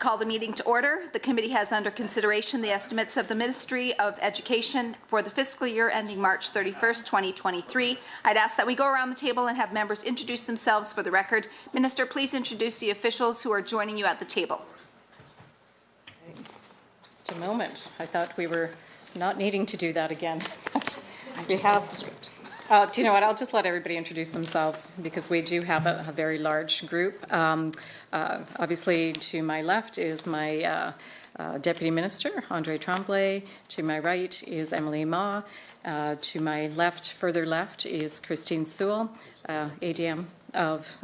call the meeting to order. The committee has under consideration the estimates of the Ministry of Education for the fiscal year ending March 31st, 2023. I'd ask that we go around the table and have members introduce themselves for the record. Minister, please introduce the officials who are joining you at the table. Just a moment. I thought we were not needing to do that again. We have... do you know what? I'll just let everybody introduce themselves because we do have a very large group. Obviously, to my left is my Deputy Minister, Andre Tremblay. To my right is Emily Ma. To my left, further left, is Christine Sewell, ADM of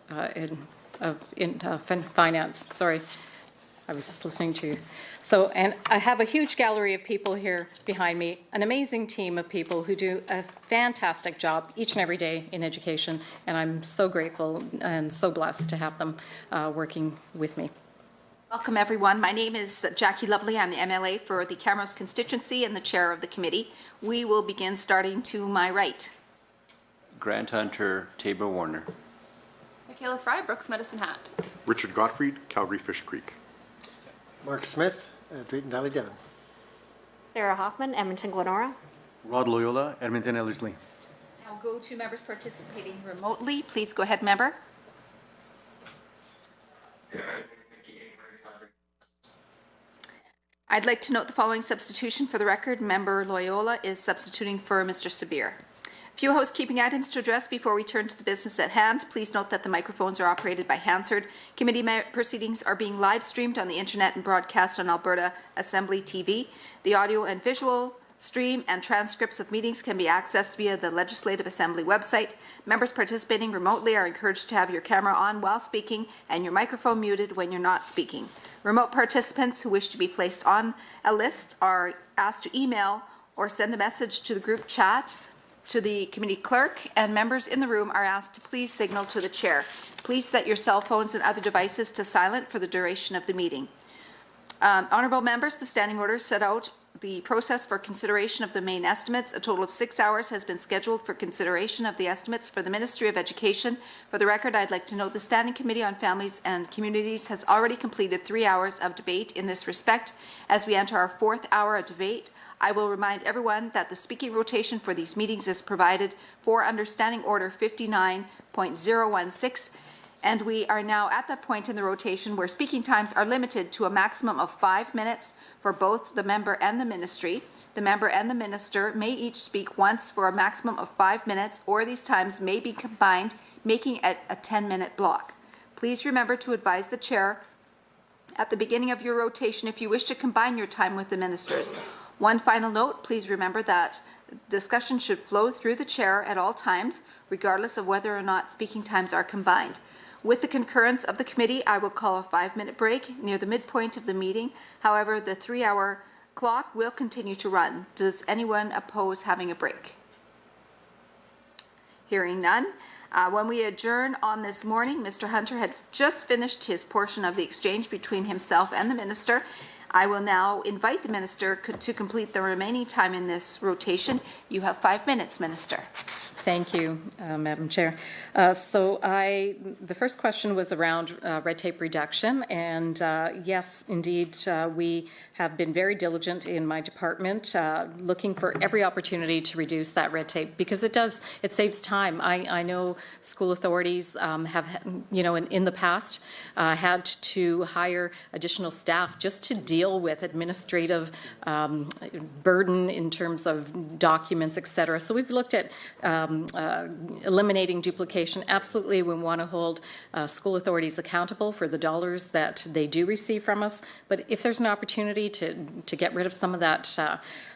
Finance. Sorry, I was just listening to you. So, and I have a huge gallery of people here behind me, an amazing team of people who do a fantastic job each and every day in education, and I'm so grateful and so blessed to have them working with me. Welcome, everyone. My name is Jackie Lovely. I'm the MLA for the Camrose constituency and the chair of the committee. We will begin starting to my right. Grant Hunter, Tabor Warner. Michaela Fry, Brooks Medicine Hat. Richard Gottfried, Calgary Fish Creek. Mark Smith, Drayton Valley Devon. Sarah Hoffman, Edmonton Glenora. Rod Loyola, Edmonton Ellerslie. Now go to members participating remotely. Please go ahead, member. I'd like to note the following substitution for the record. Member Loyola is substituting for Mr. Sabir. Few housekeeping items to address before we turn to the business at hand. Please note that the microphones are operated by Hansard. Committee proceedings are being live streamed on the internet and broadcast on Alberta Assembly TV. The audio and visual stream and transcripts of meetings can be accessed via the Legislative Assembly website. Members participating remotely are encouraged to have your camera on while speaking and your microphone muted when you're not speaking. Remote participants who wish to be placed on a list are asked to email or send a message to the group chat to the committee clerk, and members in the room are asked to please signal to the chair. Please set your cell phones and other devices to silent for the duration of the meeting. Honourable members, the standing orders set out the process for consideration of the main estimates. A total of 6 hours has been scheduled for consideration of the estimates for the Ministry of Education. For the record, I'd like to note the Standing Committee on Families and Communities has already completed 3 hours of debate in this respect. As we enter our 4th hour of debate, I will remind everyone that the speaking rotation for these meetings is provided for under Standing Order 59.016, and we are now at that point in the rotation where speaking times are limited to a maximum of 5 minutes for both the member and the ministry. The member and the minister may each speak once for a maximum of 5 minutes, or these times may be combined, making it a 10-minute block. Please remember to advise the chair at the beginning of your rotation if you wish to combine your time with the ministers. One final note, please remember that discussion should flow through the chair at all times, regardless of whether or not speaking times are combined. With the concurrence of the committee, I will call a 5-minute break near the midpoint of the meeting. However, the 3-hour clock will continue to run. Does anyone oppose having a break? Hearing none. When we adjourn on this morning, Mr. Hunter had just finished his portion of the exchange between himself and the minister. I will now invite the minister to complete the remaining time in this rotation. You have 5 minutes, Minister. Thank you, Madam Chair. The first question was around red tape reduction, and yes, indeed, we have been very diligent in my department, looking for every opportunity to reduce that red tape because it saves time. I know school authorities have, in the past, had to hire additional staff just to deal with administrative burden in terms of documents, etc. So we've looked at eliminating duplication. Absolutely, we want to hold school authorities accountable for the dollars that they do receive from us. But if there's an opportunity to get rid of some of that,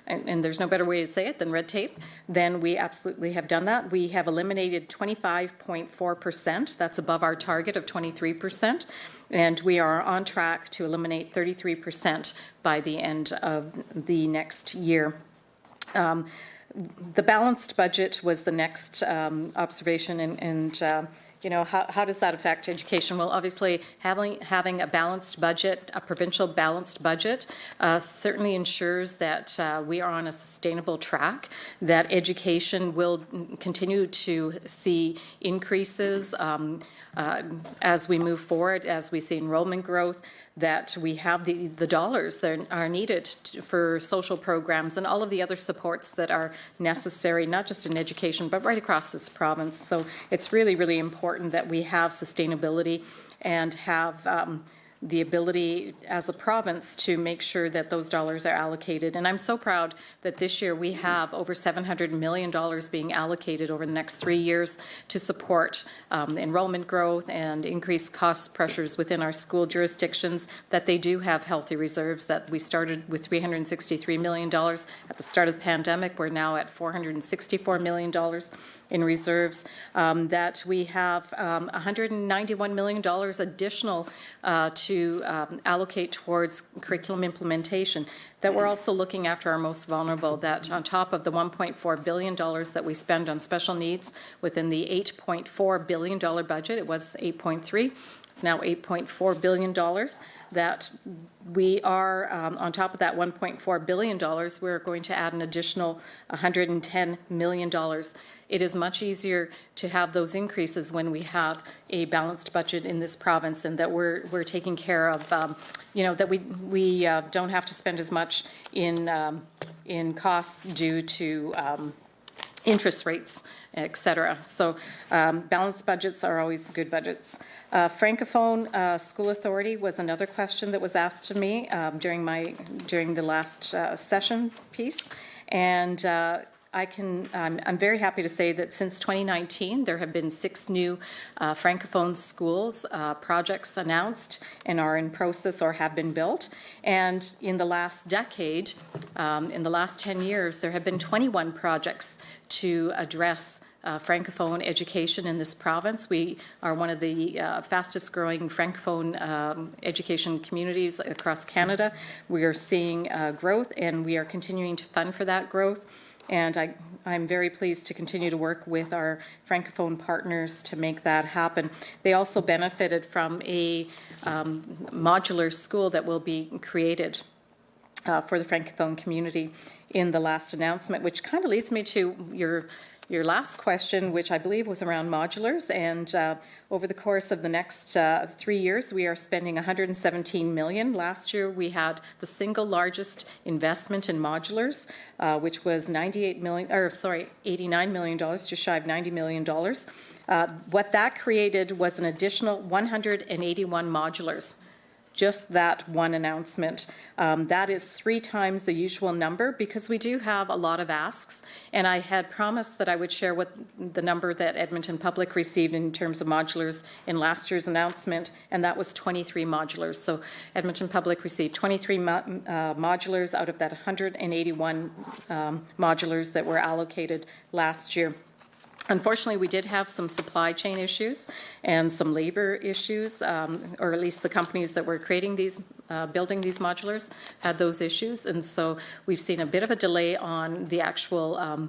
and there's no better way to say it than red tape, then we absolutely have done that. We have eliminated 25.4%. That's above our target of 23%. And we are on track to eliminate 33% by the end of the next year. The balanced budget was the next observation, and how does that affect education? Well, obviously, having a balanced budget, a provincial balanced budget, certainly ensures that we are on a sustainable track, that education will continue to see increases as we move forward, as we see enrollment growth, that we have the dollars that are needed for social programs and all of the other supports that are necessary, not just in education, but right across this province. So it's really, really important that we have sustainability and have the ability as a province to make sure that those dollars are allocated. And I'm so proud that this year we have over $700 million being allocated over the next 3 years to support enrollment growth and increased cost pressures within our school jurisdictions, that they do have healthy reserves, that we started with $363 million at the start of the pandemic. We're now at $464 million in reserves, that we have $191 million additional to allocate towards curriculum implementation, that we're also looking after our most vulnerable, that on top of the $1.4 billion that we spend on special needs within the $8.4 billion budget, it was 8.3, it's now $8.4 billion, that we are, on top of that $1.4 billion, we're going to add an additional $110 million. It is much easier to have those increases when we have a balanced budget in this province, and that we're taking care of, that we don't have to spend as much in costs due to interest rates, etc. So balanced budgets are always good budgets. Francophone School Authority was another question that was asked to me during the last session piece, and I'm very happy to say that since 2019, there have been 6 new Francophone schools projects announced and are in process or have been built. And in the last decade, in the last 10 years, there have been 21 projects to address Francophone education in this province. We are one of the fastest growing Francophone education communities across Canada. We are seeing growth, and we are continuing to fund for that growth. And I'm very pleased to continue to work with our Francophone partners to make that happen. They also benefited from a modular school that will be created for the Francophone community in the last announcement, which kind of leads me to your last question, which I believe was around modulars. And over the course of the next 3 years, we are spending $117 million. Last year, we had the single largest investment in modulars, which was $89 million, just shy of $90 million. What that created was an additional 181 modulars. Just that one announcement. That is 3 times the usual number, because we do have a lot of asks, and I had promised that I would share what the number that Edmonton Public received in terms of modulars in last year's announcement, and that was 23 modulars. So Edmonton Public received 23 modulars out of that 181 modulars that were allocated last year. Unfortunately, we did have some supply chain issues and some labor issues, or at least the companies that were creating these, building these modulars had those issues. And so we've seen a bit of a delay on the actual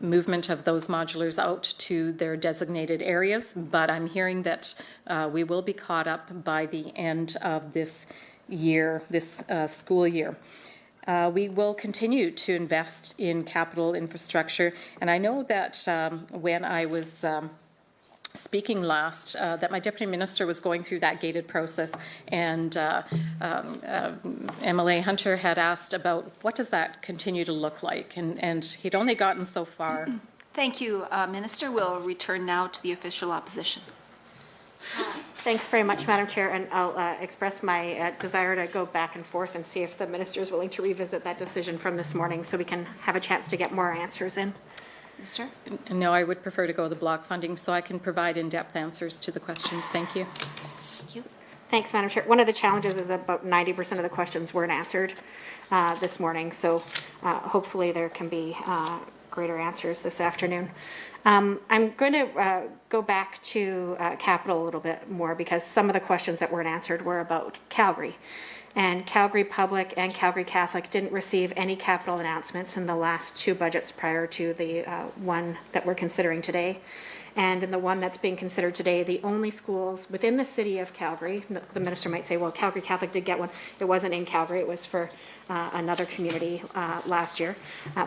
movement of those modulars out to their designated areas. But I'm hearing that we will be caught up by the end of this year, this school year. We will continue to invest in capital infrastructure, and I know that when I was speaking last, that my Deputy Minister was going through that gated process, and MLA Hunter had asked about what does that continue to look like, and he'd only gotten so far. Thank you, Minister. We'll return now to the official opposition. Thanks very much, Madam Chair, and I'll express my desire to go back and forth and see if the Minister is willing to revisit that decision from this morning so we can have a chance to get more answers in. Minister? No, I would prefer to go the block funding so I can provide in-depth answers to the questions. Thank you. Thank you. Thanks, Madam Chair. One of the challenges is about 90% of the questions weren't answered this morning, so hopefully there can be greater answers this afternoon. I'm going to go back to capital a little bit more, because some of the questions that weren't answered were about Calgary. And Calgary Public and Calgary Catholic didn't receive any capital announcements in the last two budgets prior to the one that we're considering today. And in the one that's being considered today, the only schools within the city of Calgary, the minister might say, well, Calgary Catholic did get one. It wasn't in Calgary, it was for another community last year.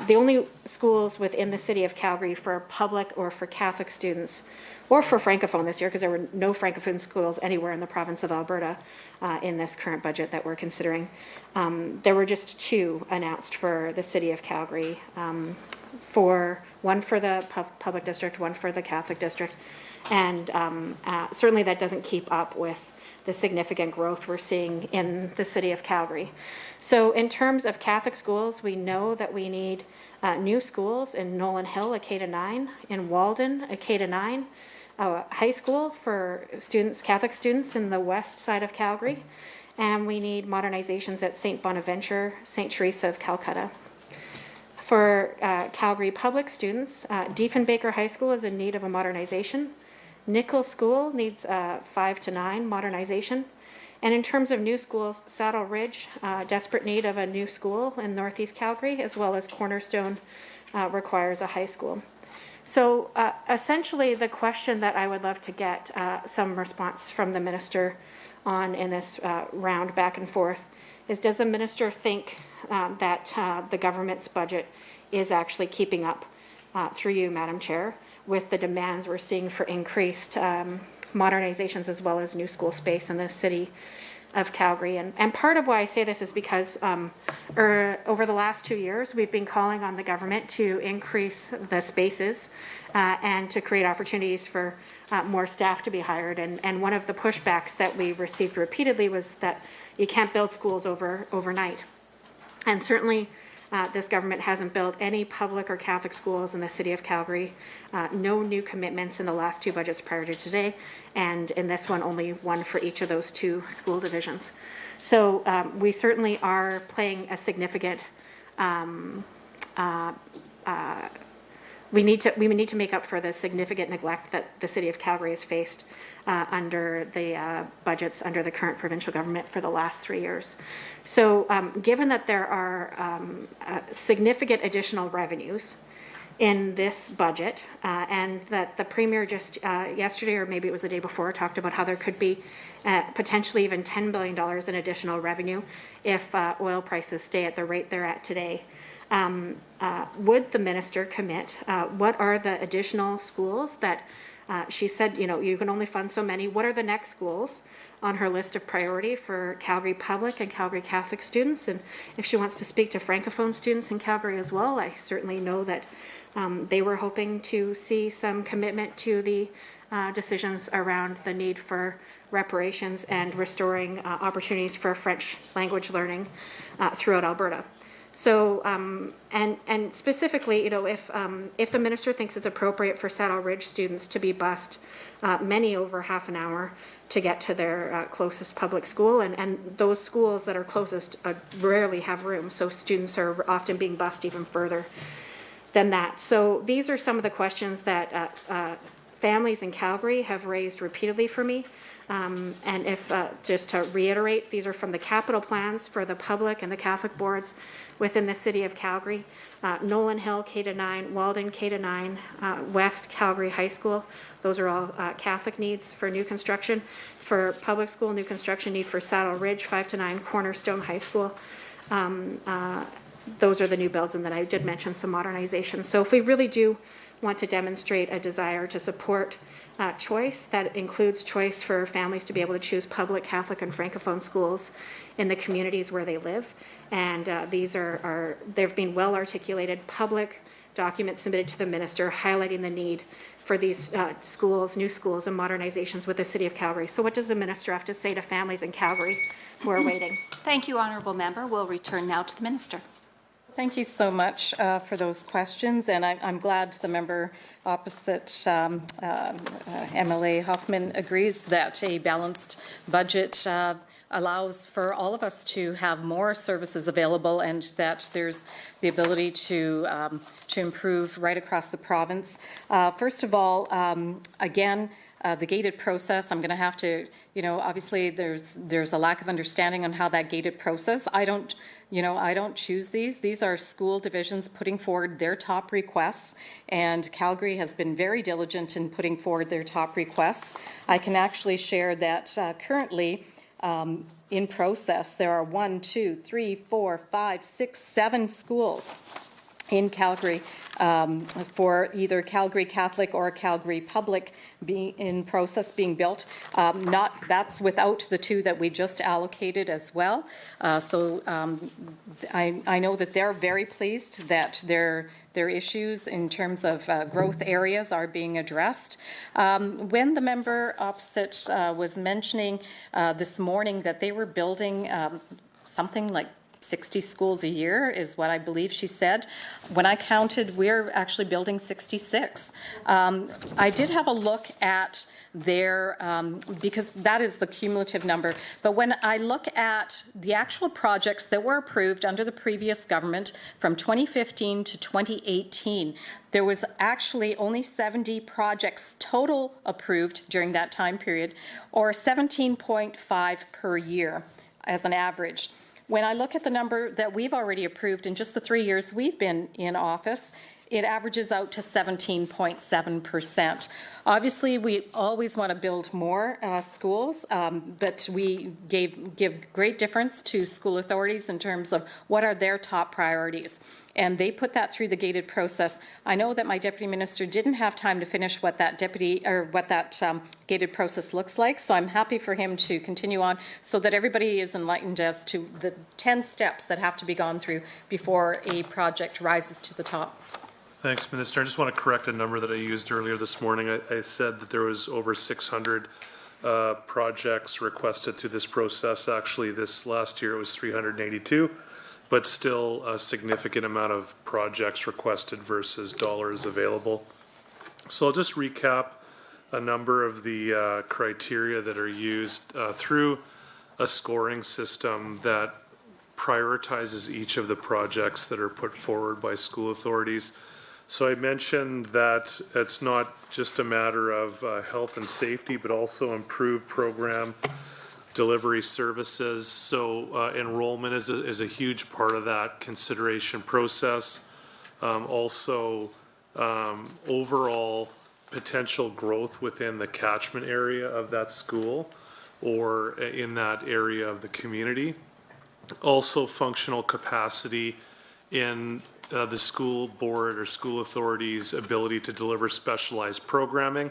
The only schools within the city of Calgary for public or for Catholic students, or for Francophone this year, because there were no Francophone schools anywhere in the province of Alberta in this current budget that we're considering. There were just two announced for the city of Calgary, one for the public district, one for the Catholic district. And certainly that doesn't keep up with the significant growth we're seeing in the city of Calgary. So in terms of Catholic schools, we know that we need new schools in Nolan Hill, a K-9, in Walden, a K-9, high school for students, Catholic students in the west side of Calgary, and we need modernizations at St. Bonaventure, St. Teresa of Calcutta. For Calgary public students, Diefenbaker High School is in need of a modernization. Nichols School needs 5 to 9 modernization. And in terms of new schools, Saddle Ridge, desperate need of a new school in Northeast Calgary, as well as Cornerstone requires a high school. So essentially the question that I would love to get some response from the minister on in this round back and forth is, does the minister think that the government's budget is actually keeping up, through you, Madam Chair, with the demands we're seeing for increased modernizations as well as new school space in the city of Calgary? And part of why I say this is because over the last 2 years, we've been calling on the government to increase the spaces and to create opportunities for more staff to be hired. And one of the pushbacks that we received repeatedly was that you can't build schools overnight. And certainly this government hasn't built any public or Catholic schools in the city of Calgary. No new commitments in the last two budgets prior to today. And in this one, only one for each of those two school divisions. So we certainly are playing a significant, we need to make up for the significant neglect that the city of Calgary has faced under the budgets under the current provincial government for the last 3 years. So given that there are significant additional revenues in this budget, and that the Premier just yesterday, or maybe it was the day before, talked about how there could be potentially even $10 billion in additional revenue if oil prices stay at the rate they're at today. Would the minister commit? What are the additional schools that she said, you can only fund so many? What are the next schools on her list of priority for Calgary public and Calgary Catholic students? And if she wants to speak to Francophone students in Calgary as well, I certainly know that they were hoping to see some commitment to the decisions around the need for reparations and restoring opportunities for French language learning throughout Alberta. So, and specifically, if the minister thinks it's appropriate for Saddle Ridge students to be bused many over half an hour to get to their closest public school, and those schools that are closest rarely have room, so students are often being bused even further than that. So these are some of the questions that families in Calgary have raised repeatedly for me. And if, just to reiterate, these are from the capital plans for the public and the Catholic boards within the city of Calgary. Nolan Hill, K-9, Walden, K-9, West Calgary High School. Those are all Catholic needs for new construction. For public school, new construction need for Saddle Ridge, 5 to 9, Cornerstone High School. Those are the new builds, and then I did mention some modernization. So if we really do want to demonstrate a desire to support choice, that includes choice for families to be able to choose public, Catholic, and Francophone schools in the communities where they live. And these they've been well articulated public documents submitted to the minister highlighting the need for these schools, new schools, and modernizations with the city of Calgary. So what does the minister have to say to families in Calgary who are waiting? Thank you, Honourable Member. We'll return now to the minister. Thank you so much for those questions, and I'm glad the member opposite, MLA Hoffman, agrees that a balanced budget allows for all of us to have more services available, and that there's the ability to improve right across the province. First of all, again, The gated process, I'm going to have to, obviously there's a lack of understanding on how that gated process. I don't choose these. These are school divisions putting forward their top requests, and Calgary has been very diligent in putting forward their top requests. I can actually share that currently in process, there are 7 schools in Calgary for either Calgary Catholic or Calgary Public being in process being built. That's without the 2 that we just allocated as well. I know that they're very pleased that their issues in terms of growth areas are being addressed. When the member opposite was mentioning this morning that they were building something like 60 schools a year is what I believe she said. When I counted, we're actually building 66. I did have a look at their, because that is the cumulative number, but when I look at the actual projects that were approved under the previous government from 2015 to 2018, there was actually only 70 projects total approved during that time period, or 17.5 per year as an average. When I look at the number that we've already approved in just the 3 years we've been in office, it averages out to 17.7%. Obviously, we always want to build more schools, but we give great difference to school authorities in terms of what are their top priorities. And they put that through the gated process. I know that my deputy minister didn't have time to finish what that gated process looks like, so I'm happy for him to continue on so that everybody is enlightened as to the 10 steps that have to be gone through before a project rises to the top. Thanks, Minister. I just want to correct a number that I used earlier this morning. I said that there was over 600 projects requested through this process. Actually, this last year it was 382. But still a significant amount of projects requested versus dollars available. So I'll just recap a number of the criteria that are used through a scoring system that prioritizes each of the projects that are put forward by school authorities. So I mentioned that it's not just a matter of health and safety, but also improved program delivery services. So enrollment is a huge part of that consideration process. Also, overall potential growth within the catchment area of that school or in that area of the community. Also, functional capacity in the school board or school authority's ability to deliver specialized programming.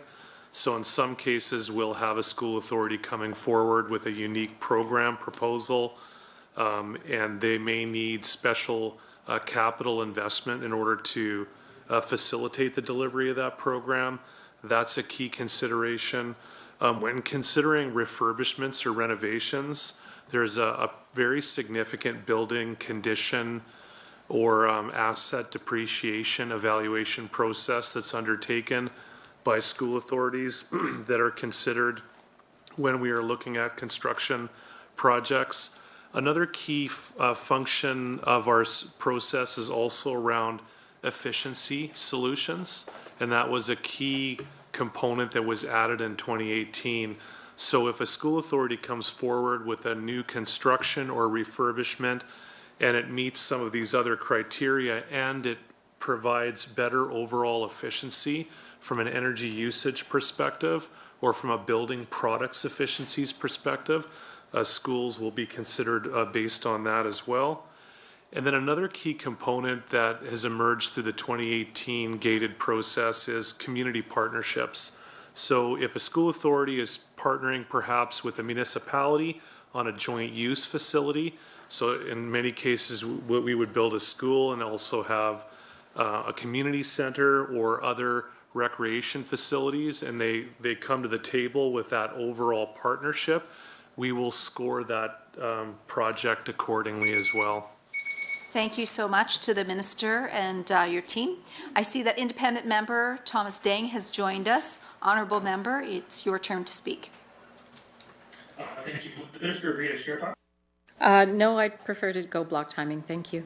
So in some cases, we'll have a school authority coming forward with a unique program proposal, and they may need special capital investment in order to facilitate the delivery of that program. That's a key consideration. When considering refurbishments or renovations, there's a very significant building condition or asset depreciation evaluation process that's undertaken by school authorities that are considered when we are looking at construction projects. Another key function of our process is also around efficiency solutions, and that was a key component that was added in 2018. So if a school authority comes forward with a new construction or refurbishment and it meets some of these other criteria and it provides better overall efficiency from an energy usage perspective or from a building products efficiencies perspective, schools will be considered based on that as well. And then another key component that has emerged through the 2018 gated process is community partnerships. So if a school authority is partnering perhaps with a municipality on a joint use facility, so in many cases we would build a school and also have a community center or other recreation facilities, and they come to the table with that overall partnership, we will score that project accordingly as well. Thank you so much to the Minister and your team. I see that independent member Thomas Dang has joined us. Honourable member, it's your turn to speak. Thank you. Would the Minister agree to share time? No, I'd prefer to go block timing. Thank you.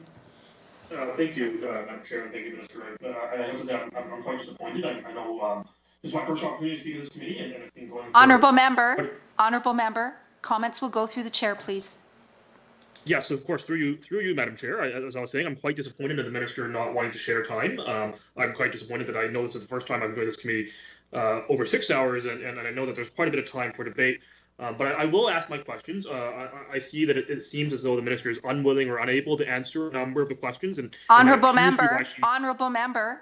Thank you, Madam Chair, and thank you, Minister. I have to say I'm quite disappointed. I know This is my first opportunity to speak to this committee, and I think going Honourable member, comments will go through the chair, please. Yes, of course, through you, Madam Chair. As I was saying, I'm quite disappointed in the minister not wanting to share time. I'm quite disappointed that I know this is the first time I've joined this committee over 6 hours, and I know that there's quite a bit of time for debate. But I will ask my questions. I see that it seems as though the minister is unwilling or unable to answer a number of the questions. And Honourable member,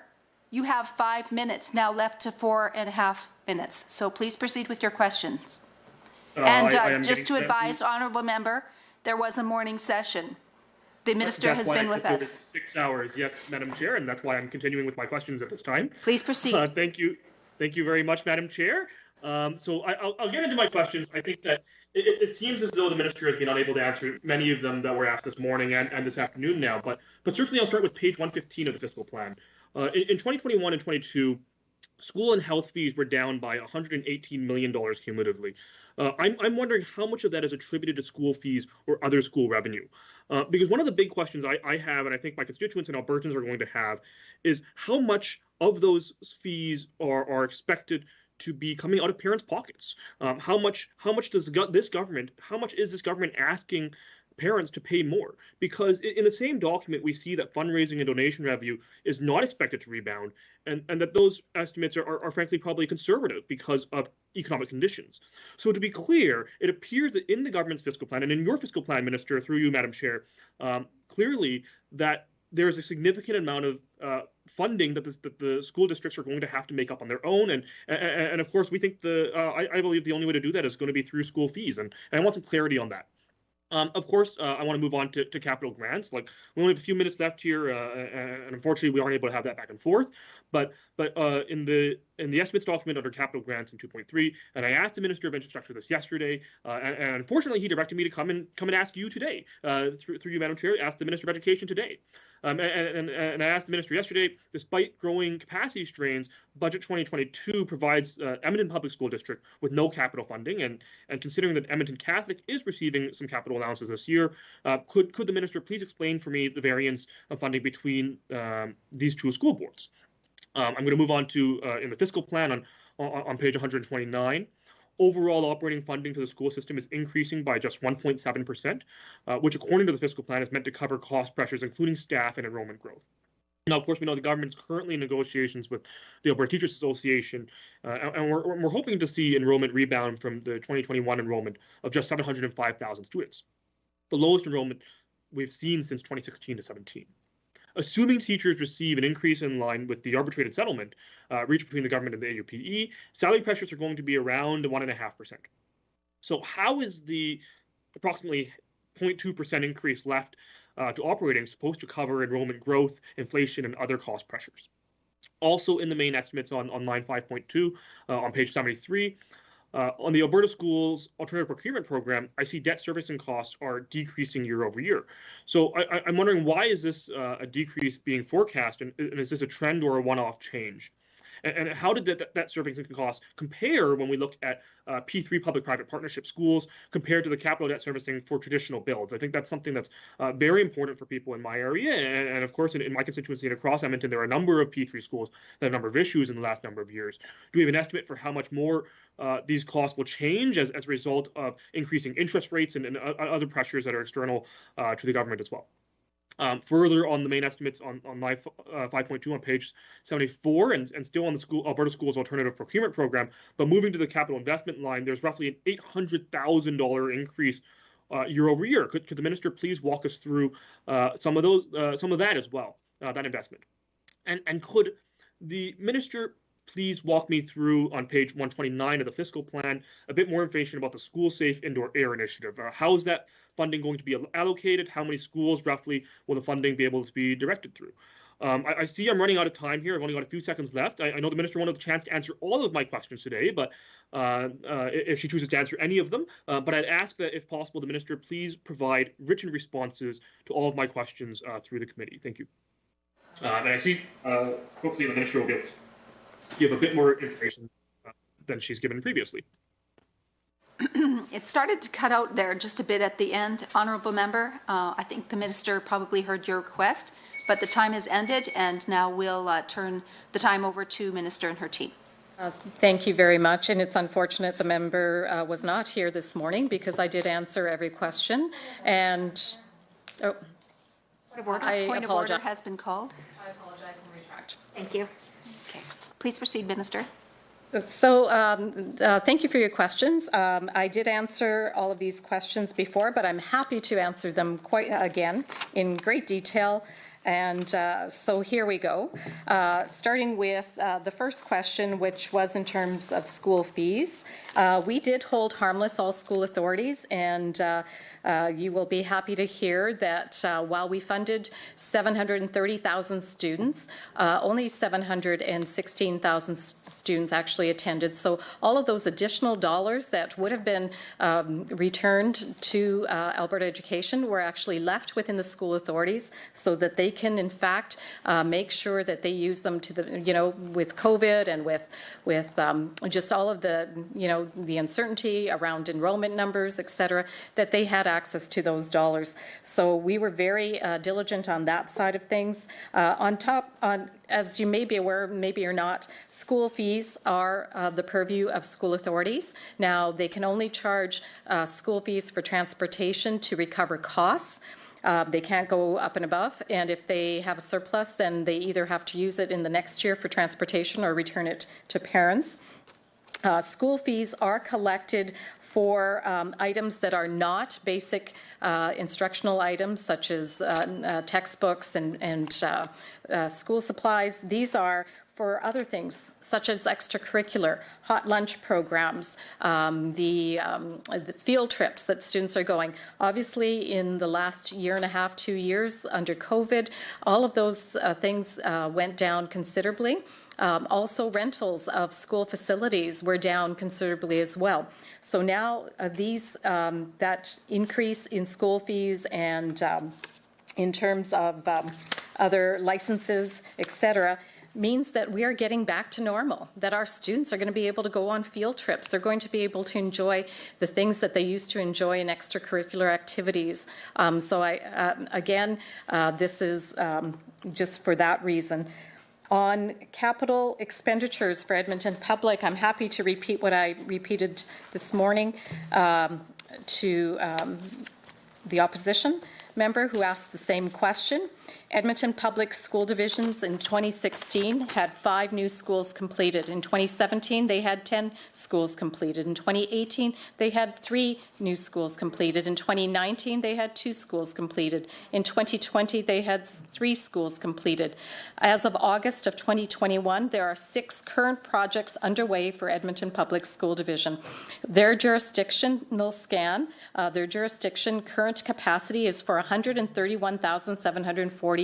you have 5 minutes now left to 4.5 minutes. So please proceed with your questions. Just to advise, honourable member, there was a morning session. The minister has been with us. 6 hours, yes, Madam Chair, and that's why I'm continuing with my questions at this time. Please proceed. Thank you very much, Madam Chair. So I'll get into my questions. I think that it seems as though the minister has been unable to answer many of them that were asked this morning and this afternoon now, but certainly I'll start with page 115 of the fiscal plan. In 2021 and 22, school and health fees were down by $118 million cumulatively. I'm wondering how much of that is attributed to school fees or other school revenue. Because one of the big questions I have, and I think my constituents and Albertans are going to have, is how much of those fees are expected to be coming out of parents' pockets? How much is this government asking parents to pay more? Because in the same document, we see that fundraising and donation revenue is not expected to rebound, and that those estimates are frankly probably conservative because of economic conditions. So to be clear, it appears that in the government's fiscal plan, and in your fiscal plan, Minister, through you, Madam Chair, clearly that there is a significant amount of funding that the school districts are going to have to make up on their own, and of course we think I believe the only way to do that is going to be through school fees, and I want some clarity on that. Of course, I want to move on to capital grants. Like, we only have a few minutes left here, and unfortunately, we aren't able to have that back and forth. But in the estimates document under capital grants in 2.3, and I asked the Minister of Infrastructure this yesterday, and unfortunately, he directed me to come and ask you today, through you, Madam Chair, ask the Minister of Education today. And I asked the minister yesterday, despite growing capacity strains, Budget 2022 provides Edmonton Public School District with no capital funding, and considering that Edmonton Catholic is receiving some capital allowances this year, could the minister please explain for me the variance of funding between these two school boards? I'm going to move on to in the fiscal plan on page 129. Overall operating funding to the school system is increasing by just 1.7%, which according to the fiscal plan is meant to cover cost pressures, including staff and enrollment growth. Now, of course, we know the government's currently in negotiations with the Alberta Teachers Association, and we're hoping to see enrollment rebound from the 2021 enrollment of just 705,000 students, the lowest enrollment we've seen since 2016 to 17. Assuming teachers receive an increase in line with the arbitrated settlement reached between the government and the AUPE, salary pressures are going to be around 1.5%. So how is the approximately 0.2% increase left to operating supposed to cover enrollment growth, inflation, and other cost pressures? Also in the main estimates on line 5.2 on page 73, on the Alberta Schools Alternative Procurement Program, I see debt servicing costs are decreasing year over year. So I'm wondering, why is this a decrease being forecast, and is this a trend or a one-off change? And how did that servicing cost compare when we look at P3 public-private partnership schools compared to the capital debt servicing for traditional builds? I think that's something that's very important for people in my area. And of course, in my constituency and across Edmonton, there are a number of P3 schools that have a number of issues in the last number of years. Do we have an estimate for how much more these costs will change as a result of increasing interest rates and other pressures that are external to the government as well? Further on the main estimates on line 5.2 on page 74, and still on the Alberta Schools Alternative Procurement Program, but moving to the capital investment line, there's roughly an $800,000 increase year over year. Could the minister please walk us through some of that as well, that investment? And could the minister please walk me through on page 129 of the fiscal plan a bit more information about the School Safe Indoor Air Initiative? How is that funding going to be allocated? How many schools roughly will the funding be able to be directed through? I see I'm running out of time here. I've only got a few seconds left. I know the minister wanted the chance to answer all of my questions today, but if she chooses to answer any of them. But I'd ask that, if possible, the minister please provide written responses to all of my questions through the committee. Thank you. And I see, hopefully the minister will be able to give a bit more information than she's given previously. It started to cut out there just a bit at the end, honourable member. I think the minister probably heard your request, but the time has ended, and now we'll turn the time over to minister and her team. Thank you very much, and it's unfortunate the member was not here this morning because I did answer every question, and Point of order. I Point of order apologize. has been called. I apologize and retract. Thank you. Okay. Please proceed, Minister. So thank you for your questions. I did answer all of these questions before, but I'm happy to answer them again in great detail. And so here we go. Starting with the first question, which was in terms of school fees. We did hold harmless all school authorities, and you will be happy to hear that while we funded 730,000 students, only 716,000 students actually attended. So all of those additional dollars that would have been returned to Alberta Education were actually left within the school authorities so that they can in fact make sure that they use them to the, with COVID and with just all of the, the uncertainty around enrollment numbers, et cetera, that they had access to those dollars. So we were very diligent on that side of things. As you may be aware, maybe you're not, school fees are the purview of school authorities. Now, they can only charge school fees for transportation to recover costs. They can't go up and above, and if they have a surplus, then they either have to use it in the next year for transportation or return it to parents. School fees are collected for items that are not basic instructional items, such as textbooks and school supplies. These are for other things, such as extracurricular, hot lunch programs, the field trips that students are going. Obviously, in the last year and a half, 2 years under COVID, all of those things went down considerably. Also, rentals of school facilities were down considerably as well. So now that increase in school fees and in terms of other licenses, et cetera, means that we are getting back to normal, that our students are going to be able to go on field trips. They're going to be able to enjoy the things that they used to enjoy in extracurricular activities. So this is just for that reason. On capital expenditures for Edmonton Public, I'm happy to repeat what I repeated this morning to the opposition member who asked the same question. Edmonton Public School Divisions in 2016 had 5 new schools completed. In 2017, they had 10 schools completed. In 2018, they had 3 new schools completed. In 2019, they had 2 schools completed. In 2020, they had 3 schools completed. As of August of 2021, there are 6 current projects underway for Edmonton Public School Division. Their jurisdictional scan, their jurisdiction current capacity is for 131,746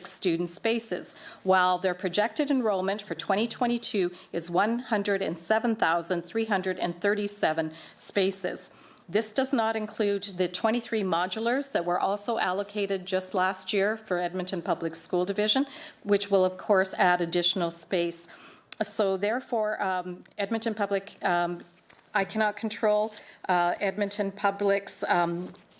student spaces, while their projected enrollment for 2022 is 107,337 spaces. This does not include the 23 modulars that were also allocated just last year for Edmonton Public School Division, which will of course add additional space. So therefore, Edmonton Public, I cannot control Edmonton Public's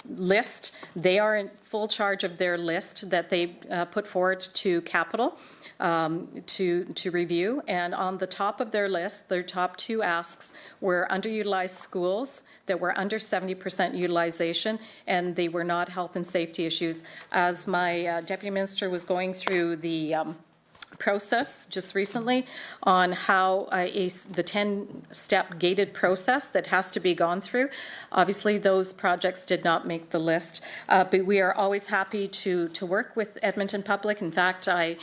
list. They are in full charge of their list that they put forward to Capital to review. And on the top of their list, their top 2 asks were underutilized schools that were under 70% utilization, and they were not health and safety issues. As my Deputy Minister was going through the process just recently on how the 10-step gated process that has to be gone through. Obviously, those projects did not make the list, but we are always happy to work with Edmonton Public. In fact, I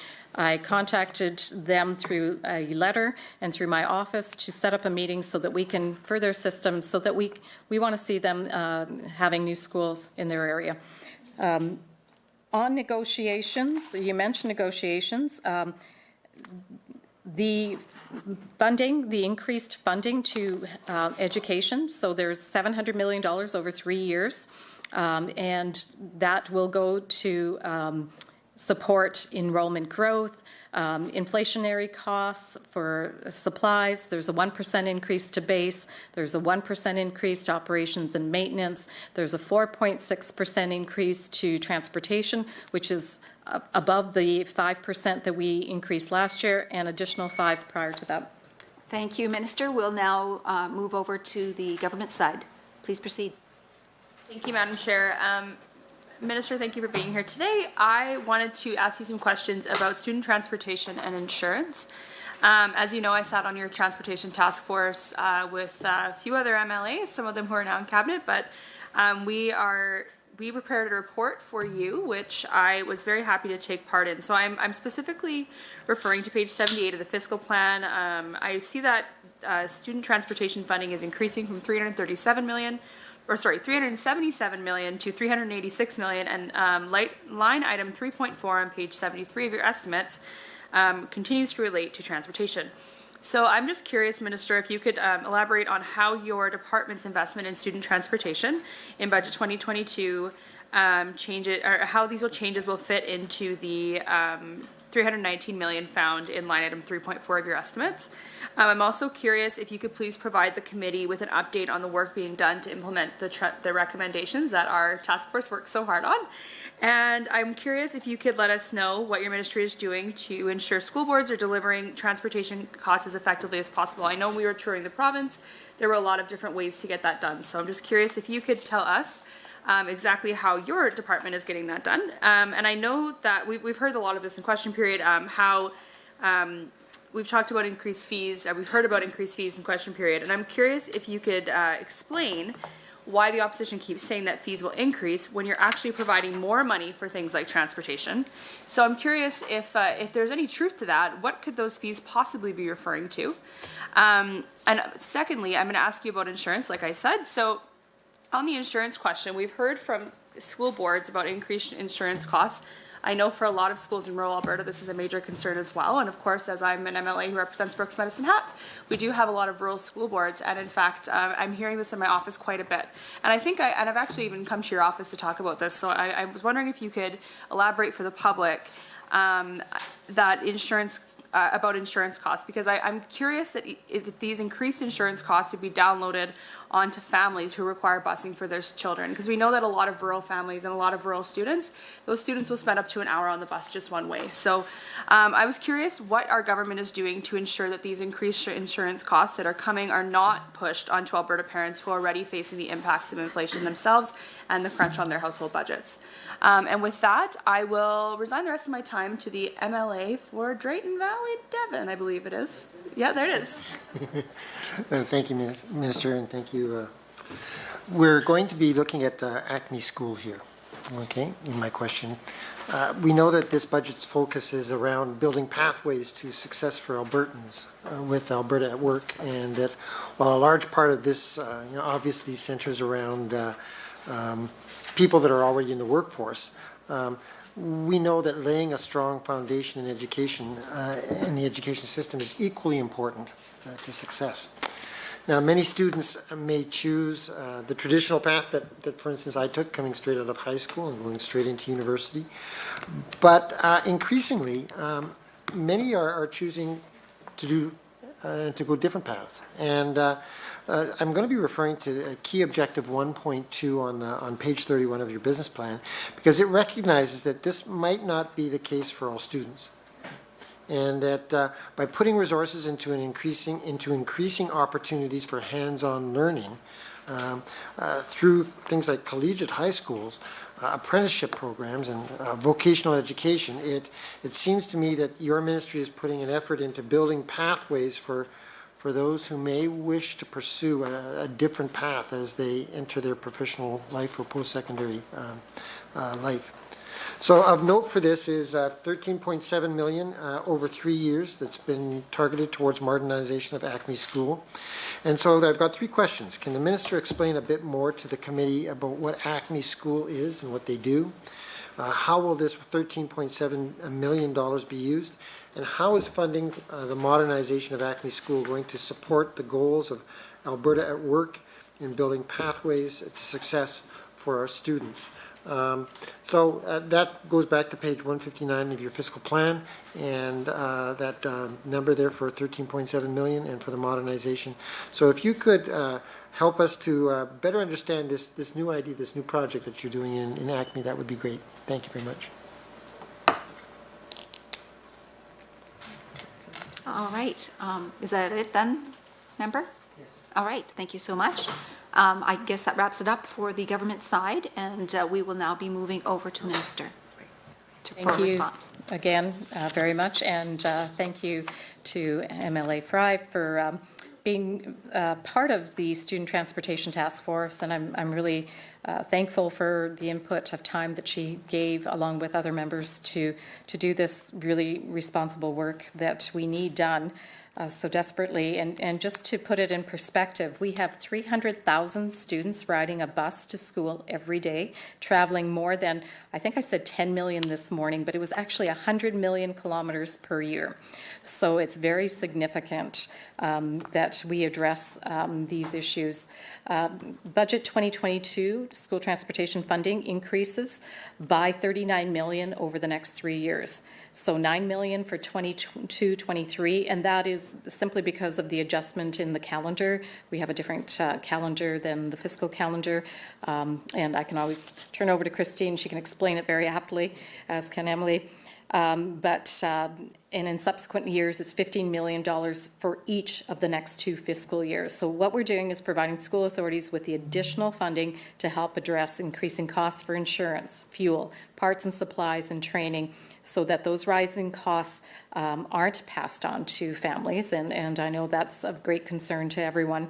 contacted them through a letter and through my office to set up a meeting so that we can further assist them, so that we want to see them having new schools in their area. On negotiations, you mentioned negotiations. The funding, the increased funding to education, so there's $700 million over 3 years, and that will go to support enrollment growth, inflationary costs for supplies. There's a 1% increase to base. There's a 1% increase to operations and maintenance. There's a 4.6% increase to transportation, which is above the 5% that we increased last year, and additional 5 prior to that. Thank you, Minister. We'll now move over to the government side. Please proceed. Thank you, Madam Chair. Minister, thank you for being here today. I wanted to ask you some questions about student transportation and insurance. As you know, I sat on your transportation task force with a few other MLAs, some of them who are now in cabinet, but we prepared a report for you, which I was very happy to take part in. So I'm specifically referring to page 78 of the fiscal plan. I see that student transportation funding is increasing from 377 million to 386 million, and line item 3.4 on page 73 of your estimates continues to relate to transportation. So I'm just curious, Minister, if you could elaborate on how your department's investment in student transportation in budget 2022 how these changes will fit into the 319 million found in line item 3.4 of your estimates. I'm also curious if you could please provide the committee with an update on the work being done to implement the recommendations that our task force worked so hard on. And I'm curious if you could let us know what your ministry is doing to ensure school boards are delivering transportation costs as effectively as possible. I know we were touring the province. There were a lot of different ways to get that done. So I'm just curious if you could tell us exactly how your department is getting that done. And I know that we've heard a lot of this in question period, how we've talked about increased fees, we've heard about increased fees in question period, and I'm curious if you could explain why the opposition keeps saying that fees will increase when you're actually providing more money for things like transportation. So I'm curious if there's any truth to that. What could those fees possibly be referring to? And secondly, I'm going to ask you about insurance, like I said. So on the insurance question, we've heard from school boards about increased insurance costs. I know for a lot of schools in rural Alberta, this is a major concern as well. And of course, as I'm an MLA who represents Brooks Medicine Hat, we do have a lot of rural school boards. And in fact, I'm hearing this in my office quite a bit. And I think and I've actually even come to your office to talk about this. So I was wondering if you could elaborate for the public that about insurance costs, because I'm curious that if these increased insurance costs would be downloaded onto families who require busing for their children, because we know that a lot of rural families and a lot of rural students, those students will spend up to an hour on the bus just one way. So I was curious what our government is doing to ensure that these increased insurance costs that are coming are not pushed onto Alberta parents who are already facing the impacts of inflation themselves and the crunch on their household budgets. And with that, I will resign the rest of my time to the MLA for Drayton Valley, Devon, I believe it is. Yeah, there it is. Thank you, Minister, and thank you. We're going to be looking at Acme School here, okay, in my question. We know that this budget's focus is around building pathways to success for Albertans with Alberta at Work, and that while a large part of this obviously centers around people that are already in the workforce, we know that laying a strong foundation in education in the education system is equally important to success. Now, many students may choose the traditional path that, for instance, I took coming straight out of high school and going straight into university. But increasingly, many are choosing to go different paths. And I'm going to be referring to key objective 1.2 on page 31 of your business plan, because it recognizes that this might not be the case for all students. And that by putting resources into increasing opportunities for hands-on learning through things like collegiate high schools, apprenticeship programs, and vocational education, it seems to me that your ministry is putting an effort into building pathways for those who may wish to pursue a different path as they enter their professional life or post-secondary life. So of note for this is 13.7 million over 3 years that's been targeted towards modernization of Acme School. And so I've got three questions. Can the minister explain a bit more to the committee about what Acme School is and what they do? How will this $13.7 million be used? And how is funding the modernization of Acme School going to support the goals of Alberta at Work in building pathways to success for our students? So that goes back to page 159 of your fiscal plan, and that number there for 13.7 million and for the modernization. So if you could help us to better understand this new idea, this new project that you're doing in Acme, that would be great. Thank you very much. All right. Is that it then, member? Yes. All right. Thank you so much. I guess that wraps it up for the government side, and we will now be moving over to the minister for Thank a you response. again very much, and thank you to MLA Fry for being part of the Student Transportation Task Force, and I'm really thankful for the input of time that she gave along with other members to do this really responsible work that we need done so desperately. And just to put it in perspective, we have 300,000 students riding a bus to school every day, traveling more than, I think I said 10 million this morning, but it was actually 100 million kilometers per year. So it's very significant that we address these issues. Budget 2022 school transportation funding increases by 39 million over the next 3 years. So 9 million for 22-23, and that is simply because of the adjustment in the calendar. We have a different calendar than the fiscal calendar, and I can always turn over to Christine. She can explain it very aptly, as can Emily. And in subsequent years, it's $15 million for each of the next 2 fiscal years. So what we're doing is providing school authorities with the additional funding to help address increasing costs for insurance, fuel, parts and supplies, and training, so that those rising costs aren't passed on to families. And I know that's of great concern to everyone.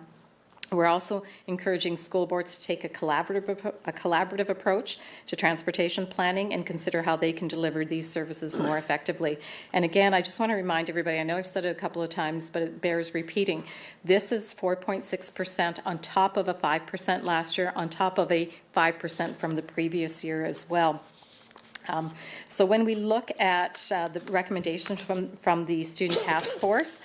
We're also encouraging school boards to take a collaborative approach to transportation planning and consider how they can deliver these services more effectively. And again, I just want to remind everybody, I know I've said it a couple of times, but it bears repeating. This is 4.6% on top of a 5% last year, on top of a 5% from the previous year as well. So when we look at the recommendations from the Student Task Force,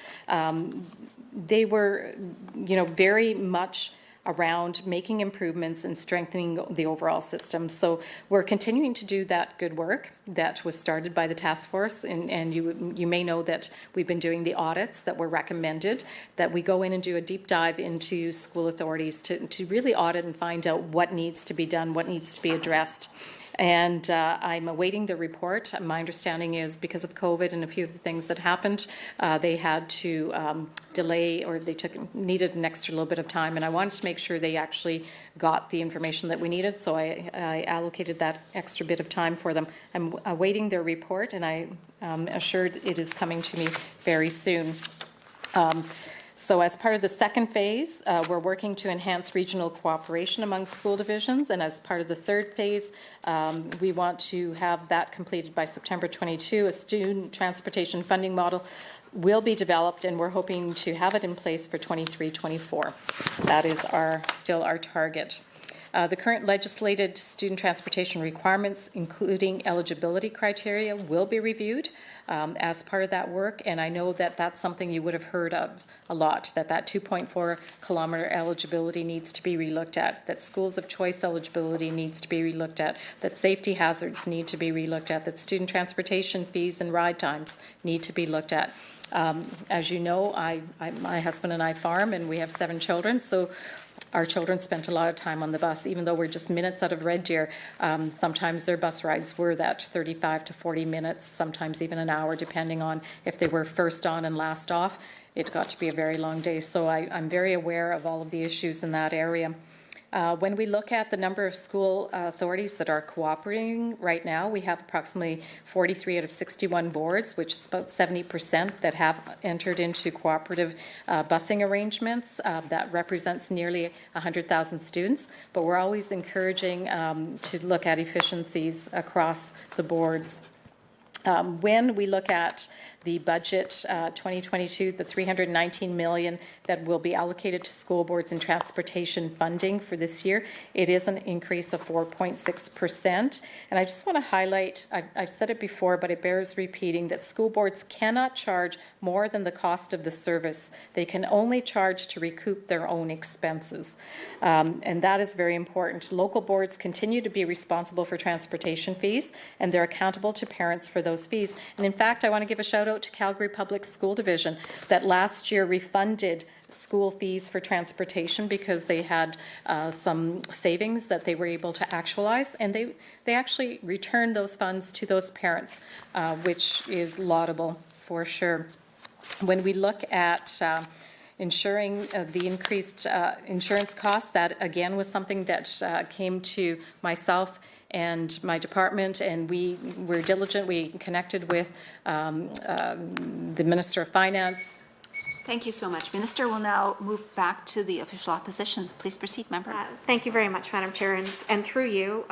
they were, very much around making improvements and strengthening the overall system. So we're continuing to do that good work that was started by the task force, and you may know that we've been doing the audits that were recommended, that we go in and do a deep dive into school authorities to really audit and find out what needs to be done, what needs to be addressed. And I'm awaiting the report. My understanding is because of COVID and a few of the things that happened, they had to delay, or they needed an extra little bit of time. And I wanted to make sure they actually got the information that we needed, so I allocated that extra bit of time for them. I'm awaiting their report, and I am assured it is coming to me very soon. So as part of the second phase, we're working to enhance regional cooperation among school divisions, and as part of the third phase, we want to have that completed by September 22. A student transportation funding model will be developed, and we're hoping to have it in place for 23-24. That is still our target. The current legislated student transportation requirements, including eligibility criteria, will be reviewed as part of that work, and I know that that's something you would have heard of a lot, that 2.4 kilometer eligibility needs to be relooked at, that schools of choice eligibility needs to be relooked at, that safety hazards need to be relooked at, that student transportation fees and ride times need to be looked at. As you know, my husband and I farm, and we have 7 children, so our children spent a lot of time on the bus. Even though we're just minutes out of Red Deer, sometimes their bus rides were that 35 to 40 minutes, sometimes even an hour, depending on if they were first on and last off. It got to be a very long day, so I'm very aware of all of the issues in that area. When we look at the number of school authorities that are cooperating right now, we have approximately 43 out of 61 boards, which is about 70% that have entered into cooperative busing arrangements. That represents nearly 100,000 students, but we're always encouraging to look at efficiencies across the boards. When we look at the budget 2022, the $319 million that will be allocated to school boards and transportation funding for this year, it is an increase of 4.6%. And I just want to highlight, I've said it before, but it bears repeating, that school boards cannot charge more than the cost of the service. They can only charge to recoup their own expenses. And that is very important. Local boards continue to be responsible for transportation fees, and they're accountable to parents for those fees. And in fact, I want to give a shout out to Calgary Public School Division that last year refunded school fees for transportation because they had some savings that they were able to actualize, and they actually returned those funds to those parents, which is laudable for sure. when we look at ensuring the increased insurance costs, that again was something that came to myself and my department, and we were diligent. We connected with the Minister of Finance. Thank you so much. Minister will now move back to the official opposition. Please proceed, member. Thank you very much, Madam Chair, and through you,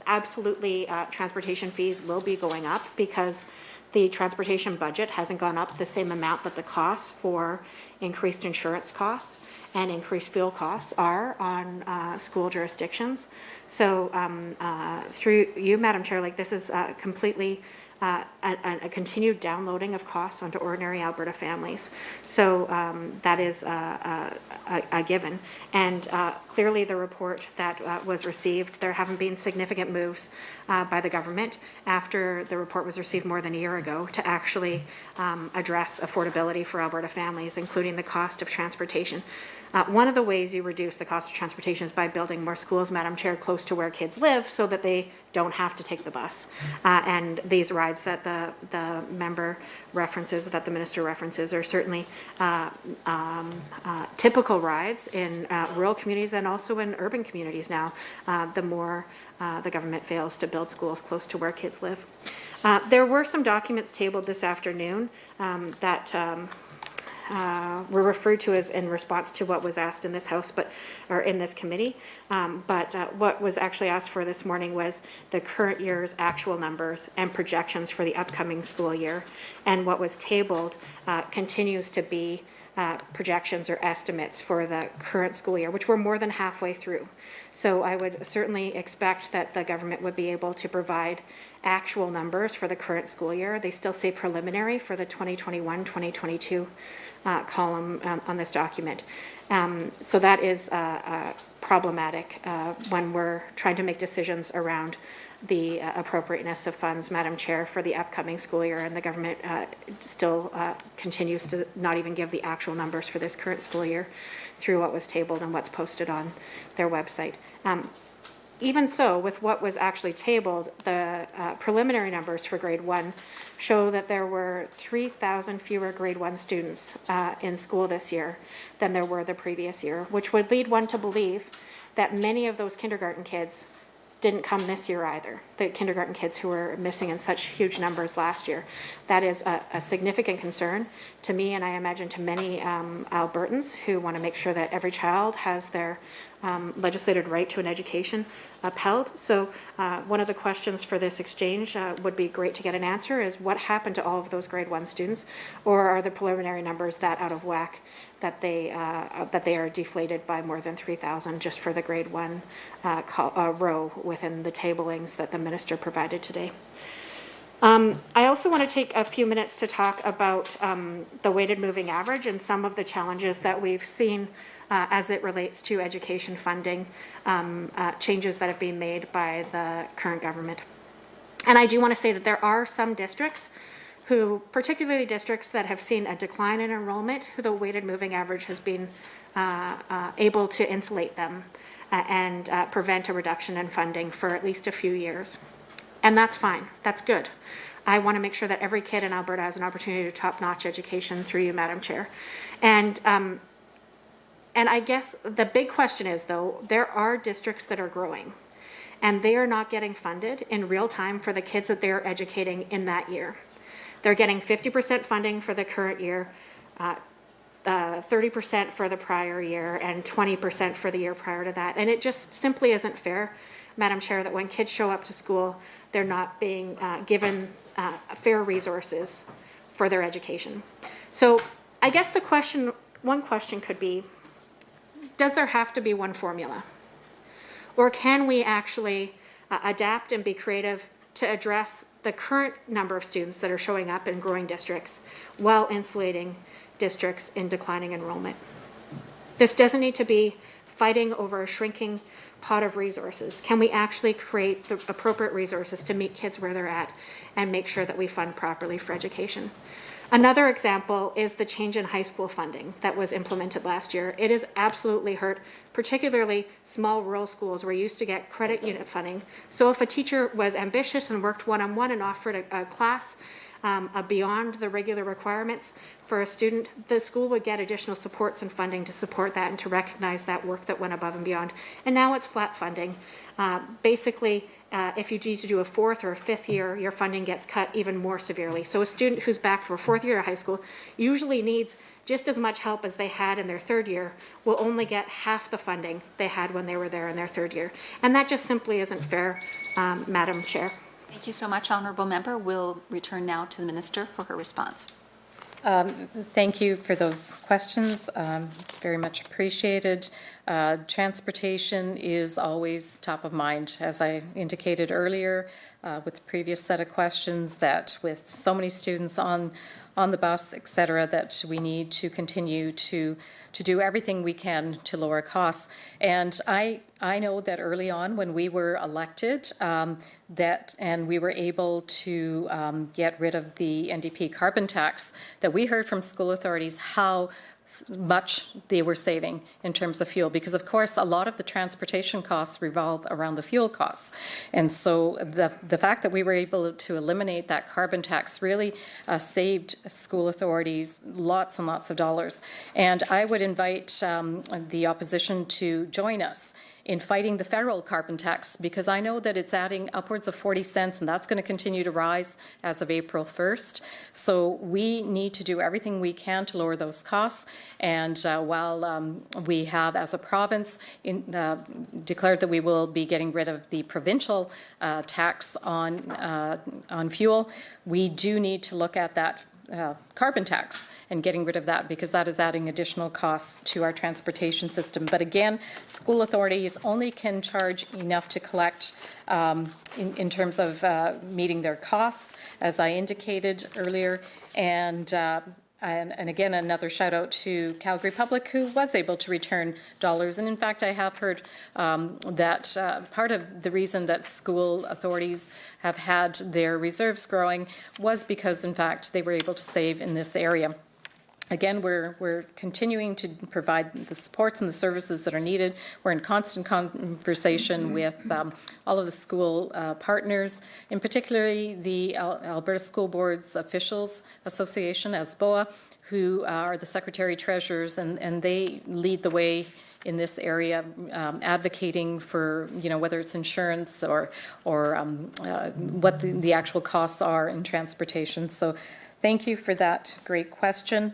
absolutely, transportation fees will be going up because the transportation budget hasn't gone up the same amount that the costs for increased insurance costs and increased fuel costs are on school jurisdictions. So through you, Madam Chair, like this is completely a continued downloading of costs onto ordinary Alberta families. So that is a given. And clearly the report that was received, there haven't been significant moves by the government after the report was received more than a year ago to actually address affordability for Alberta families, including the cost of transportation. One of the ways you reduce the cost of transportation is by building more schools, Madam Chair, close to where kids live so that they don't have to take the bus. And these rides that the member references, that the minister references, are certainly typical rides in rural communities and also in urban communities now, the more the government fails to build schools close to where kids live. There were some documents tabled this afternoon that were referred to as in response to what was asked in this House, or in this committee. But what was actually asked for this morning was the current year's actual numbers and projections for the upcoming school year. And what was tabled continues to be projections or estimates for the current school year, which we're more than halfway through. So I would certainly expect that the government would be able to provide actual numbers for the current school year. They still say preliminary for the 2021-2022 column on this document. So that is problematic when we're trying to make decisions around the appropriateness of funds, Madam Chair, for the upcoming school year, and the government still continues to not even give the actual numbers for this current school year through what was tabled and what's posted on their website. Even so, with what was actually tabled, the preliminary numbers for grade 1 show that there were 3,000 fewer grade 1 students in school this year than there were the previous year, which would lead one to believe that many of those kindergarten kids didn't come this year either, the kindergarten kids who were missing in such huge numbers last year. That is a significant concern to me, and I imagine to many Albertans who want to make sure that every child has their legislated right to an education upheld. So one of the questions for this exchange would be great to get an answer is what happened to all of those grade 1 students, or are the preliminary numbers that out of whack that they are deflated by more than 3,000 just for the grade 1 row within the tablings that the minister provided today. I also want to take a few minutes to talk about the weighted moving average and some of the challenges that we've seen as it relates to education funding, changes that have been made by the current government. And I do want to say that there are some districts who, particularly districts that have seen a decline in enrollment, who the weighted moving average has been able to insulate them and prevent a reduction in funding for at least a few years. And that's fine. That's good. I want to make sure that every kid in Alberta has an opportunity to top-notch education through you, Madam Chair. And I guess the big question is, though, there are districts that are growing, and they are not getting funded in real time for the kids that they're educating in that year. They're getting 50% funding for the current year, 30% for the prior year, and 20% for the year prior to that. And it just simply isn't fair, Madam Chair, that when kids show up to school, they're not being given fair resources for their education. So I guess the question, one question could be, does there have to be one formula? Or can we actually adapt and be creative to address the current number of students that are showing up in growing districts while insulating districts in declining enrollment? This doesn't need to be fighting over a shrinking pot of resources. Can we actually create the appropriate resources to meet kids where they're at and make sure that we fund properly for education? Another example is the change in high school funding that was implemented last year. It has absolutely hurt, particularly small rural schools where you used to get credit unit funding. So if a teacher was ambitious and worked one-on-one and offered a class beyond the regular requirements for a student, the school would get additional supports and funding to support that and to recognize that work that went above and beyond. And now it's flat funding. Basically, if you need to do a fourth or a fifth year, your funding gets cut even more severely. So a student who's back for a fourth year of high school usually needs just as much help as they had in their third year, will only get half the funding they had when they were there in their third year. And that just simply isn't fair, Madam Chair. Thank you so much, Honourable Member. We'll return now to the Minister for her response. Thank you for those questions. Very much appreciated. Transportation is always top of mind. As I indicated earlier with the previous set of questions, that with so many students on the bus, et cetera, that we need to continue to do everything we can to lower costs. And I know that early on when we were elected, and we were able to get rid of the NDP carbon tax, that we heard from school authorities how much they were saving in terms of fuel, because of course a lot of the transportation costs revolve around the fuel costs. And so the fact that we were able to eliminate that carbon tax really saved school authorities lots and lots of dollars. And I would invite the opposition to join us in fighting the federal carbon tax, because I know that it's adding upwards of 40 cents, and that's going to continue to rise as of April 1st. So we need to do everything we can to lower those costs. And while we have, as a province, declared that we will be getting rid of the provincial tax on fuel, we do need to look at that carbon tax and getting rid of that, because that is adding additional costs to our transportation system. But again, school authorities only can charge enough to collect in terms of meeting their costs, as I indicated earlier. And again, another shout out to Calgary Public, who was able to return dollars. And in fact, I have heard that part of the reason that school authorities have had their reserves growing was because, in fact, they were able to save in this area. Again, we're continuing to provide the supports and the services that are needed. We're in constant conversation with all of the school partners, in particularly the Alberta School Boards Officials Association, ASBOA, who are the secretary treasurers, and they lead the way in this area, advocating for, whether it's insurance or what the actual costs are in transportation. So thank you for that great question.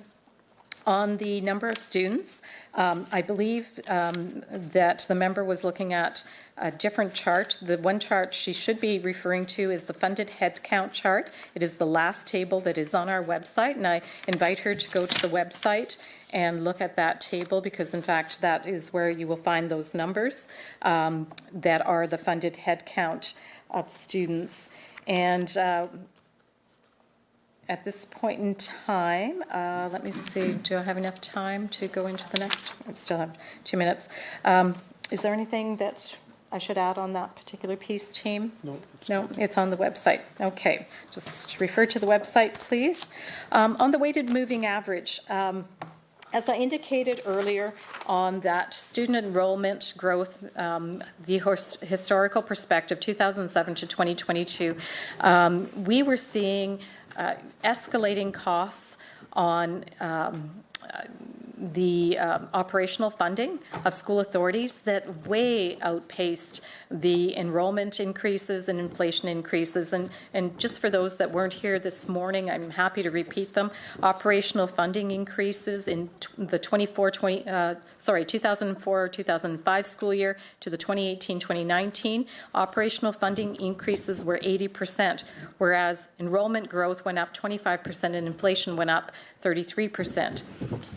On the number of students, I believe that the member was looking at a different chart. The one chart she should be referring to is the funded headcount chart. It is the last table that is on our website, and I invite her to go to the website and look at that table, because in fact that is where you will find those numbers that are the funded headcount of students. And at this point in time, let me see, do I have enough time to go into the next? I still have 2 minutes. Is there anything that I should add on that particular piece, team? No, it's on the website. Okay, just refer to the website, please. On the weighted moving average, as I indicated earlier on that student enrollment growth, the historical perspective, 2007 to 2022, we were seeing escalating costs on the operational funding of school authorities that way outpaced the enrollment increases and inflation increases. And just for those that weren't here this morning, I'm happy to repeat them. Operational funding increases in the 2004-2005 school year to the 2018-2019. Operational funding increases were 80%, whereas enrollment growth went up 25% and inflation went up 33%.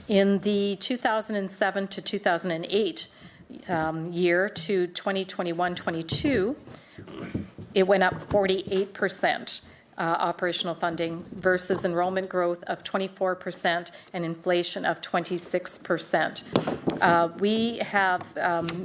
In the 2007 to 2008 year to 2021-22, it went up 48%. Operational funding versus enrollment growth of 24% and inflation of 26%. We have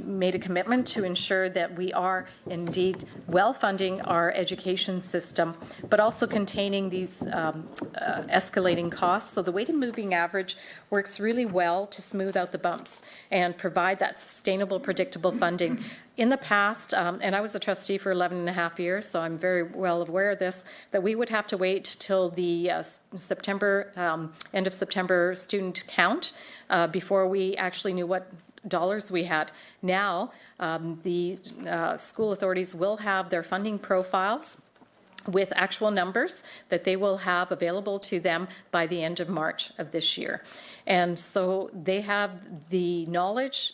made a commitment to ensure that we are indeed well funding our education system, but also containing these escalating costs. So the weighted moving average works really well to smooth out the bumps and provide that sustainable, predictable funding. In the past, and I was a trustee for 11 and a half years, so I'm very well aware of this, that we would have to wait till the end of September student count before we actually knew what dollars we had. Now, the school authorities will have their funding profiles with actual numbers that they will have available to them by the end of March of this year. And so they have the knowledge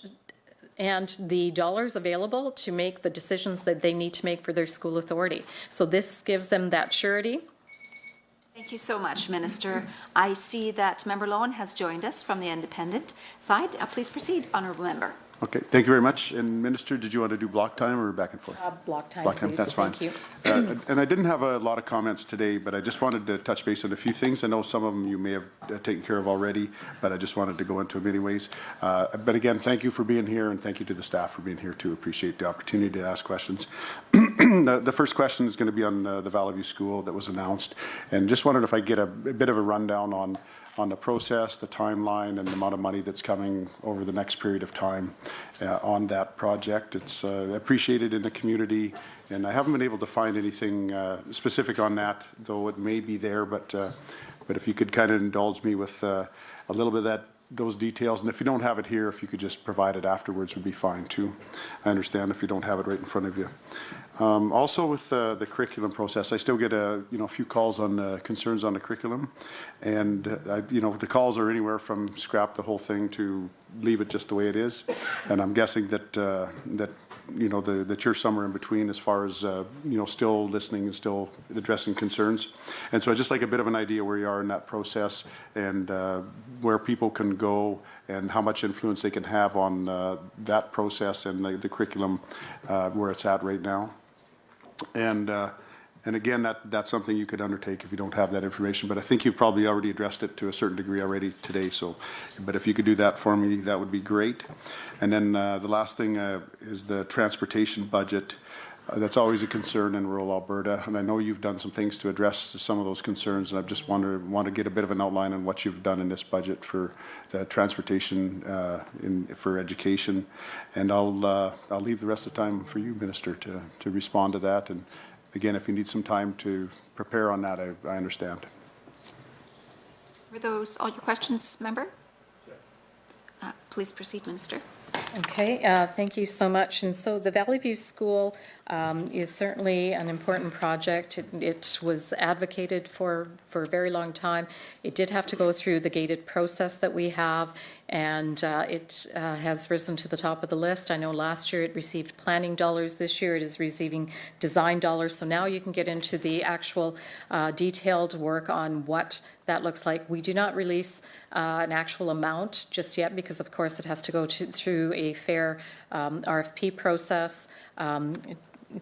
and the dollars available to make the decisions that they need to make for their school authority. So this gives them that surety. Thank you so much, Minister. I see that Member Lowen has joined us from the independent side. Please proceed, Honourable Member. Okay, thank you very much. And Minister, did you want to do block time or back and forth? Block time, Block time, please. that's fine. Thank you. And I didn't have a lot of comments today, but I just wanted to touch base on a few things. I know some of them you may have taken care of already, but I just wanted to go into them anyways. But again, thank you for being here, and thank you to the staff for being here too. Appreciate the opportunity to ask questions. The first question is going to be on the Valley View School that was announced, and just wondered if I get a bit of a rundown on the process, the timeline, and the amount of money that's coming over the next period of time on that project. It's appreciated in the community, and I haven't been able to find anything specific on that, though it may be there, but if you could kind of indulge me with a little bit of those details, and if you don't have it here, if you could just provide it afterwards would be fine too. I understand if you don't have it right in front of you. Also with the curriculum process, I still get a few calls on concerns on the curriculum, and the calls are anywhere from scrap the whole thing to leave it just the way it is, and I'm guessing that that you're somewhere in between as far as still listening and still addressing concerns. And so I'd just like a bit of an idea where you are in that process, and where people can go and how much influence they can have on that process and the curriculum where it's at right now. And again, that's something you could undertake if you don't have that information, but I think you've probably already addressed it to a certain degree already today. So, but if you could do that for me, that would be great. And then the last thing is the transportation budget. That's always a concern in rural Alberta, and I know you've done some things to address some of those concerns, and I just want to get a bit of an outline on what you've done in this budget for the transportation for education. And I'll leave the rest of the time for you, Minister, to respond to that. And again, if you need some time to prepare on that, I understand. Were those all your questions, Member? Please proceed, Minister. Okay, thank you so much. And so the Valley View School is certainly an important project. It was advocated for a very long time. It did have to go through the gated process that we have, and it has risen to the top of the list. I know last year it received planning dollars. This year it is receiving design dollars. So now you can get into the actual detailed work on what that looks like. We do not release an actual amount just yet because, of course, it has to go through a fair RFP process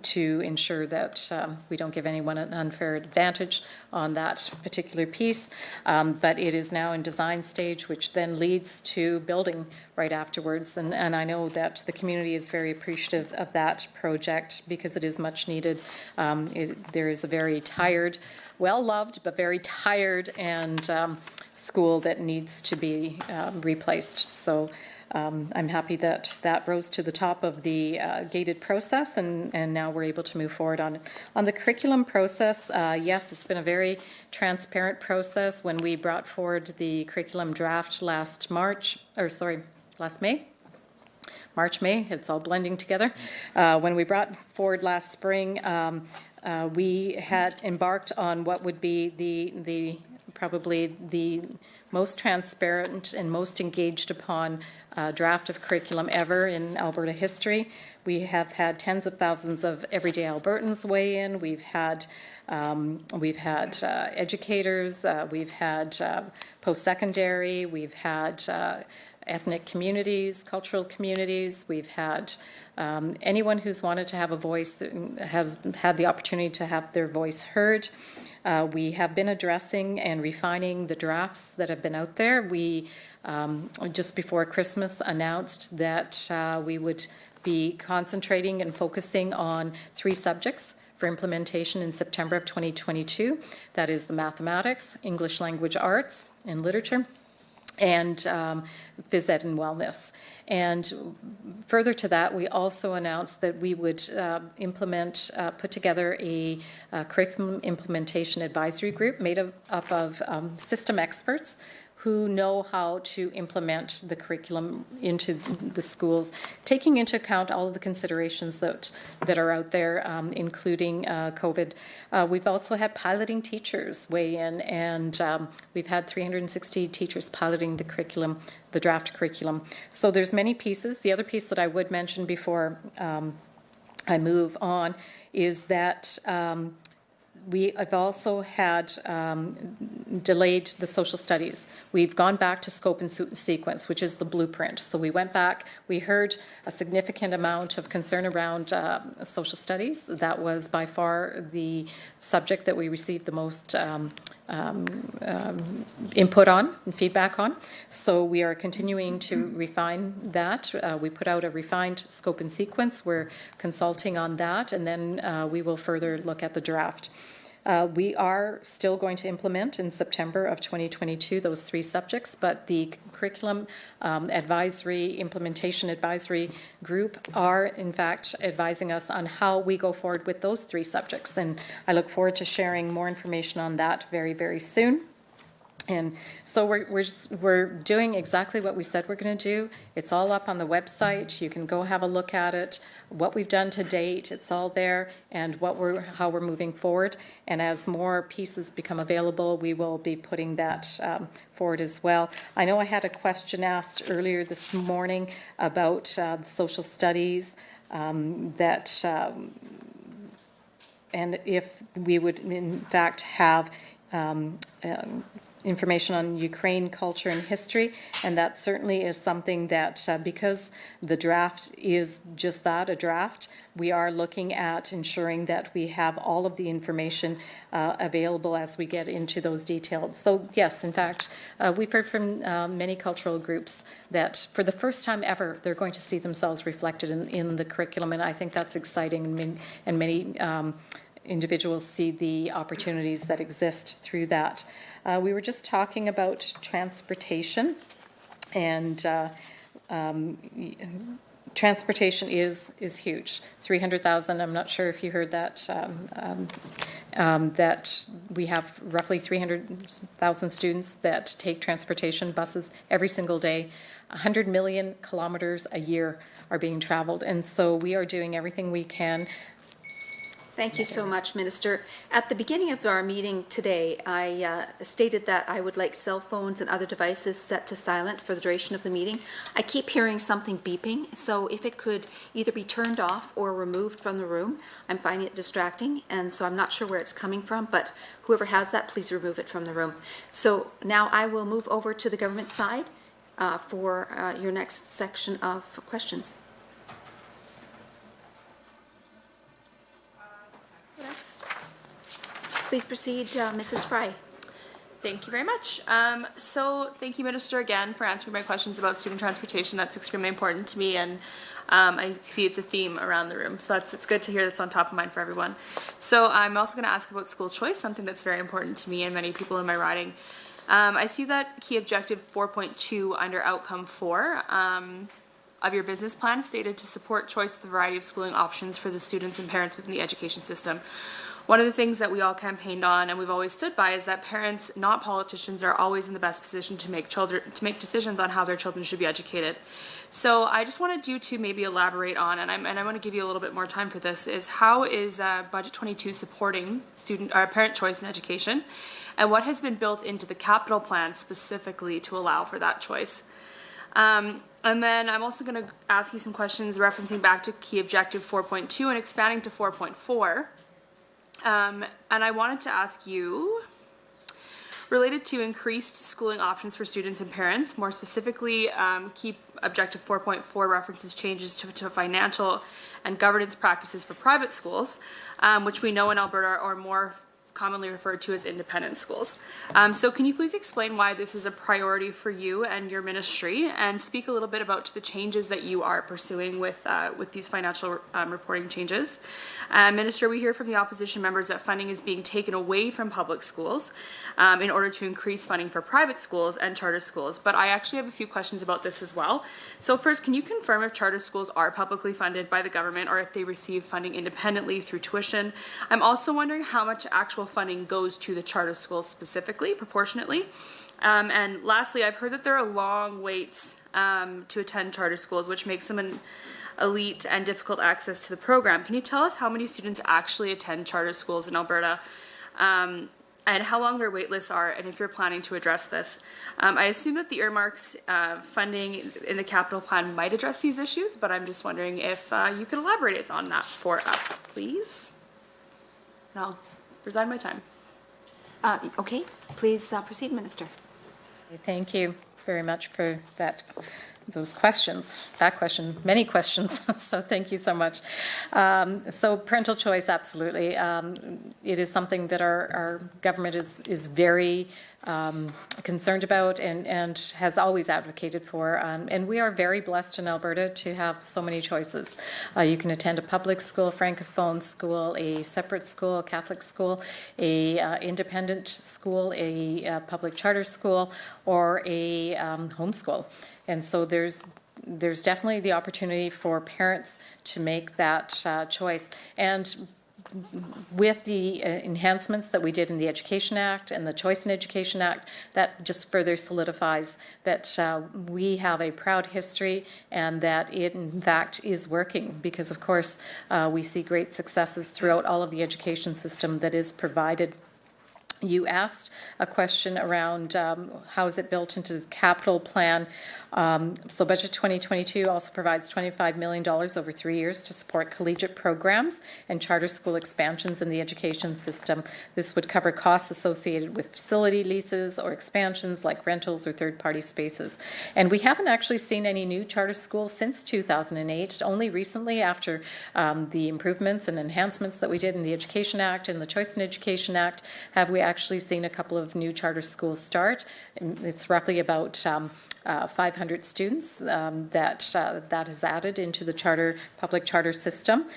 to ensure that we don't give anyone an unfair advantage on that particular piece. But it is now in design stage, which then leads to building right afterwards. And I know that the community is very appreciative of that project because it is much needed. There is a very tired, well-loved, but very tired and school that needs to be replaced. So I'm happy that that rose to the top of the gated process, and now we're able to move forward on it. On the curriculum process, yes, it's been a very transparent process. When we brought forward the curriculum draft last May, it's all blending together. When we brought forward last spring, we had embarked on what would be probably the most transparent and most engaged upon draft of curriculum ever in Alberta history. We have had tens of thousands of everyday Albertans weigh in. We've had educators, we've had post-secondary, we've had ethnic communities, cultural communities. We've had anyone who's wanted to have a voice has had the opportunity to have their voice heard. We have been addressing and refining the drafts that have been out there. We, just before Christmas, announced that we would be concentrating and focusing on 3 subjects for implementation in September of 2022. That is the mathematics, English language arts, and literature. and phys ed and wellness. And further to that, we also announced that we would put together a curriculum implementation advisory group made up of system experts who know how to implement the curriculum into the schools, taking into account all of the considerations that are out there, including COVID. We've also had piloting teachers weigh in, and we've had 360 teachers piloting the curriculum, the draft curriculum. So there's many pieces. The other piece that I would mention before I move on is that we have also had delayed the social studies. We've gone back to scope and sequence, which is the blueprint. So we went back, we heard a significant amount of concern around social studies. That was by far the subject that we received the most input on and feedback on. So we are continuing to refine that. We put out a refined scope and sequence. We're consulting on that, and then we will further look at the draft. We are still going to implement in September of 2022 those 3 subjects, but the curriculum implementation advisory group are in fact advising us on how we go forward with those 3 subjects. And I look forward to sharing more information on that very, very soon. And so we're doing exactly what we said we're going to do. It's all up on the website. You can go have a look at it. What we've done to date, it's all there, and how we're moving forward. And as more pieces become available, we will be putting that forward as well. I know I had a question asked earlier this morning about the social studies and if we would in fact have information on Ukraine culture and history, and that certainly is something that because the draft is just that, a draft, we are looking at ensuring that we have all of the information available as we get into those details. So yes, in fact, we've heard from many cultural groups that for the first time ever, they're going to see themselves reflected in the curriculum, and I think that's exciting, and many individuals see the opportunities that exist through that. We were just talking about transportation, and transportation is huge. 300,000. I'm not sure if you heard that. That we have roughly 300,000 students that take transportation buses every single day. 100 million kilometers a year are being traveled, and so we are doing everything we can. Thank you so much, Minister. At the beginning of our meeting today, I stated that I would like cell phones and other devices set to silent for the duration of the meeting. I keep hearing something beeping, so if it could either be turned off or removed from the room, I'm finding it distracting, and so I'm not sure where it's coming from, but whoever has that, please remove it from the room. So now I will move over to the government side for your next section of questions. Next. Please proceed, Mrs. Fry. Thank you very much. So thank you, Minister, again, for answering my questions about student transportation. That's extremely important to me, and I see it's a theme around the room. So it's good to hear that's on top of mind for everyone. So I'm also going to ask about school choice, something that's very important to me and many people in my riding. I see that key objective 4.2 under outcome 4 of your business plan stated to support choice of the variety of schooling options for the students and parents within the education system. One of the things that we all campaigned on and we've always stood by is that parents, not politicians, are always in the best position to make decisions on how their children should be educated. So I just wanted you to maybe elaborate on, and I want to give you a little bit more time for this, is how is Budget 22 supporting parent choice in education, and what has been built into the capital plan specifically to allow for that choice? And then I'm also going to ask you some questions referencing back to key objective 4.2 and expanding to 4.4. And I wanted to ask you, related to increased schooling options for students and parents, more specifically, key objective 4.4 references changes to financial and governance practices for private schools, which we know in Alberta are more commonly referred to as independent schools. So can you please explain why this is a priority for you and your ministry, and speak a little bit about the changes that you are pursuing with these financial reporting changes? Minister, we hear from the opposition members that funding is being taken away from public schools in order to increase funding for private schools and charter schools, but I actually have a few questions about this as well. So first, can you confirm if charter schools are publicly funded by the government or if they receive funding independently through tuition? I'm also wondering how much actual funding goes to the charter schools specifically, proportionately. And lastly, I've heard that there are long waits to attend charter schools, which makes them an elite and difficult access to the program. Can you tell us how many students actually attend charter schools in Alberta? And how long their wait lists are, and if you're planning to address this. I assume that the earmarks funding in the capital plan might address these issues, but I'm just wondering if you could elaborate on that for us, please. And I'll resign my time. Okay, please proceed, Minister. Thank you very much for those questions. That question, many questions, so thank you so much. So parental choice, absolutely. It is something that our government is very concerned about and has always advocated for. And we are very blessed in Alberta to have so many choices. You can attend a public school, Francophone school, a separate school, a Catholic school, a independent school, a public charter school, or a homeschool. And so there's definitely the opportunity for parents to make that choice. And with the enhancements that we did in the Education Act and the Choice in Education Act, that just further solidifies that we have a proud history and that it in fact is working, because of course we see great successes throughout all of the education system that is provided. You asked a question around how is it built into the capital plan. So Budget 2022 also provides $25 million over 3 years to support collegiate programs and charter school expansions in the education system. This would cover costs associated with facility leases or expansions like rentals or third-party spaces. And we haven't actually seen any new charter schools since 2008. Only recently, after the improvements and enhancements that we did in the Education Act and the Choice in Education Act, have we actually seen a couple of new charter schools start. It's roughly about 500 students that is added into the public charter system.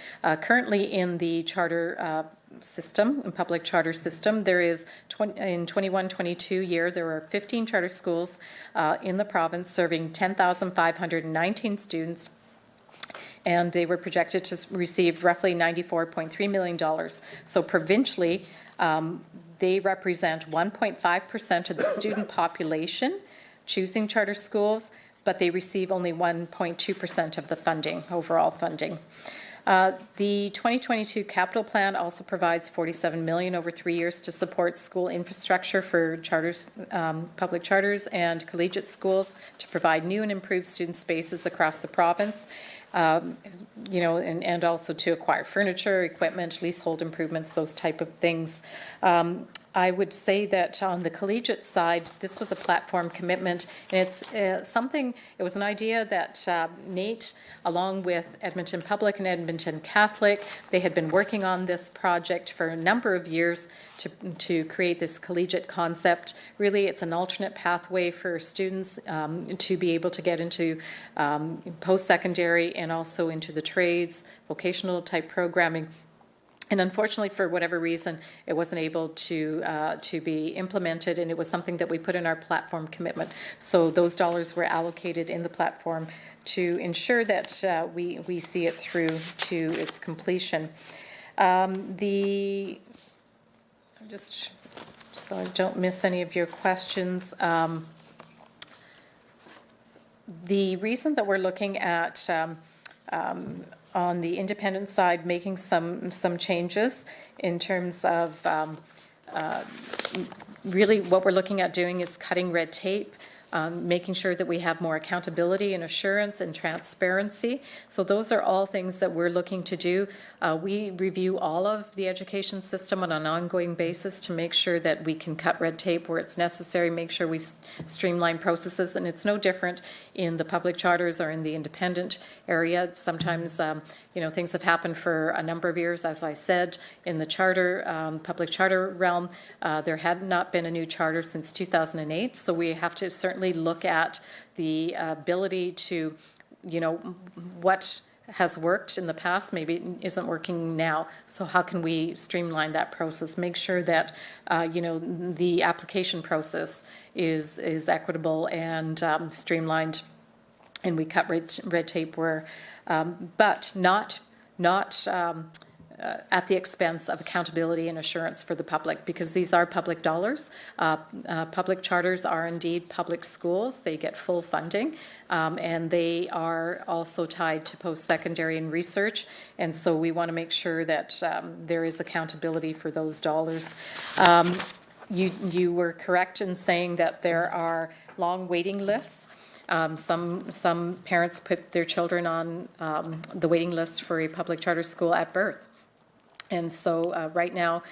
Currently in the charter public charter system, there is in 21-22 year, there are 15 charter schools in the province serving 10,519 students, and they were projected to receive roughly $94.3 million. So provincially, they represent 1.5% of the student population choosing charter schools, but they receive only 1.2% of the funding, overall funding. The 2022 capital plan also provides $47 million over 3 years to support school infrastructure for charters, public charters and collegiate schools, to provide new and improved student spaces across the province. And also to acquire furniture, equipment, leasehold improvements, those type of things. I would say that on the collegiate side, this was a platform commitment, and it's it was an idea that Nate, along with Edmonton Public and Edmonton Catholic, they had been working on this project for a number of years to create this collegiate concept. Really, it's an alternate pathway for students to be able to get into post-secondary and also into the trades, vocational type programming. And unfortunately, for whatever reason, it wasn't able to be implemented, and it was something that we put in our platform commitment. So those dollars were allocated in the platform to ensure that we see it through to its completion. Just so I don't miss any of your questions. The reason that we're looking at on the independent side, making some changes in terms of really what we're looking at doing is cutting red tape. making sure that we have more accountability and assurance and transparency. So those are all things that we're looking to do. We review all of the education system on an ongoing basis to make sure that we can cut red tape where it's necessary, make sure we streamline processes, and it's no different in the public charters or in the independent area. Sometimes, things have happened for a number of years. As I said, in the charter, public charter realm, there had not been a new charter since 2008, so we have to certainly look at the ability to, what has worked in the past maybe isn't working now. So how can we streamline that process, make sure that the application process is equitable and streamlined, and we cut red tape where, but not at the expense of accountability and assurance for the public, because these are public dollars. Public charters are indeed public schools. They get full funding, and they are also tied to post-secondary and research, and so we want to make sure that there is accountability for those dollars. You were correct in saying that there are long waiting lists. Some parents put their children on the waiting list for a public charter school at birth. And so right now,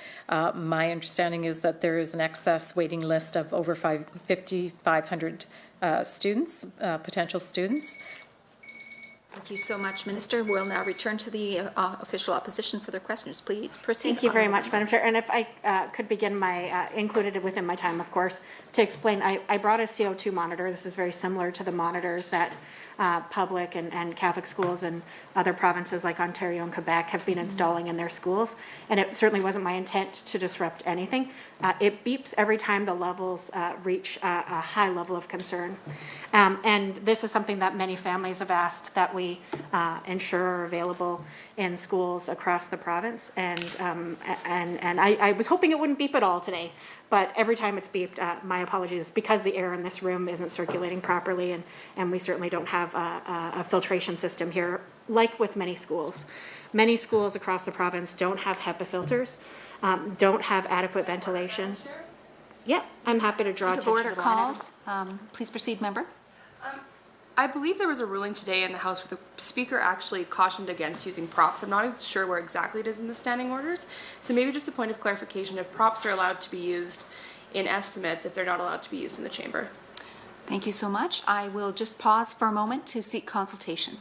my understanding is that there is an excess waiting list of over 5,500 students, potential students. Thank you so much, Minister. We'll now return to the official opposition for their questions. Please proceed. Thank you very much, Madam Chair. And if I could begin my, included within my time, of course, to explain, I brought a CO2 monitor. This is very similar to the monitors that public and Catholic schools and other provinces like Ontario and Quebec have been installing in their schools. And it certainly wasn't my intent to disrupt anything. It beeps every time the levels reach a high level of concern. And this is something that many families have asked that we ensure are available in schools across the province. And I was hoping it wouldn't beep at all today, but every time it's beeped, my apologies, because the air in this room isn't circulating properly, and we certainly don't have a filtration system here, like with many schools. Many schools across the province don't have HEPA filters, don't have adequate ventilation. Yeah, I'm happy to draw attention to the line item. Please proceed, member. I believe there was a ruling today in the House where the Speaker actually cautioned against using props. I'm not even sure where exactly it is in the standing orders. So maybe just a point of clarification, if props are allowed to be used in estimates, if they're not allowed to be used in the chamber. Thank you so much. I will just pause for a moment to seek consultation.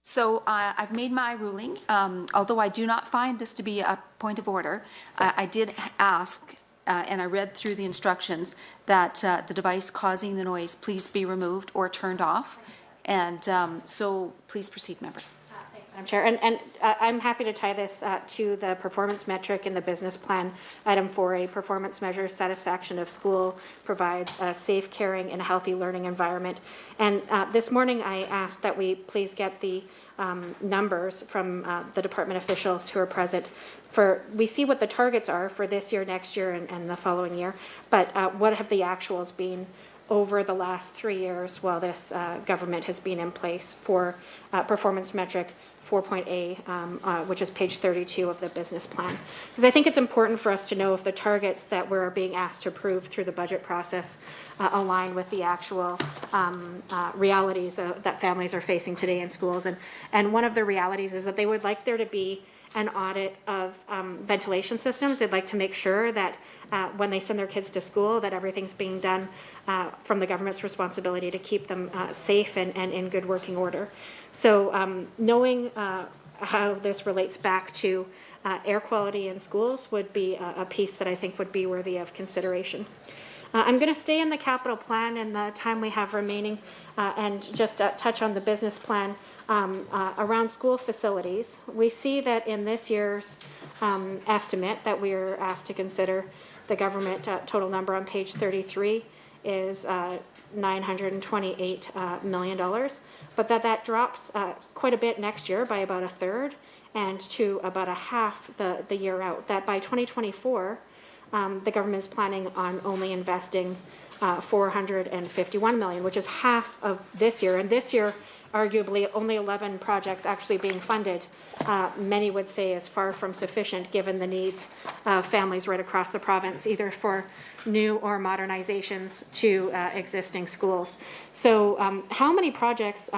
So I've made my ruling. Although I do not find this to be a point of order, I did ask, and I read through the instructions, that the device causing the noise please be removed or turned off. And so please proceed, member. Thanks, Madam Chair. And I'm happy to tie this to the performance metric in the business plan. Item 4A, performance measures satisfaction of school provides a safe, caring, and healthy learning environment. And this morning I asked that we please get the numbers from the department officials who are present. We see what the targets are for this year, next year, and the following year, but what have the actuals been over the last 3 years while this government has been in place for performance metric 4.A, which is page 32 of the business plan. Because I think it's important for us to know if the targets that we're being asked to approve through the budget process align with the actual realities that families are facing today in schools. And one of the realities is that they would like there to be an audit of ventilation systems. They'd like to make sure that when they send their kids to school that everything's being done from the government's responsibility to keep them safe and in good working order. So knowing how this relates back to air quality in schools would be a piece that I think would be worthy of consideration. I'm going to stay in the capital plan in the time we have remaining and just touch on the business plan around school facilities. We see that in this year's estimate that we are asked to consider, the government total number on page 33 is $928 million, but that drops quite a bit next year by about a third and to about a half the year out. That by 2024, the government is planning on only investing $451 million, which is half of this year. And this year, arguably, only 11 projects actually being funded. Many would say is far from sufficient given the needs of families right across the province, either for new or modernizations to existing schools. So how many projects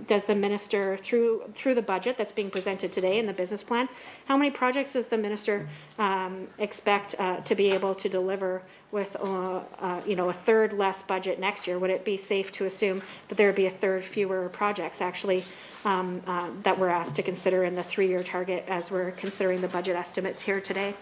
does the minister, through the budget that's being presented today in the business plan, how many projects does the minister expect to be able to deliver with a third less budget next year? Would it be safe to assume that there would be a third fewer projects actually that we're asked to consider in the 3-year target as we're considering the budget estimates here today?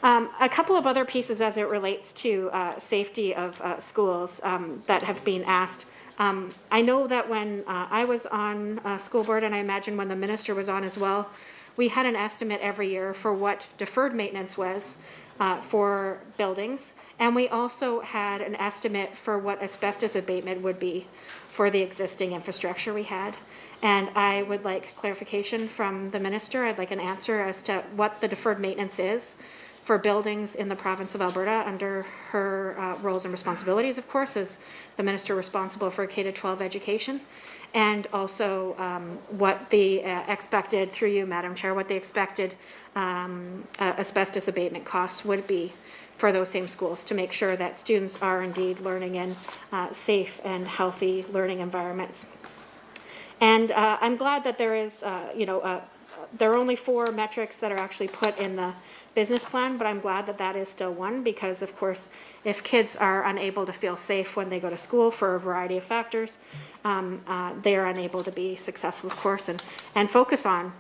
A couple of other pieces as it relates to safety of schools that have been asked. I know that when I was on school board, and I imagine when the minister was on as well, we had an estimate every year for what deferred maintenance was for buildings, and we also had an estimate for what asbestos abatement would be for the existing infrastructure we had. And I would like clarification from the minister. I'd like an answer as to what the deferred maintenance is for buildings in the province of Alberta under her roles and responsibilities, of course, as the minister responsible for K-12 education, and also what the expected, through you, Madam Chair, what the expected asbestos abatement costs would be for those same schools to make sure that students are indeed learning in safe and healthy learning environments. And I'm glad that there is, there are only 4 metrics that are actually put in the business plan, but I'm glad that that is still one, because of course, if kids are unable to feel safe when they go to school for a variety of factors, they are unable to be successful, of course, and focus on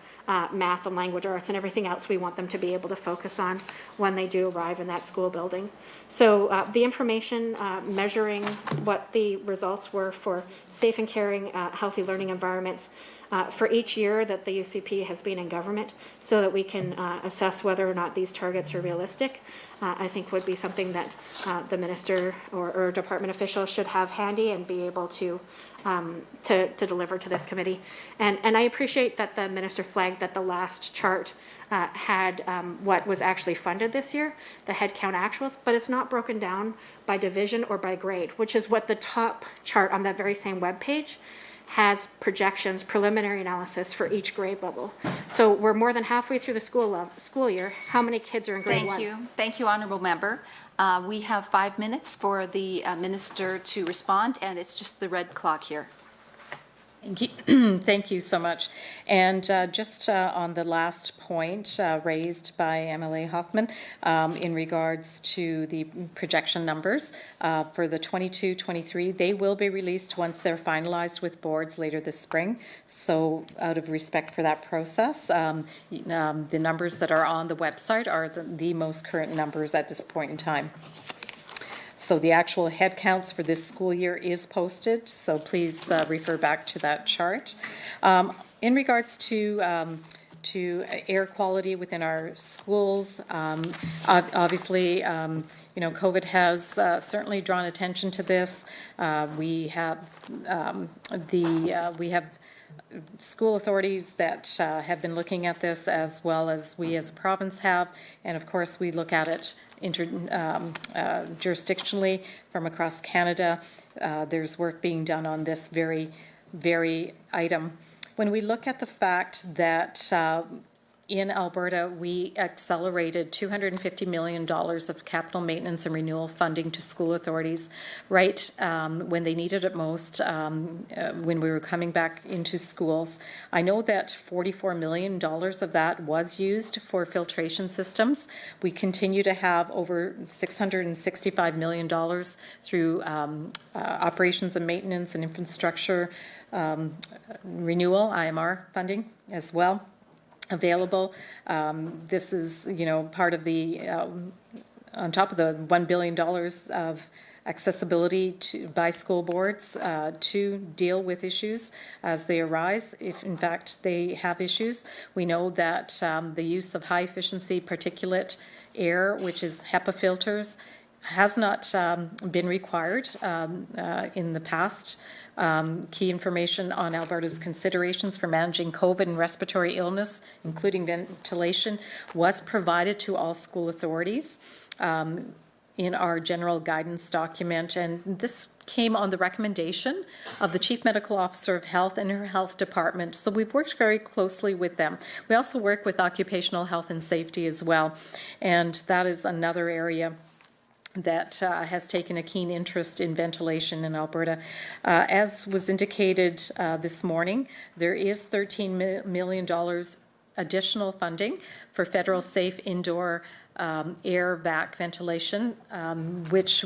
math and language arts and everything else we want them to be able to focus on when they do arrive in that school building. So the information measuring what the results were for safe and caring, healthy learning environments for each year that the UCP has been in government, so that we can assess whether or not these targets are realistic, I think would be something that the minister or department officials should have handy and be able to deliver to this committee. And I appreciate that the minister flagged that the last chart had what was actually funded this year, the headcount actuals, but it's not broken down by division or by grade, which is what the top chart on that very same webpage has projections, preliminary analysis for each grade level. So we're more than halfway through the school year. How many kids are in grade 1? Thank you, honourable member. We have 5 minutes for the minister to respond, and it's just the red clock here. Thank you. Thank you so much. And just on the last point raised by MLA Hoffman in regards to the projection numbers for the 22-23, they will be released once they're finalized with boards later this spring. So out of respect for that process, the numbers that are on the website are the most current numbers at this point in time. So the actual head counts for this school year is posted, so please refer back to that chart. In regards to air quality within our schools, obviously, COVID has certainly drawn attention to this. We have school authorities that have been looking at this, as well as we as a province have, and of course we look at it jurisdictionally from across Canada. There's work being done on this very, very item. When we look at the fact that in Alberta, we accelerated $250 million of capital maintenance and renewal funding to school authorities right when they needed it most, when we were coming back into schools. I know that $44 million of that was used for filtration systems. We continue to have over $665 million through operations and maintenance and infrastructure renewal, IMR funding as well available. This is, part of the, on top of the $1 billion of accessibility by school boards to deal with issues as they arise, if in fact they have issues. We know that the use of high efficiency particulate air, which is HEPA filters, has not been required in the past. Key information on Alberta's considerations for managing COVID and respiratory illness, including ventilation, was provided to all school authorities in our general guidance document, and this came on the recommendation of the Chief Medical Officer of Health and her health department. So we've worked very closely with them. We also work with occupational health and safety as well, and that is another area that has taken a keen interest in ventilation in Alberta. As was indicated this morning, there is $13 million additional funding for federal safe indoor air vac ventilation, which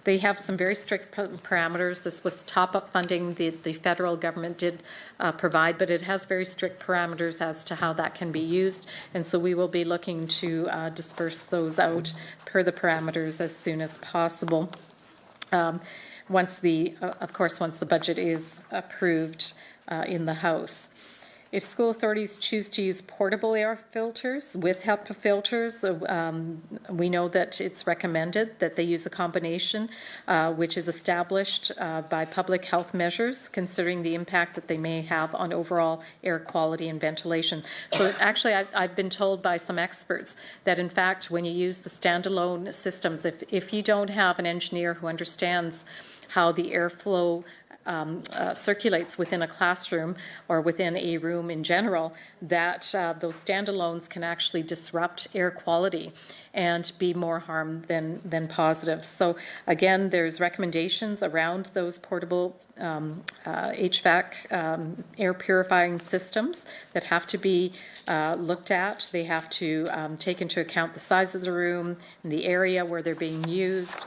they have some very strict parameters. This was top-up funding the federal government did provide, but it has very strict parameters as to how that can be used, and so we will be looking to disperse those out per the parameters as soon as possible. Once the budget is approved in the House. If school authorities choose to use portable air filters with HEPA filters, we know that it's recommended that they use a combination which is established by public health measures, considering the impact that they may have on overall air quality and ventilation. So actually, I've been told by some experts that in fact, when you use the standalone systems, if you don't have an engineer who understands how the airflow circulates within a classroom or within a room in general, that those standalones can actually disrupt air quality and be more harm than positive. So again, there's recommendations around those portable HVAC air purifying systems that have to be looked at. They have to take into account the size of the room and the area where they're being used.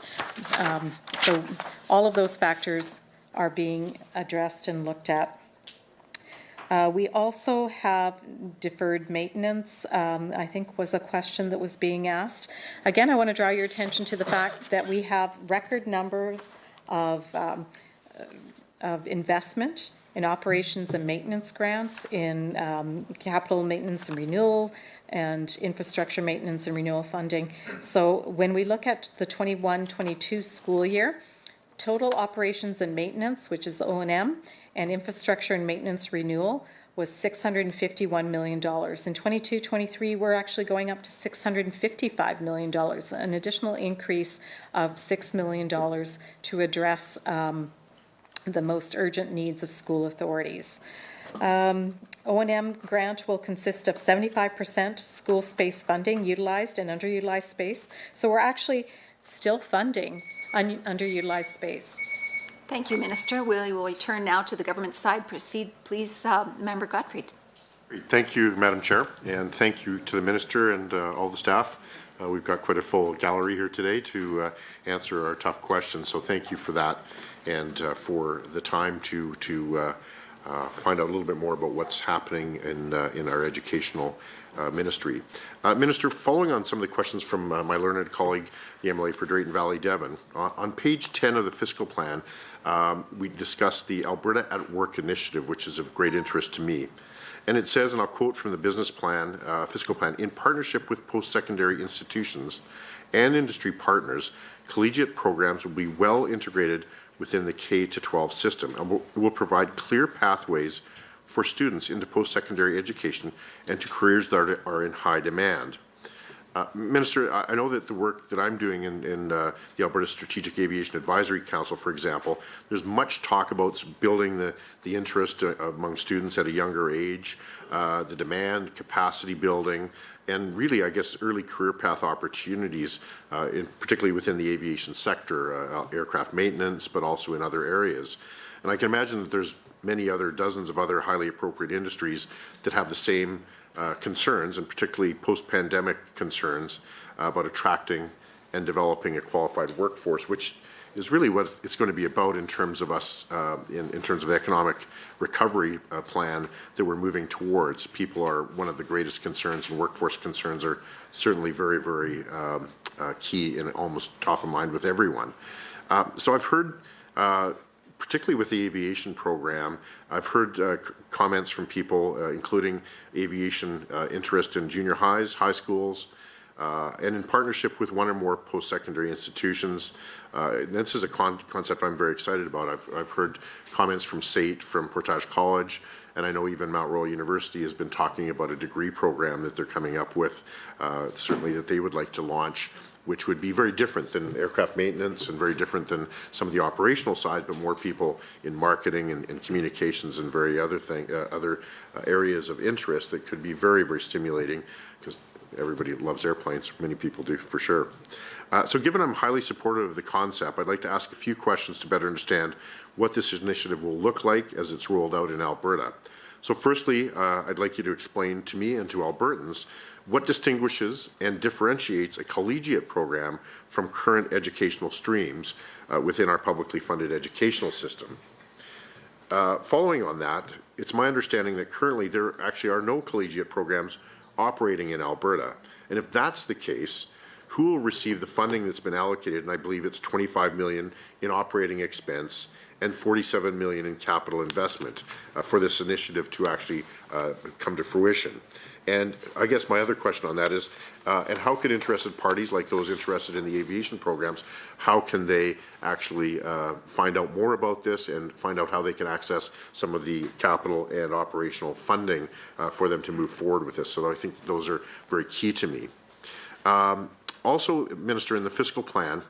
So all of those factors are being addressed and looked at. We also have deferred maintenance, I think was a question that was being asked. Again, I want to draw your attention to the fact that we have record numbers of investment in operations and maintenance grants, in capital maintenance and renewal, and infrastructure maintenance and renewal funding. So when we look at the 21-22 school year, total operations and maintenance, which is O&M, and infrastructure and maintenance renewal was $651 million. In 22-23, we're actually going up to $655 million, an additional increase of $6 million to address the most urgent needs of school authorities. O&M grant will consist of 75% school space funding, utilized and underutilized space. So we're actually still funding underutilized space. Thank you, Minister. We will return now to the government side. Proceed, please, Member Gottfried. Thank you, Madam Chair, and thank you to the Minister and all the staff. We've got quite a full gallery here today to answer our tough questions, so thank you for that and for the time to find out a little bit more about what's happening in our educational ministry. Minister, following on some of the questions from my learned colleague, the MLA for Drayton Valley Devon, on page 10 of the fiscal plan, we discussed the Alberta at Work initiative, which is of great interest to me. And it says, and I'll quote from the business plan, fiscal plan, in partnership with post-secondary institutions and industry partners, collegiate programs will be well integrated within the K-12 system and will provide clear pathways for students into post-secondary education and to careers that are in high demand. Minister, I know that the work that I'm doing in the Alberta Strategic Aviation Advisory Council, for example, there's much talk about building the interest among students at a younger age, the demand, capacity building, and really, I guess, early career path opportunities, particularly within the aviation sector, aircraft maintenance, but also in other areas. And I can imagine that there's many other dozens of other highly appropriate industries that have the same concerns, and particularly post-pandemic concerns about attracting and developing a qualified workforce, which is really what it's going to be about in terms of us, in terms of economic recovery plan that we're moving towards. People are one of the greatest concerns, and workforce concerns are certainly very, very key and almost top of mind with everyone. So I've heard particularly with the aviation program, I've heard comments from people, including aviation interest in junior highs, high schools, and in partnership with one or more post-secondary institutions. This is a concept I'm very excited about. I've heard comments from SAIT, from Portage College, and I know even Mount Royal University has been talking about a degree program that they're coming up with, certainly that they would like to launch, which would be very different than aircraft maintenance and very different than some of the operational side, but more people in marketing and communications and other areas of interest that could be very, very stimulating, because everybody loves airplanes. Many people do, for sure. So given I'm highly supportive of the concept, I'd like to ask a few questions to better understand what this initiative will look like as it's rolled out in Alberta. So firstly, I'd like you to explain to me and to Albertans what distinguishes and differentiates a collegiate program from current educational streams within our publicly funded educational system. Following on that, it's my understanding that currently there actually are no collegiate programs operating in Alberta. And if that's the case, who will receive the funding that's been allocated? And I believe it's $25 million in operating expense and $47 million in capital investment for this initiative to actually come to fruition. And I guess my other question on that is, and how could interested parties like those interested in the aviation programs, how can they actually find out more about this and find out how they can access some of the capital and operational funding for them to move forward with this? So I think those are very key to me. Also, Minister, in the fiscal plan,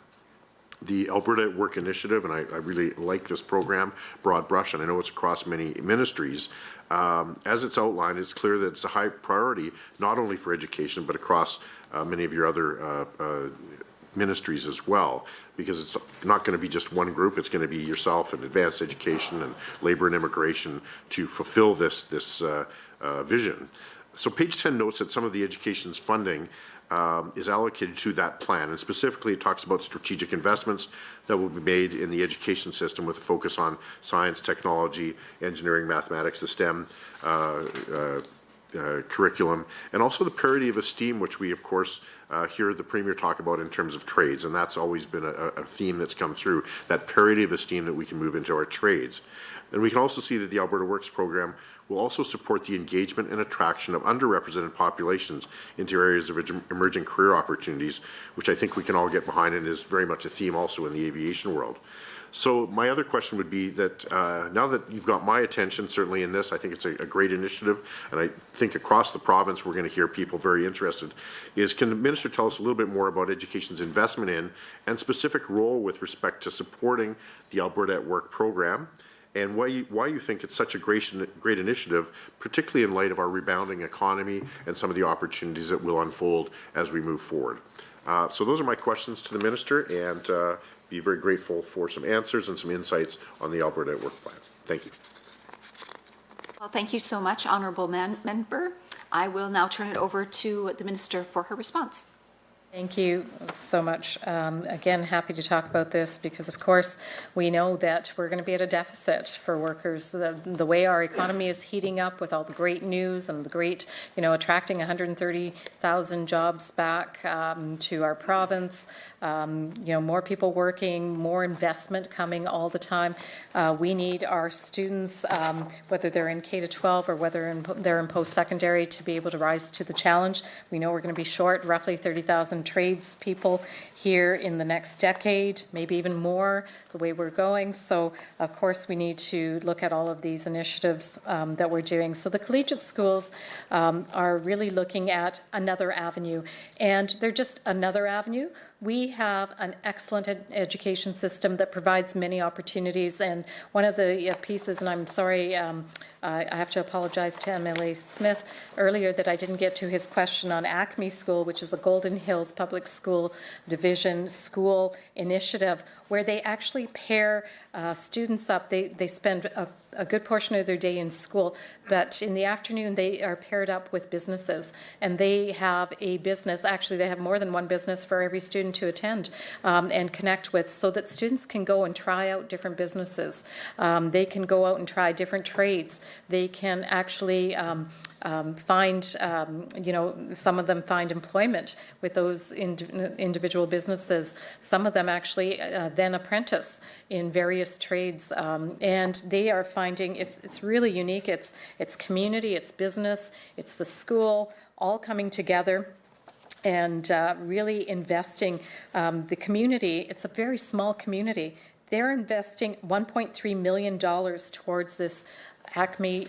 the Alberta at Work initiative, and I really like this program, broad brush, and I know it's across many ministries. As it's outlined, it's clear that it's a high priority, not only for education, but across many of your other ministries as well, because it's not going to be just one group. It's going to be yourself and advanced education and labor and immigration to fulfill this vision. So page 10 notes that some of the education's funding is allocated to that plan, and specifically it talks about strategic investments that will be made in the education system with a focus on science, technology, engineering, mathematics, the STEM curriculum, and also the parity of esteem, which we of course hear the Premier talk about in terms of trades, and that's always been a theme that's come through, that parity of esteem that we can move into our trades. And we can also see that the Alberta Works program will also support the engagement and attraction of underrepresented populations into areas of emerging career opportunities, which I think we can all get behind and is very much a theme also in the aviation world. So my other question would be that now that you've got my attention, certainly in this, I think it's a great initiative, and I think across the province we're going to hear people very interested, is can the Minister tell us a little bit more about education's investment in and specific role with respect to supporting the Alberta at Work program, and why you think it's such a great initiative, particularly in light of our rebounding economy and some of the opportunities that will unfold as we move forward. So those are my questions to the Minister, and be very grateful for some answers and some insights on the Alberta at Work plan. Thank you. Well, thank you so much, Honourable Member. I will now turn it over to the Minister for her response. Thank you so much. Again, happy to talk about this because, of course, we know that we're going to be at a deficit for workers. The way our economy is heating up with all the great news and the great, attracting 130,000 jobs back to our province, more people working, more investment coming all the time. We need our students, whether they're in K-12 or whether they're in post-secondary, to be able to rise to the challenge. We know we're going to be short roughly 30,000 tradespeople here in the next decade, maybe even more, the way we're going. So, of course, we need to look at all of these initiatives that we're doing. So the collegiate schools are really looking at another avenue, and they're just another avenue. We have an excellent education system that provides many opportunities, and one of the pieces, and I'm sorry, I have to apologize to MLA Smith earlier that I didn't get to his question on Acme School, which is a Golden Hills Public School Division school initiative, where they actually pair students up. They spend a good portion of their day in school, but in the afternoon they are paired up with businesses, and they have a business. Actually, they have more than one business for every student to attend and connect with, so that students can go and try out different businesses. They can go out and try different trades. They can actually find, some of them find employment with those individual businesses. Some of them actually then apprentice in various trades, and they are finding it's really unique. It's community, it's business, it's the school, all coming together. really investing the community. It's a very small community. They're investing $1.3 million towards this Acme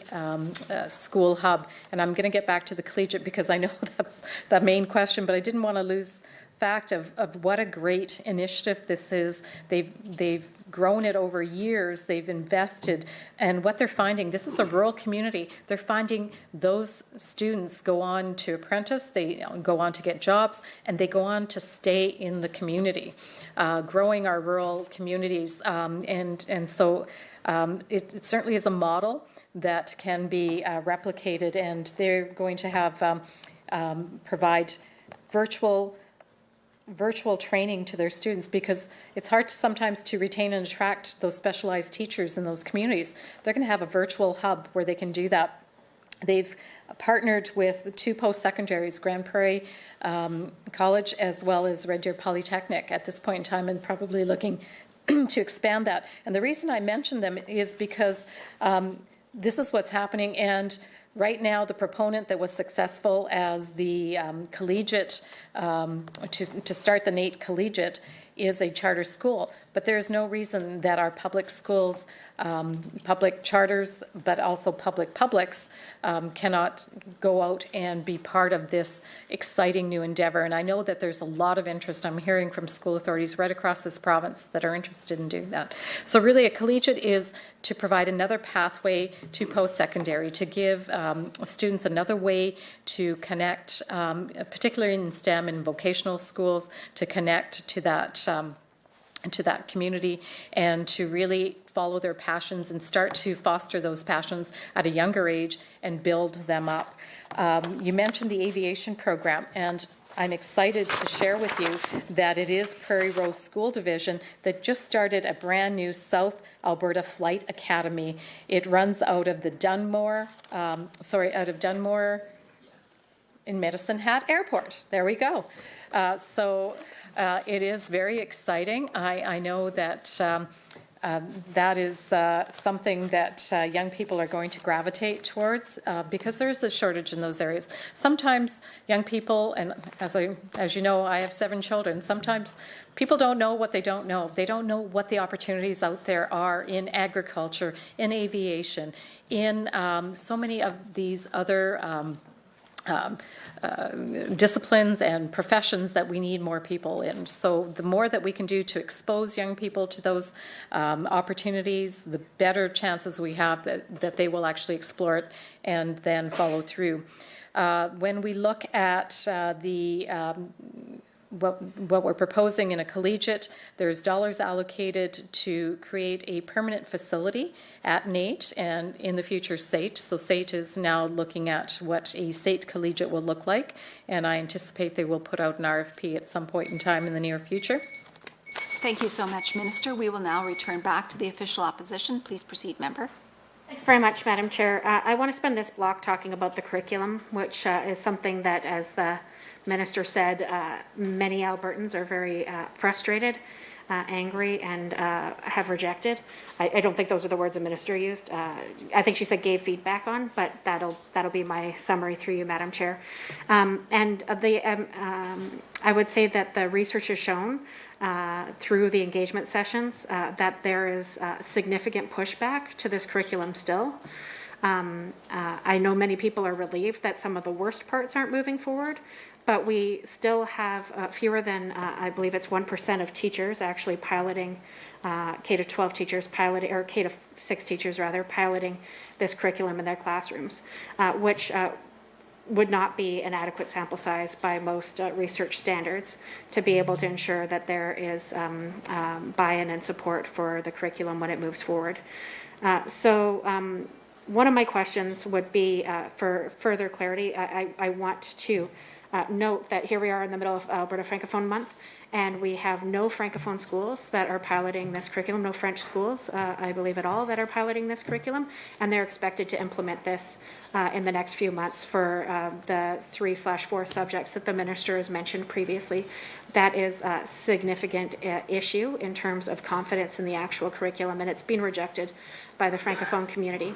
school hub. And I'm going to get back to the Collegiate because I know that's the main question, but I didn't want to lose fact of what a great initiative this is. They've grown it over years, they've invested, and what they're finding, this is a rural community, they're finding those students go on to apprentice, they go on to get jobs, and they go on to stay in the community, growing our rural communities, and so it certainly is a model that can be replicated, and they're going to have provide virtual training to their students, because it's hard sometimes to retain and attract those specialized teachers in those communities. They're going to have a virtual hub where they can do that. They've partnered with 2 post-secondaries, Grand Prairie College as well as Red Deer Polytechnic at this point in time, and probably looking to expand that. And the reason I mention them is because this is what's happening, and right now, the proponent that was successful as the Collegiate, to start the NAIT Collegiate, is a charter school. But there is no reason that our public schools, public charters, but also publics, cannot go out and be part of this exciting new endeavor. And I know that there's a lot of interest. I'm hearing from school authorities right across this province that are interested in doing that. So really, a collegiate is to provide another pathway to post-secondary, to give students another way to connect, particularly in STEM and vocational schools, to connect to that community and to really follow their passions and start to foster those passions at a younger age and build them up. You mentioned the aviation program, and I'm excited to share with you that it is Prairie Rose School Division that just started a brand new South Alberta Flight Academy. It runs out of the Dunmore in Medicine Hat Airport. There we go. It is very exciting. I know that that is something that young people are going to gravitate towards because there is a shortage in those areas. Sometimes young people, and as you know, I have 7 children, sometimes people don't know what they don't know. They don't know what the opportunities out there are in agriculture, in aviation, in so many of these other disciplines and professions that we need more people in. So the more that we can do to expose young people to those opportunities, the better chances we have that they will actually explore it and then follow through. When we look at what we're proposing in a collegiate, there's dollars allocated to create a permanent facility at NAIT and in the future SAIT. So SAIT is now looking at what a SAIT collegiate will look like, and I anticipate they will put out an RFP at some point in time in the near future. Thank you so much, Minister. We will now return back to the official opposition. Please proceed, member. Thanks very much, Madam Chair. I want to spend this block talking about the curriculum, which is something that, as the Minister said, many Albertans are very frustrated, angry, and have rejected. I don't think those are the words the Minister used. I think she said gave feedback on, but that'll be my summary through you, Madam Chair. I would say that the research has shown through the engagement sessions that there is significant pushback to this curriculum still. I know many people are relieved that some of the worst parts aren't moving forward, but we still have fewer than, I believe it's 1% of teachers actually piloting, K-12 teachers piloting, or K-6 teachers rather, piloting this curriculum in their classrooms, which would not be an adequate sample size by most research standards to be able to ensure that there is buy-in and support for the curriculum when it moves forward. One of my questions would be for further clarity. I want to note that here we are in the middle of Alberta Francophone Month, and we have no Francophone schools that are piloting this curriculum, no French schools, I believe at all, that are piloting this curriculum, and they're expected to implement this in the next few months for the 3/4 subjects that the Minister has mentioned previously. That is a significant issue in terms of confidence in the actual curriculum, and it's been rejected by the Francophone community.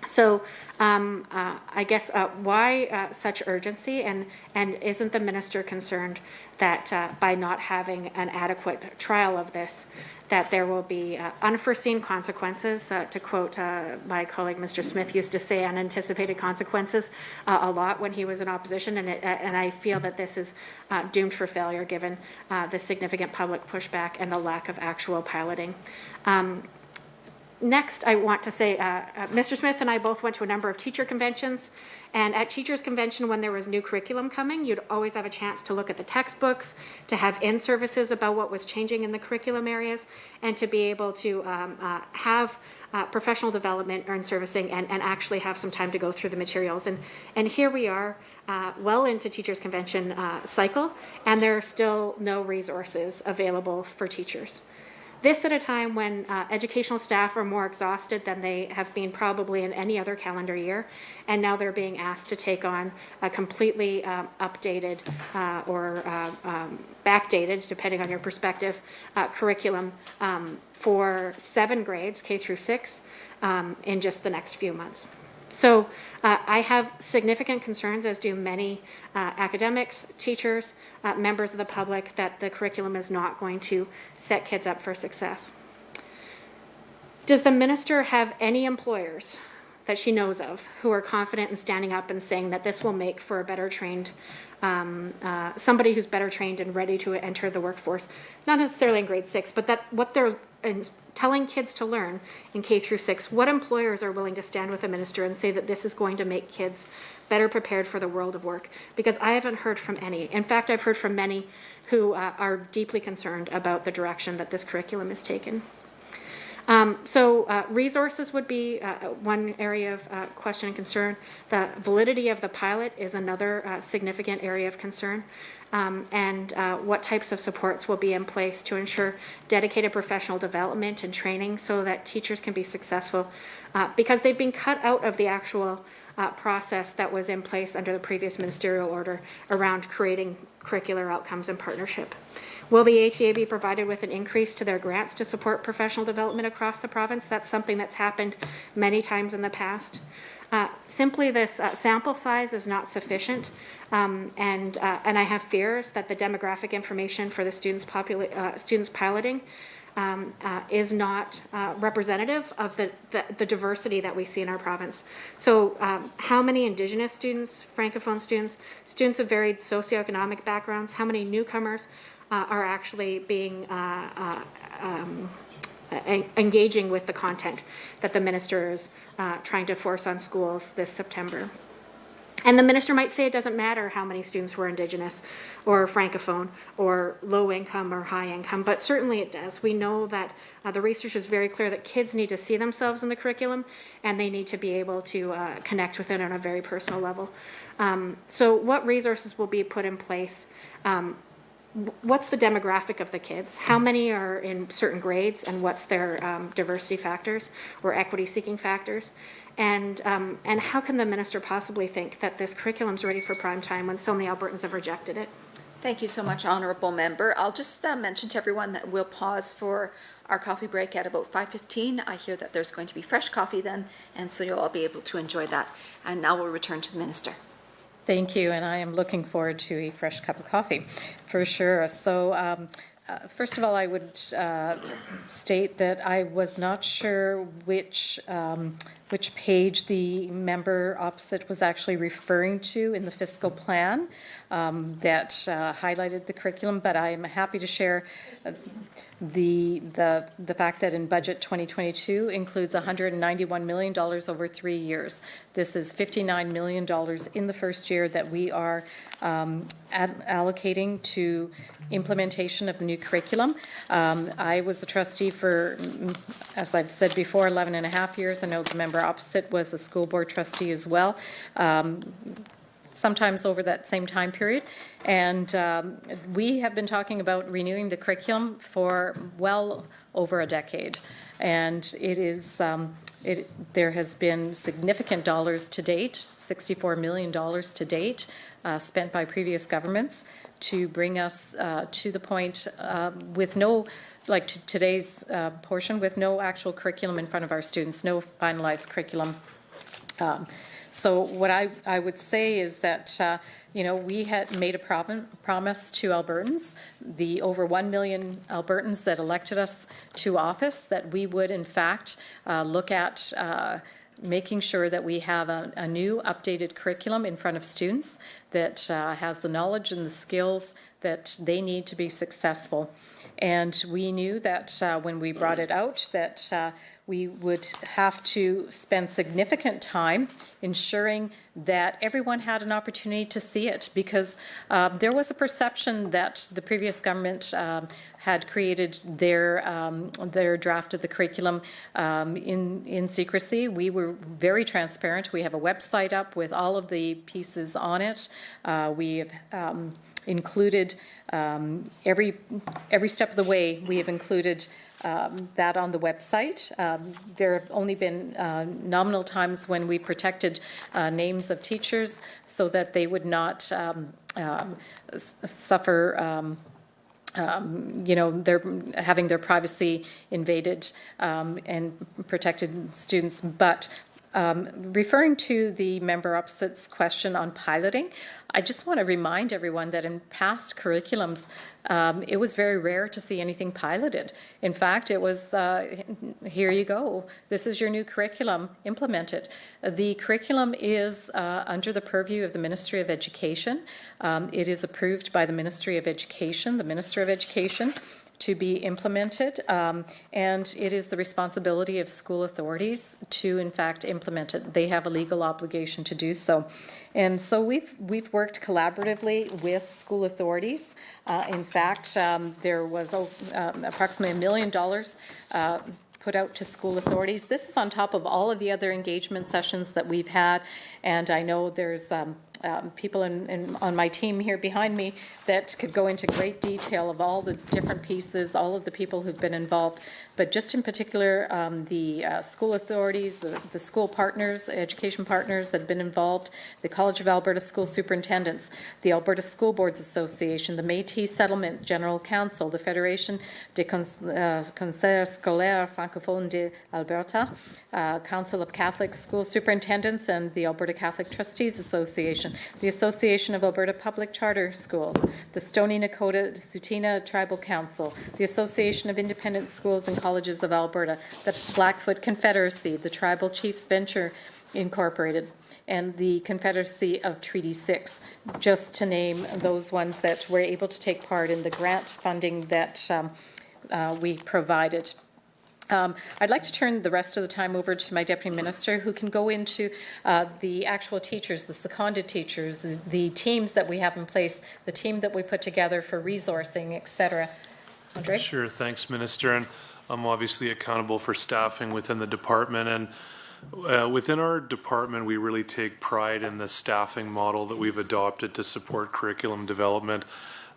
So I guess why such urgency, and isn't the minister concerned that by not having an adequate trial of this, that there will be unforeseen consequences, to quote my colleague Mr. Smith used to say unanticipated consequences a lot when he was in opposition, and I feel that this is doomed for failure given the significant public pushback and the lack of actual piloting. Next, I want to say, Mr. Smith and I both went to a number of teacher conventions, and at teachers' convention, when there was new curriculum coming, you'd always have a chance to look at the textbooks, to have in-services about what was changing in the curriculum areas, and to be able to have professional development or in-servicing and actually have some time to go through the materials. And here we are, well into teachers' convention cycle, and there are still no resources available for teachers. This at a time when educational staff are more exhausted than they have been probably in any other calendar year, and now they're being asked to take on a completely updated or backdated, depending on your perspective, curriculum for 7 grades, K through 6, in just the next few months. So I have significant concerns, as do many academics, teachers, members of the public, that the curriculum is not going to set kids up for success. Does the minister have any employers that she knows of who are confident in standing up and saying that this will make for a better trained, somebody who's better trained and ready to enter the workforce, not necessarily in grade 6, but that what they're telling kids to learn in K through 6, what employers are willing to stand with a minister and say that this is going to make kids better prepared for the world of work? Because I haven't heard from any. In fact, I've heard from many who are deeply concerned about the direction that this curriculum is taken. So resources would be one area of question and concern. The validity of the pilot is another significant area of concern. And what types of supports will be in place to ensure dedicated professional development and training so that teachers can be successful, because they've been cut out of the actual process that was in place under the previous ministerial order around creating curricular outcomes and partnership. Will the ATA be provided with an increase to their grants to support professional development across the province? That's something that's happened many times in the past. Simply this sample size is not sufficient, and I have fears that the demographic information for the students piloting is not representative of the diversity that we see in our province. So how many Indigenous students, Francophone students, students of varied socioeconomic backgrounds, how many newcomers are actually being engaging with the content that the minister is trying to force on schools this September? And the minister might say it doesn't matter how many students were Indigenous or Francophone or low income or high income, but certainly it does. We know that the research is very clear that kids need to see themselves in the curriculum, and they need to be able to connect with it on a very personal level. So what resources will be put in place? What's the demographic of the kids? How many are in certain grades, and what's their diversity factors or equity seeking factors? And how can the minister possibly think that this curriculum is ready for prime time when so many Albertans have rejected it? Thank you so much, Honourable Member. I'll just mention to everyone that we'll pause for our coffee break at about 5:15. I hear that there's going to be fresh coffee then, and so you'll all be able to enjoy that. And now we'll return to the minister. Thank you, and I am looking forward to a fresh cup of coffee, for sure. So first of all, I would state that I was not sure which page the member opposite was actually referring to in the fiscal plan that highlighted the curriculum, but I am happy to share the fact that in budget 2022 includes $191 million over 3 years. This is $59 million in the first year that we are allocating to implementation of the new curriculum. I was the trustee for, as I've said before, 11 and a half years. I know the member opposite was a school board trustee as well, sometimes over that same time period. And we have been talking about renewing the curriculum for well over a decade. And it is, there has been significant dollars to date, $64 million to date, spent by previous governments to bring us to the point with no, like today's portion, with no actual curriculum in front of our students, no finalized curriculum So what I would say is that, we had made a promise to Albertans, the over 1 million Albertans that elected us to office, that we would in fact look at making sure that we have a new updated curriculum in front of students that has the knowledge and the skills that they need to be successful. And we knew that when we brought it out that we would have to spend significant time ensuring that everyone had an opportunity to see it, because there was a perception that the previous government had created their draft of the curriculum in secrecy. We were very transparent. We have a website up with all of the pieces on it. We have included every step of the way. We have included that on the website. There have only been nominal times when we protected names of teachers so that they would not suffer they're having their privacy invaded, and protected students. But referring to the member opposite's question on piloting, I just want to remind everyone that in past curriculums, it was very rare to see anything piloted. In fact, it was, here you go, this is your new curriculum, implement it. The curriculum is under the purview of the Ministry of Education. It is approved by the Ministry of Education, the Minister of Education, to be implemented, and it is the responsibility of school authorities to, in fact, implement it. They have a legal obligation to do so. And so we've worked collaboratively with school authorities. In fact, there was approximately $1 million put out to school authorities. This is on top of all of the other engagement sessions that we've had, and I know there's people on my team here behind me that could go into great detail of all the different pieces, all of the people who've been involved. But just in particular, the school authorities, the school partners, the education partners that have been involved, the College of Alberta School Superintendents, the Alberta School Boards Association, the Métis Settlement General Council, the Fédération des Conseils Scolaires Francophones d'Alberta, Council of Catholic School Superintendents, and the Alberta Catholic Trustees Association, the Association of Alberta Public Charter Schools, the Stoney Nakoda Tsuut'ina Tribal Council, the Association of Independent Schools and Colleges of Alberta, the Blackfoot Confederacy, the Tribal Chiefs Venture Incorporated, and the Confederacy of Treaty 6, just to name those ones that were able to take part in the grant funding that we provided. I'd like to turn the rest of the time over to my Deputy Minister, who can go into the actual teachers, the seconded teachers, the teams that we have in place, the team that we put together for resourcing, etc. Andre? Sure, thanks, Minister. And I'm obviously accountable for staffing within the department. And within our department, we really take pride in the staffing model that we've adopted to support curriculum development.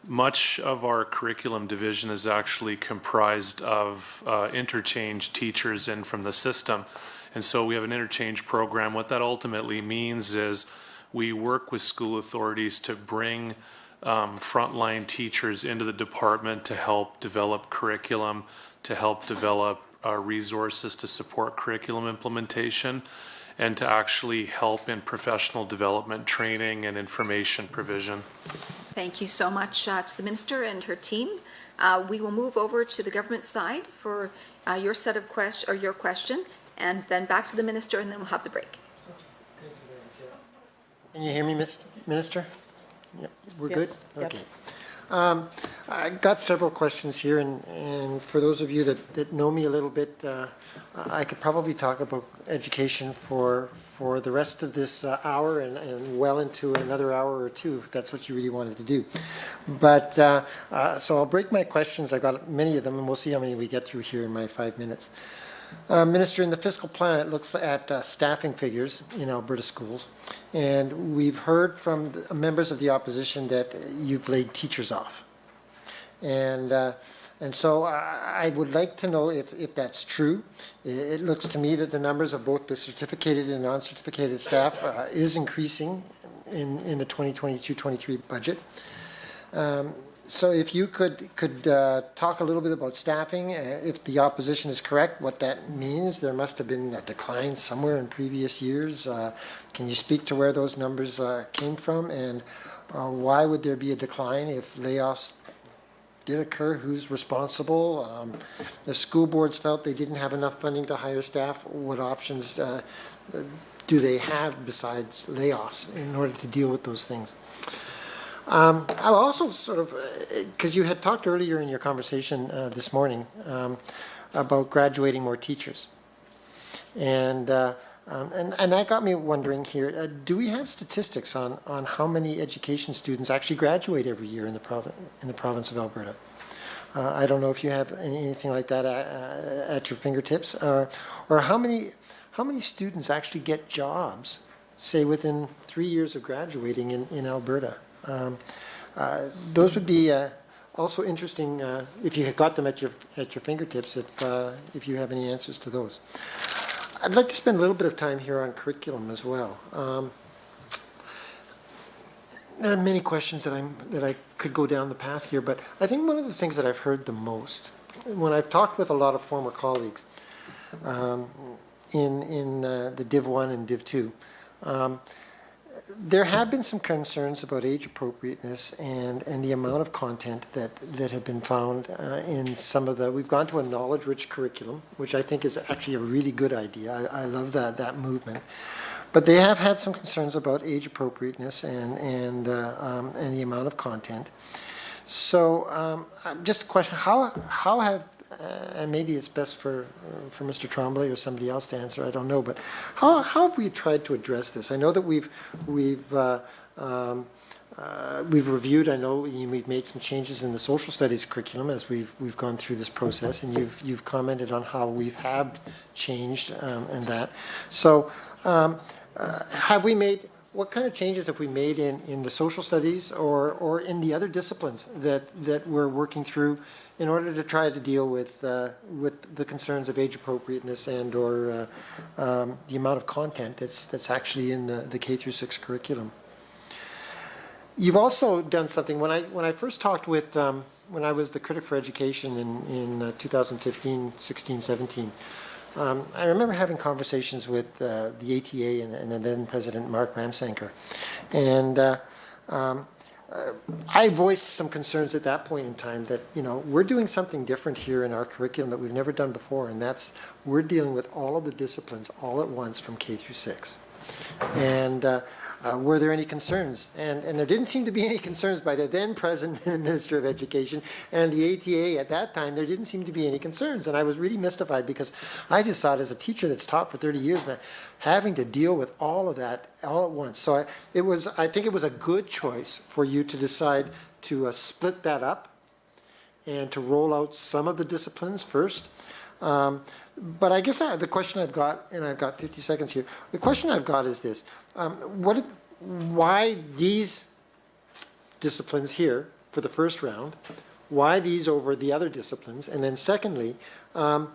Much of our curriculum division is actually comprised of interchange teachers in from the system. And so we have an interchange program. What that ultimately means is we work with school authorities to bring frontline teachers into the department to help develop curriculum, to help develop resources to support curriculum implementation, and to actually help in professional development, training, and information provision. Thank you so much to the Minister and her team. We will move over to the government side for your set of your question, and then back to the Minister, and then we'll have the break. Can you hear me, Minister? Yep, we're good? Yes. Okay. I got several questions here, and for those of you that know me a little bit, I could probably talk about education for the rest of this hour and well into another hour or two, if that's what you really wanted to do. But, so I'll break my questions. I've got many of them, and we'll see how many we get through here in my 5 minutes. Minister, in the fiscal plan, it looks at staffing figures in Alberta schools, and we've heard from members of the opposition that you've laid teachers off. And so I would like to know if that's true. It looks to me that the numbers of both the certificated and non-certificated staff is increasing in the 2022-23 budget. So if you could talk a little bit about staffing, if the opposition is correct, what that means, there must have been a decline somewhere in previous years. Can you speak to where those numbers came from, and why would there be a decline if layoffs did occur? Who's responsible? If school boards felt they didn't have enough funding to hire staff, what options do they have besides layoffs in order to deal with those things? I also sort of, because you had talked earlier in your conversation this morning about graduating more teachers. And that got me wondering here, do we have statistics on how many education students actually graduate every year in the province of Alberta? I don't know if you have anything like that at your fingertips, or how many students actually get jobs, say within 3 years of graduating in Alberta. Those would be also interesting if you had got them at your fingertips. If you have any answers to those, I'd like to spend a little bit of time here on curriculum as well. There are many questions that I could go down the path here, but I think one of the things that I've heard the most when I've talked with a lot of former colleagues in the Div 1 and Div 2. There have been some concerns about age appropriateness and the amount of content that have been found in some of we've gone to a knowledge-rich curriculum, which I think is actually a really good idea. I love that movement. But they have had some concerns about age appropriateness and the amount of content. So just a question, how have and maybe it's best for Mr. Tremblay or somebody else to answer, I don't know, but how have we tried to address this? I know that we've reviewed, I know we've made some changes in the social studies curriculum as we've gone through this process, and you've commented on how we've changed and that. So have we made, what kind of changes have we made in the social studies or in the other disciplines that we're working through in order to try to deal with the concerns of age appropriateness and or the amount of content that's actually in the K through 6 curriculum? You've also done something, when I first talked with, when I was the critic for education in 2015, 16, 17, I remember having conversations with the ATA and the then President Mark Ramsanker. And I voiced some concerns at that point in time that, we're doing something different here in our curriculum that we've never done before, and that's we're dealing with all of the disciplines all at once from K through 6. And were there any concerns? And there didn't seem to be any concerns by the then President and Minister of Education and the ATA at that time. There didn't seem to be any concerns. And I was really mystified because I just thought, as a teacher that's taught for 30 years, man, having to deal with all of that all at once. So I think it was a good choice for you to decide to split that up and to roll out some of the disciplines first. But I guess the question I've got, and I've got 50 seconds here, the question I've got is this. Why these disciplines here for the first round? Why these over the other disciplines? And then secondly, what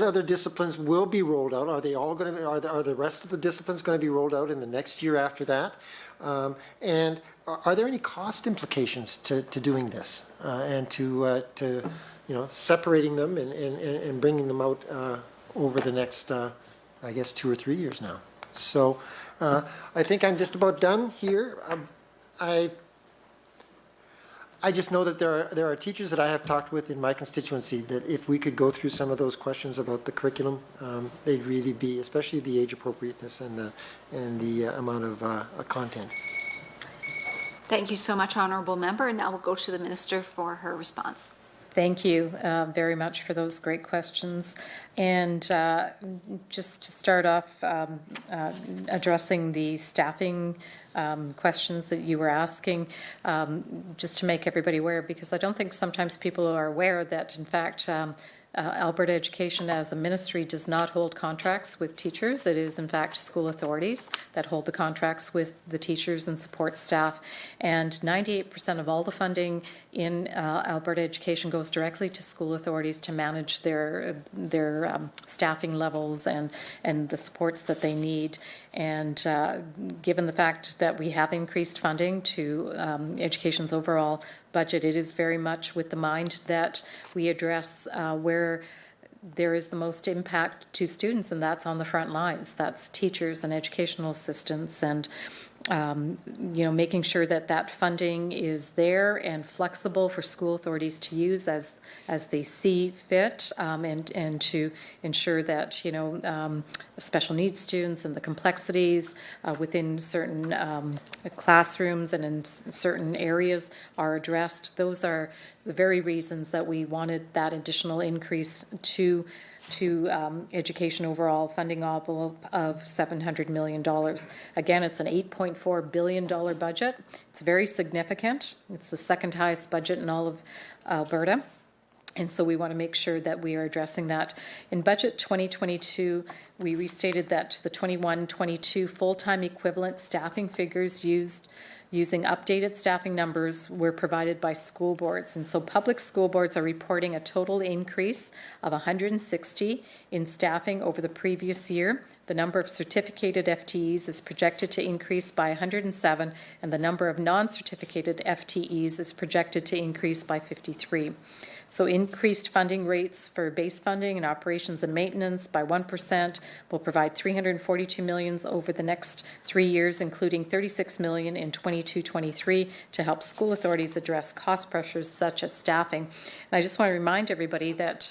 other disciplines will be rolled out? Are they all going to be, are the rest of the disciplines going to be rolled out in the next year after that? And are there any cost implications to doing this and to separating them and bringing them out over the next, I guess, 2 or 3 years now? So I think I'm just about done here. I just know that there are teachers that I have talked with in my constituency that if we could go through some of those questions about the curriculum, they'd really be, especially the age appropriateness and the amount of content. Thank you so much, Honourable Member. And now we'll go to the Minister for her response. Thank you very much for those great questions. And just to start off, addressing the staffing questions that you were asking, just to make everybody aware, because I don't think sometimes people are aware that, in fact, Alberta Education as a ministry does not hold contracts with teachers. It is in fact school authorities that hold the contracts with the teachers and support staff. And 98% of all the funding in Alberta Education goes directly to school authorities to manage their staffing levels and the supports that they need. And given the fact that we have increased funding to education's overall budget, it is very much with the mind that we address where there is the most impact to students, and that's on the front lines. That's teachers and educational assistants, and making sure that that funding is there and flexible for school authorities to use as they see fit, and to ensure that special needs students and the complexities within certain classrooms and in certain areas are addressed. Those are the very reasons that we wanted that additional increase to education overall funding envelope of $700 million. Again, it's an $8.4 billion budget. It's very significant. It's the second highest budget in all of Alberta. And so we want to make sure that we are addressing that. In budget 2022, we restated that the 21-22 full-time equivalent staffing figures using updated staffing numbers were provided by school boards. And so public school boards are reporting a total increase of 160 in staffing over the previous year. The number of certificated FTEs is projected to increase by 107, and the number of non-certificated FTEs is projected to increase by 53. So increased funding rates for base funding and operations and maintenance by 1% will provide $342 million over the next 3 years, including $36 million in 22-23 to help school authorities address cost pressures such as staffing. And I just want to remind everybody that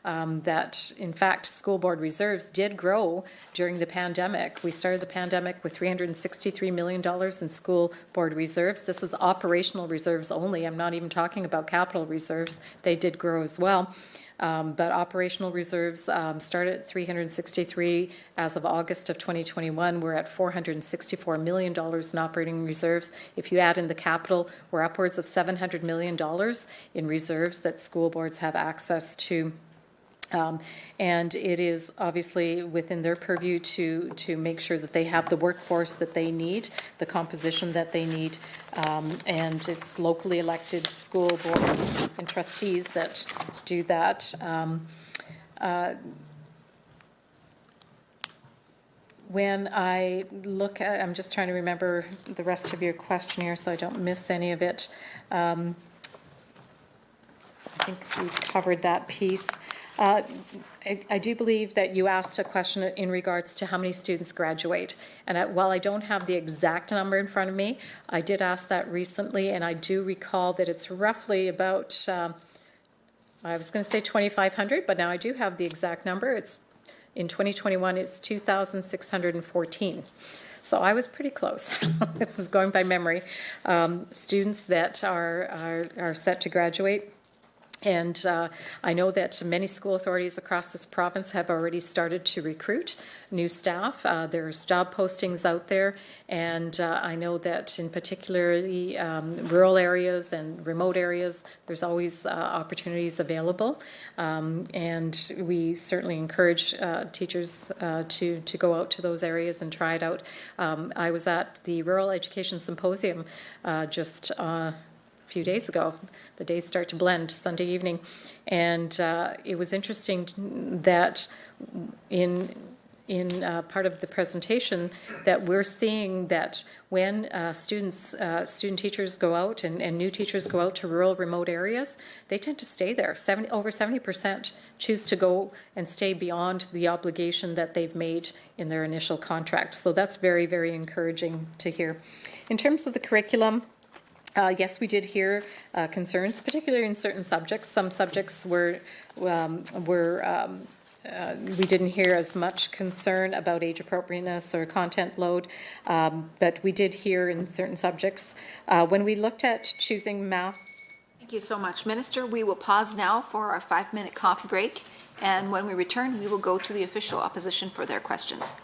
that in fact school board reserves did grow during the pandemic. We started the pandemic with $363 million in school board reserves. This is operational reserves only. I'm not even talking about capital reserves. They did grow as well. But operational reserves started at 363 as of August of 2021. We're at $464 million in operating reserves. If you add in the capital, we're upwards of $700 million in reserves that school boards have access to. And it is obviously within their purview to make sure that they have the workforce that they need, the composition that they need, and it's locally elected school board and trustees that do that. When I look at, I'm just trying to remember the rest of your question here so I don't miss any of it. I think we've covered that piece. I do believe that you asked a question in regards to how many students graduate. And while I don't have the exact number in front of me, I did ask that recently, and I do recall that it's roughly about, I was going to say 2,500, but now I do have the exact number. It's in 2021, it's 2,614. So I was pretty close. It was going by memory. Students that are set to graduate. And I know that many school authorities across this province have already started to recruit new staff. There's job postings out there, and I know that in particularly rural areas and remote areas, there's always opportunities available. And we certainly encourage teachers to go out to those areas and try it out. I was at the Rural Education Symposium just few days ago. The days start to blend Sunday evening, and it was interesting that in part of the presentation that we're seeing that when student teachers go out and new teachers go out to rural remote areas, they tend to stay there. Over 70% choose to go and stay beyond the obligation that they've made in their initial contract. So that's very, very encouraging to hear. In terms of the curriculum, yes, we did hear concerns, particularly in certain subjects. Some subjects we didn't hear as much concern about age appropriateness or content load, but we did hear in certain subjects. When we looked at choosing math. Thank you so much, Minister. We will pause now for our 5-minute coffee break, and when we return, we will go to the official opposition for their questions.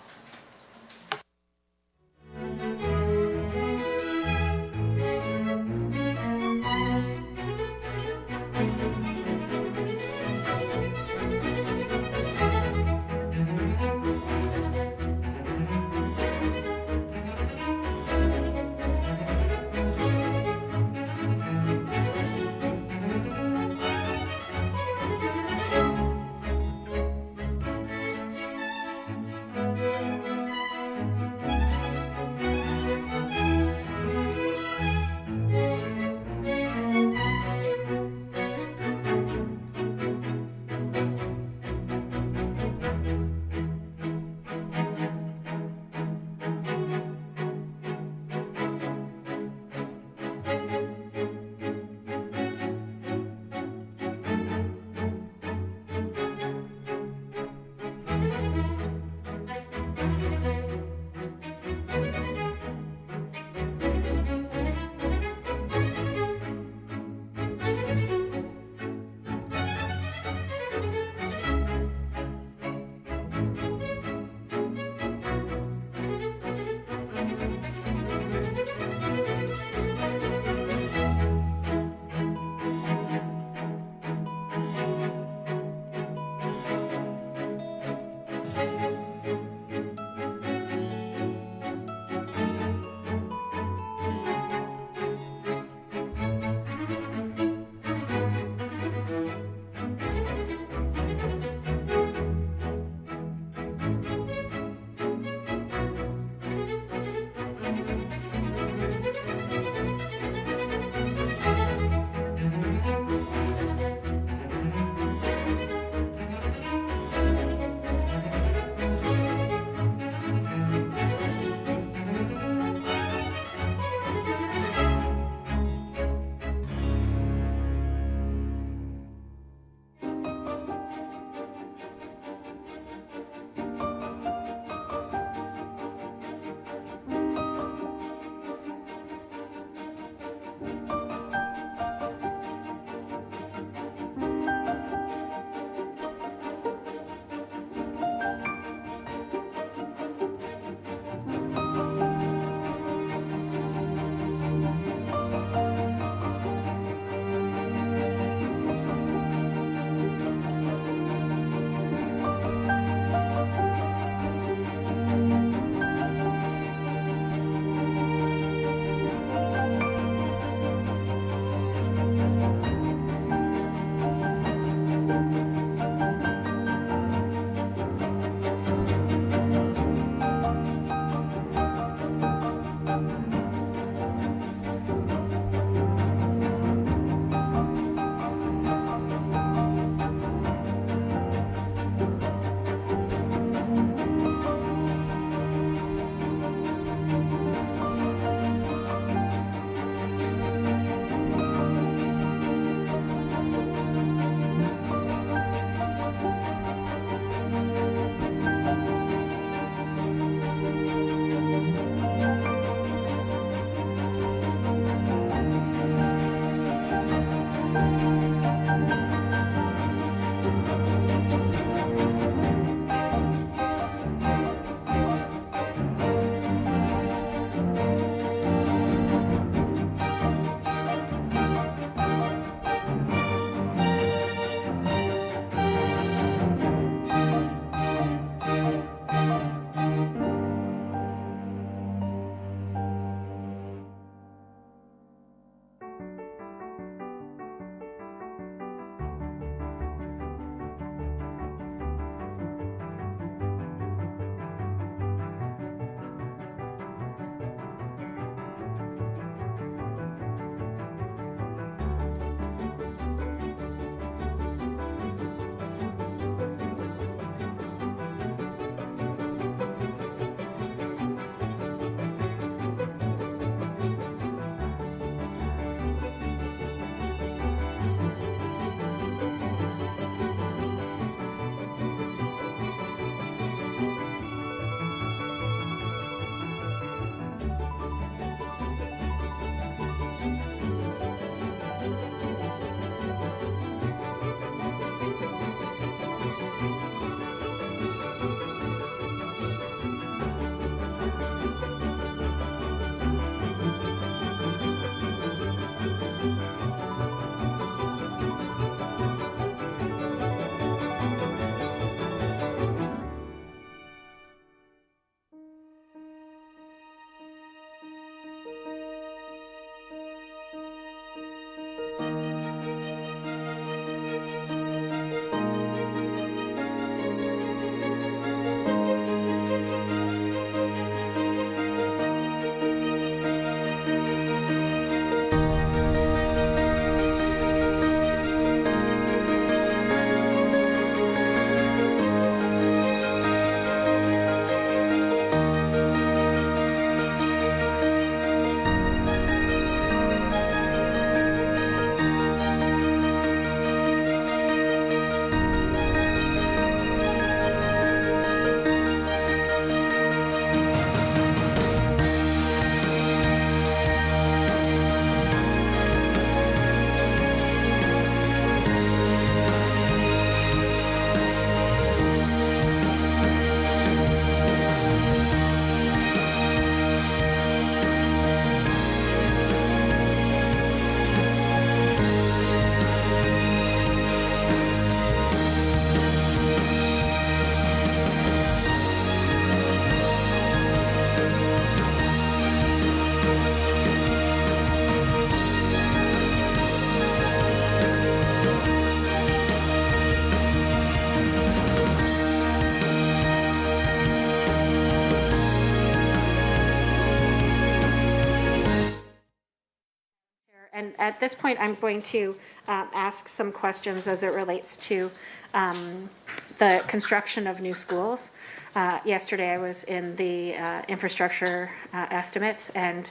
and at this point, I'm going to ask some questions as it relates to the construction of new schools. Yesterday, I was in the infrastructure estimates, and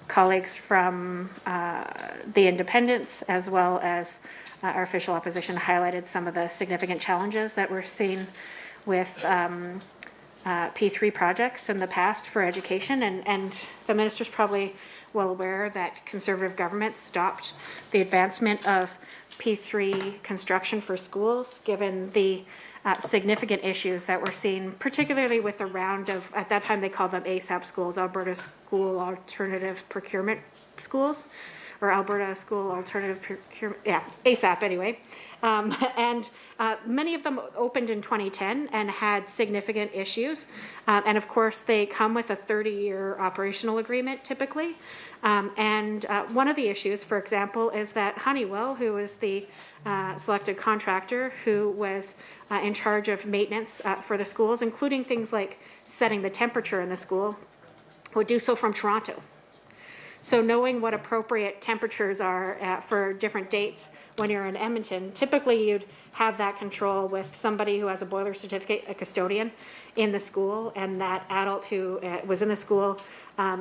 colleagues from the independents as well as our official opposition highlighted some of the significant challenges that we're seeing with P3 projects in the past for education, and the minister's probably well aware that Conservative governments stopped the advancement of P3 construction for schools, given the significant issues that we're seeing, particularly with the round of, at that time they called them ASAP schools, Alberta School Alternative Procurement Schools, or Alberta School Alternative Procurement, yeah, ASAP anyway. And many of them opened in 2010 and had significant issues. And of course, they come with a 30-year operational agreement typically. And one of the issues, for example, is that Honeywell, who is the selected contractor who was in charge of maintenance for the schools, including things like setting the temperature in the school, would do so from Toronto. So knowing what appropriate temperatures are for different dates when you're in Edmonton, typically you'd have that control with somebody who has a boiler certificate, a custodian in the school, and that adult who was in the school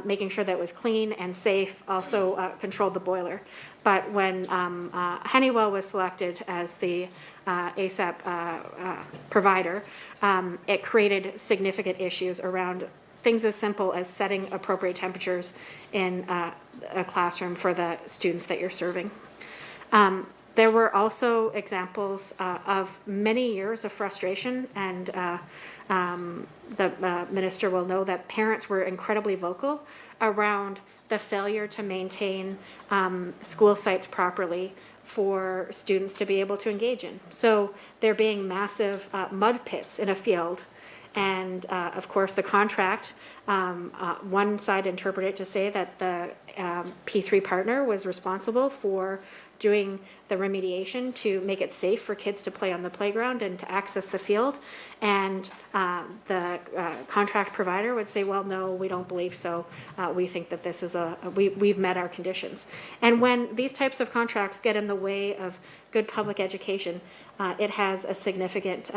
making sure that it was clean and safe also controlled the boiler. But when Honeywell was selected as the ASAP provider, it created significant issues around things as simple as setting appropriate temperatures in a classroom for the students that you're serving. There were also examples of many years of frustration, and the minister will know that parents were incredibly vocal around the failure to maintain school sites properly for students to be able to engage in. So there being massive mud pits in a field. And of course, the contract, one side interpreted it to say that the P3 partner was responsible for doing the remediation to make it safe for kids to play on the playground and to access the field. And the contract provider would say, well, no, we don't believe so. We think that this is we've met our conditions. And when these types of contracts get in the way of good public education, it has a significant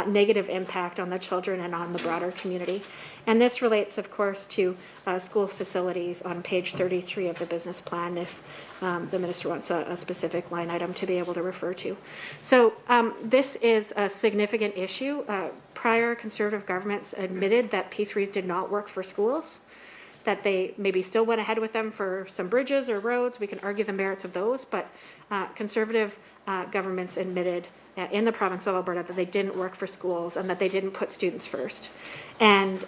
negative impact on the children and on the broader community. And this relates, of course, to school facilities on page 33 of the business plan, if the minister wants a specific line item to be able to refer to. So this is a significant issue. Prior Conservative governments admitted that P3s did not work for schools, that they maybe still went ahead with them for some bridges or roads. We can argue the merits of those, but Conservative governments admitted in the province of Alberta that they didn't work for schools and that they didn't put students first. And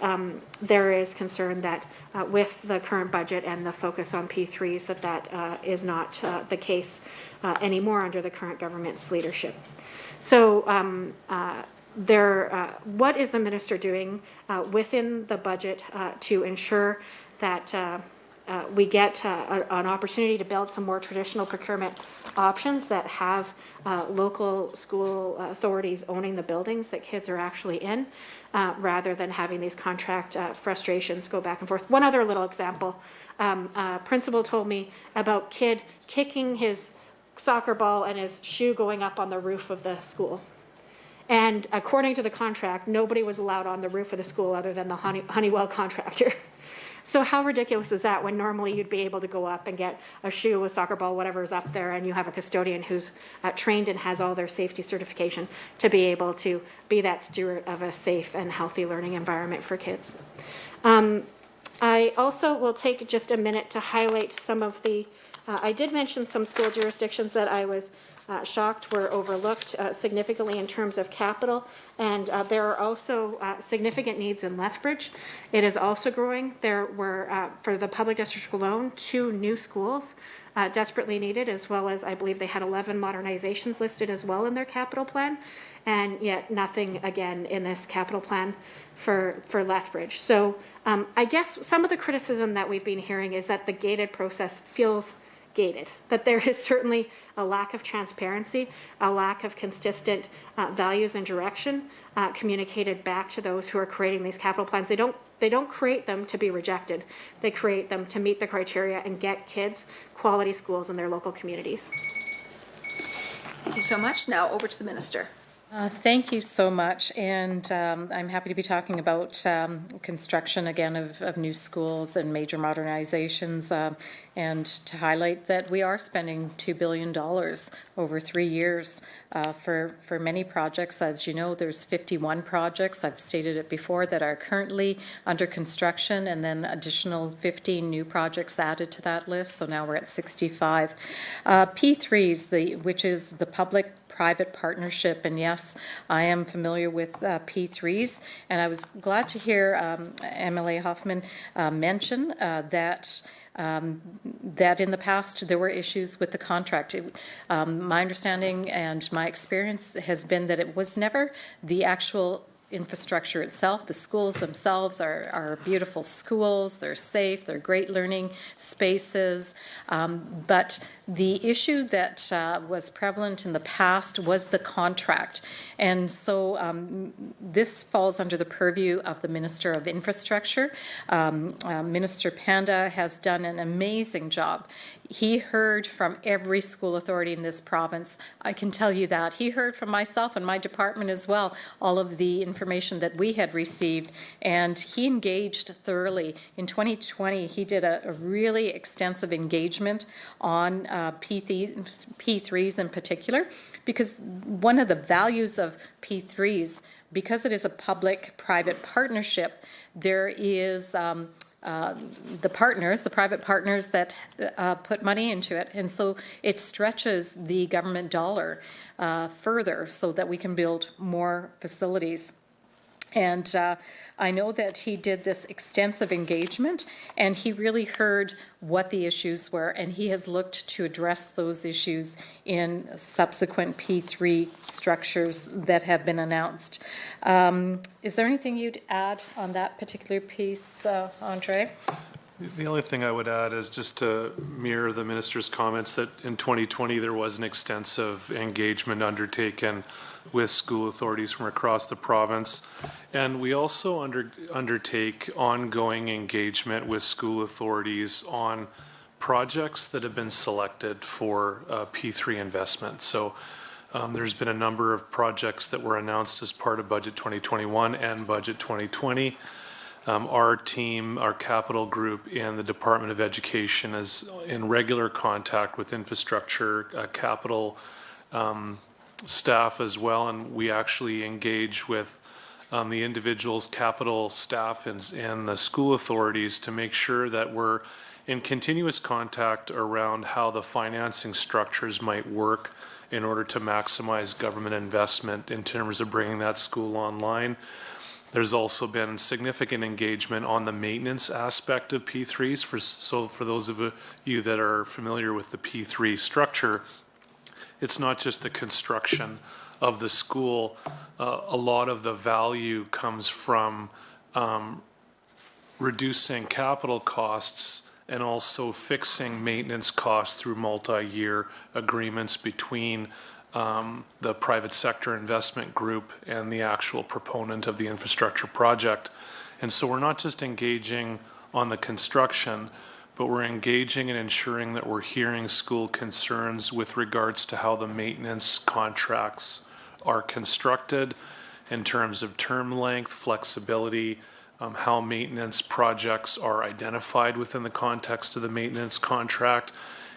there is concern that with the current budget and the focus on P3s, that is not the case anymore under the current government's leadership. So what is the minister doing within the budget to ensure that we get an opportunity to build some more traditional procurement options that have local school authorities owning the buildings that kids are actually in, rather than having these contract frustrations go back and forth. One other little example, a principal told me about kid kicking his soccer ball and his shoe going up on the roof of the school. And according to the contract, nobody was allowed on the roof of the school other than the Honeywell contractor. So how ridiculous is that when normally you'd be able to go up and get a shoe, a soccer ball, whatever is up there, and you have a custodian who's trained and has all their safety certification to be able to be that steward of a safe and healthy learning environment for kids. I also will take just a minute to highlight some of the, I did mention some school jurisdictions that I was shocked were overlooked significantly in terms of capital, and there are also significant needs in Lethbridge. It is also growing. There were, for the public district alone, 2 new schools desperately needed, as well as I believe they had 11 modernizations listed as well in their capital plan, and yet nothing again in this capital plan for Lethbridge. So I guess some of the criticism that we've been hearing is that the gated process feels gated, that there is certainly a lack of transparency, a lack of consistent values and direction communicated back to those who are creating these capital plans. They don't create them to be rejected. They create them to meet the criteria and get kids quality schools in their local communities. Thank you so much. Now over to the minister. Thank you so much, and I'm happy to be talking about construction again of new schools and major modernizations, and to highlight that we are spending $2 billion over 3 years for many projects. As you know, there's 51 projects, I've stated it before, that are currently under construction, and then additional 15 new projects added to that list, so now we're at 65. P3s, which is the public-private partnership, and yes, I am familiar with P3s, and I was glad to hear MLA Hoffman mention that in the past there were issues with the contract. My understanding and my experience has been that it was never the actual infrastructure itself. The schools themselves are beautiful schools, they're safe, they're great learning spaces, but the issue that was prevalent in the past was the contract. And so this falls under the purview of the Minister of Infrastructure. Minister Panda has done an amazing job. He heard from every school authority in this province. I can tell you that. He heard from myself and my department as well, all of the information that we had received, and he engaged thoroughly. In 2020, he did a really extensive engagement on P3s in particular, because one of the values of P3s, because it is a public-private partnership, there is the private partners that put money into it, and so it stretches the government dollar further so that we can build more facilities. And I know that he did this extensive engagement, and he really heard what the issues were, and he has looked to address those issues in subsequent P3 structures that have been announced. Is there anything you'd add on that particular piece, Andre? The only thing I would add is just to mirror the minister's comments that in 2020 there was an extensive engagement undertaken with school authorities from across the province. And we also undertake ongoing engagement with school authorities on projects that have been selected for P3 investment. So there's been a number of projects that were announced as part of Budget 2021 and Budget 2020. Our team, our capital group in the Department of Education is in regular contact with infrastructure, capital staff as well, and we actually engage with the individuals, capital staff and the school authorities to make sure that we're in continuous contact around how the financing structures might work in order to maximize government investment in terms of bringing that school online. There's also been significant engagement on the maintenance aspect of P3s. So for those of you that are familiar with the P3 structure, it's not just the construction of the school. A lot of the value comes from reducing capital costs and also fixing maintenance costs through multi-year agreements between the private sector investment group and the actual proponent of the infrastructure project. And so we're not just engaging on the construction, but we're engaging and ensuring that we're hearing school concerns with regards to how the maintenance contracts are constructed in terms of term length, flexibility, how maintenance projects are identified within the context of the maintenance contract,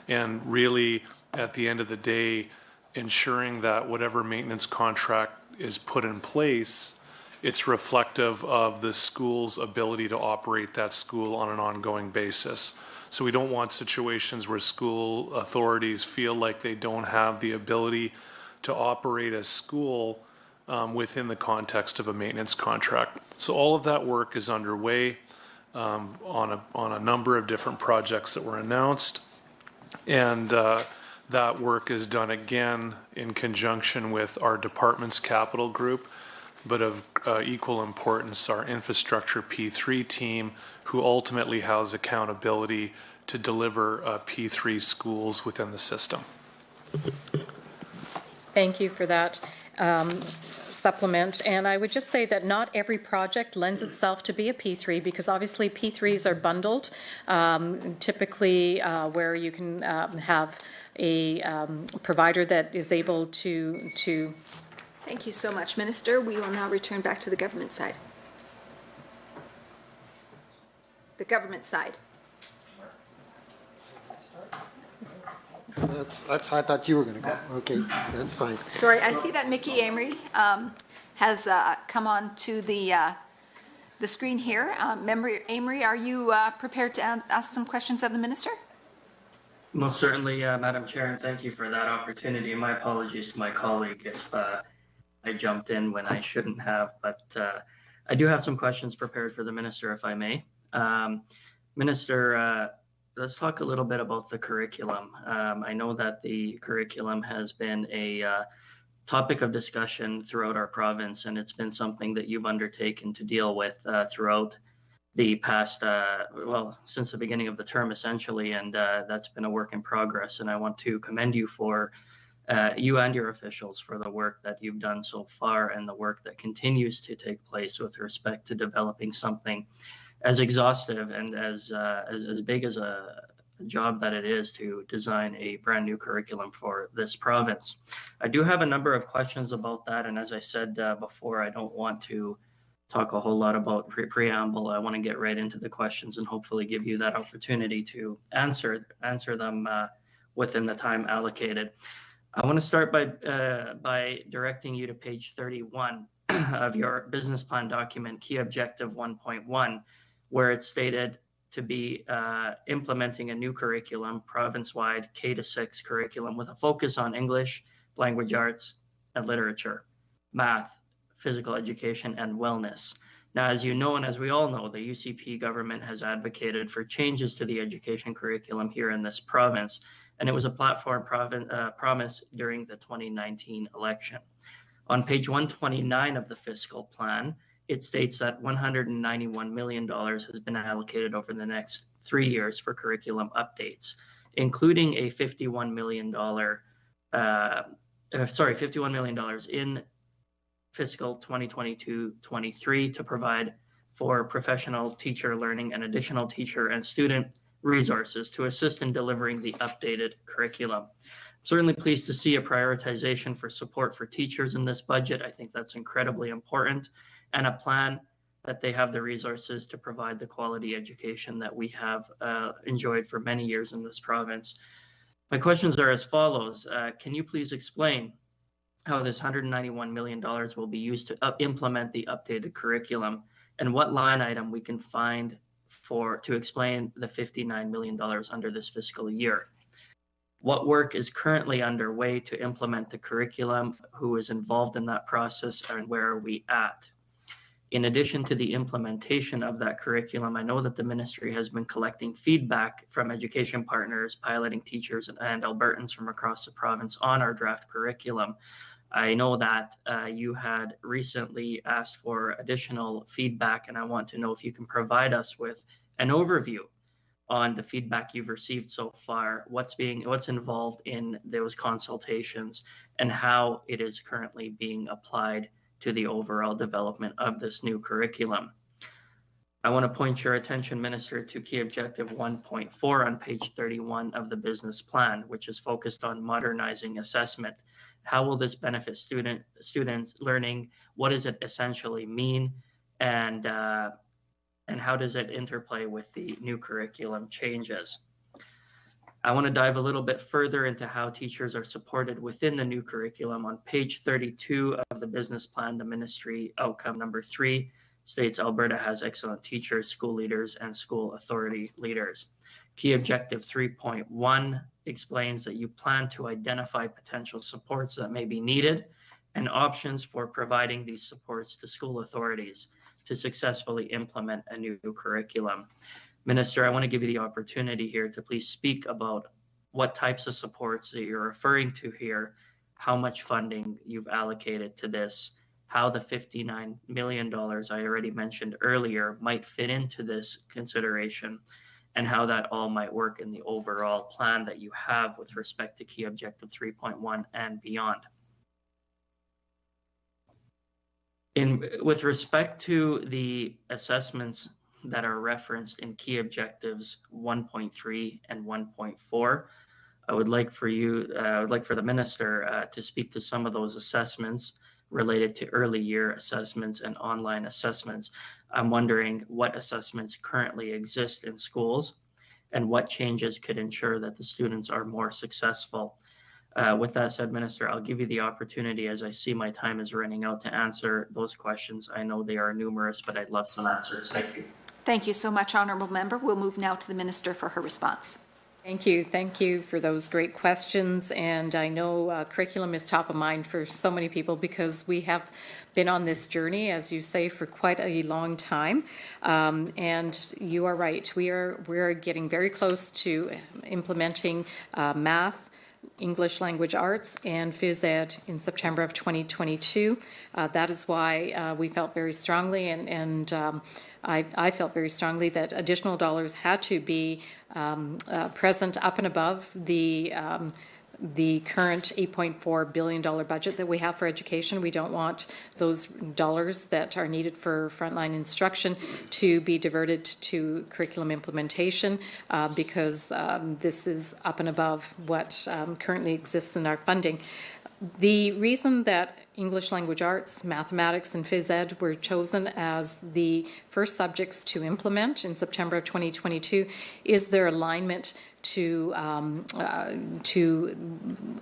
and really, at the end of the day, ensuring that whatever maintenance contract is put in place, it's reflective of the school's ability to operate that school on an ongoing basis. So we don't want situations where school authorities feel like they don't have the ability to operate a school within the context of a maintenance contract. So all of that work is underway on a number of different projects that were announced. And that work is done again in conjunction with our department's capital group, but of equal importance, our infrastructure P3 team, who ultimately has accountability to deliver P3 schools within the system. Thank you for that supplement. And I would just say that not every project lends itself to be a P3 because obviously P3s are bundled, typically where you can have a provider that is able to. Thank you so much, Minister. We will now return back to the government side. The government side. I thought you were going to go. Okay, that's fine. Sorry, I see that Mickey Amory has come on to the screen here. Member Amory, are you prepared to ask some questions of the minister? Most certainly, Madam Chair, and thank you for that opportunity. My apologies to my colleague if I jumped in when I shouldn't have, but I do have some questions prepared for the minister, if I may. Minister, let's talk a little bit about the curriculum. I know that the curriculum has been a topic of discussion throughout our province, and it's been something that you've undertaken to deal with throughout the past, well, since the beginning of the term, essentially, and that's been a work in progress. And I want to commend you for you and your officials for the work that you've done so far and the work that continues to take place with respect to developing something as exhaustive and as big as a job that it is to design a brand new curriculum for this province. I do have a number of questions about that, and as I said before, I don't want to talk a whole lot about preamble. I want to get right into the questions and hopefully give you that opportunity to answer them within the time allocated. I want to start by directing you to page 31 of your business plan document, key objective 1.1, where it's stated to be implementing a new curriculum, province-wide K-6 curriculum with a focus on English, language arts, and literature, math, physical education, and wellness. Now, as you know, and as we all know, the UCP government has advocated for changes to the education curriculum here in this province, and it was a platform promise during the 2019 election. On page 129 of the fiscal plan, it states that $191 million has been allocated over the next 3 years for curriculum updates, including a $51 million in fiscal 2022-23 to provide for professional teacher learning and additional teacher and student resources to assist in delivering the updated curriculum. I'm certainly pleased to see a prioritization for support for teachers in this budget. I think that's incredibly important, and a plan that they have the resources to provide the quality education that we have enjoyed for many years in this province. My questions are as follows. Can you please explain how this $191 million will be used to implement the updated curriculum, and what line item we can find to explain the $59 million under this fiscal year? What work is currently underway to implement the curriculum? Who is involved in that process, and where are we at? In addition to the implementation of that curriculum, I know that the ministry has been collecting feedback from education partners, piloting teachers, and Albertans from across the province on our draft curriculum. I know that you had recently asked for additional feedback, and I want to know if you can provide us with an overview on the feedback you've received so far, what's involved in those consultations, and how it is currently being applied to the overall development of this new curriculum. I want to point your attention, Minister, to key objective 1.4 on page 31 of the business plan, which is focused on modernizing assessment. How will this benefit students learning? What does it essentially mean? And how does it interplay with the new curriculum changes? I want to dive a little bit further into how teachers are supported within the new curriculum. On page 32 of the business plan, the ministry outcome number 3 states Alberta has excellent teachers, school leaders, and school authority leaders. Key objective 3.1 explains that you plan to identify potential supports that may be needed and options for providing these supports to school authorities to successfully implement a new curriculum. Minister, I want to give you the opportunity here to please speak about what types of supports that you're referring to here, how much funding you've allocated to this, how the $59 million I already mentioned earlier might fit into this consideration, and how that all might work in the overall plan that you have with respect to key objective 3.1 and beyond. With respect to the assessments that are referenced in key objectives 1.3 and 1.4, I would like for the minister to speak to some of those assessments related to early year assessments and online assessments. I'm wondering what assessments currently exist in schools and what changes could ensure that the students are more successful. With that said, Minister, I'll give you the opportunity, as I see my time is running out, to answer those questions. I know they are numerous, but I'd love some answers. Thank you. Thank you so much, Honourable Member. We'll move now to the Minister for her response. Thank you. Thank you for those great questions. And I know curriculum is top of mind for so many people because we have been on this journey, as you say, for quite a long time. And you are right. We're getting very close to implementing math, English Language Arts, and Phys Ed in September of 2022. That is why we felt very strongly, and I felt very strongly that additional dollars had to be present up and above the current $8.4 billion budget that we have for education. We don't want those dollars that are needed for frontline instruction to be diverted to curriculum implementation because this is up and above what currently exists in our funding. The reason that English Language Arts, Mathematics, and Phys Ed were chosen as the first subjects to implement in September of 2022 is their alignment to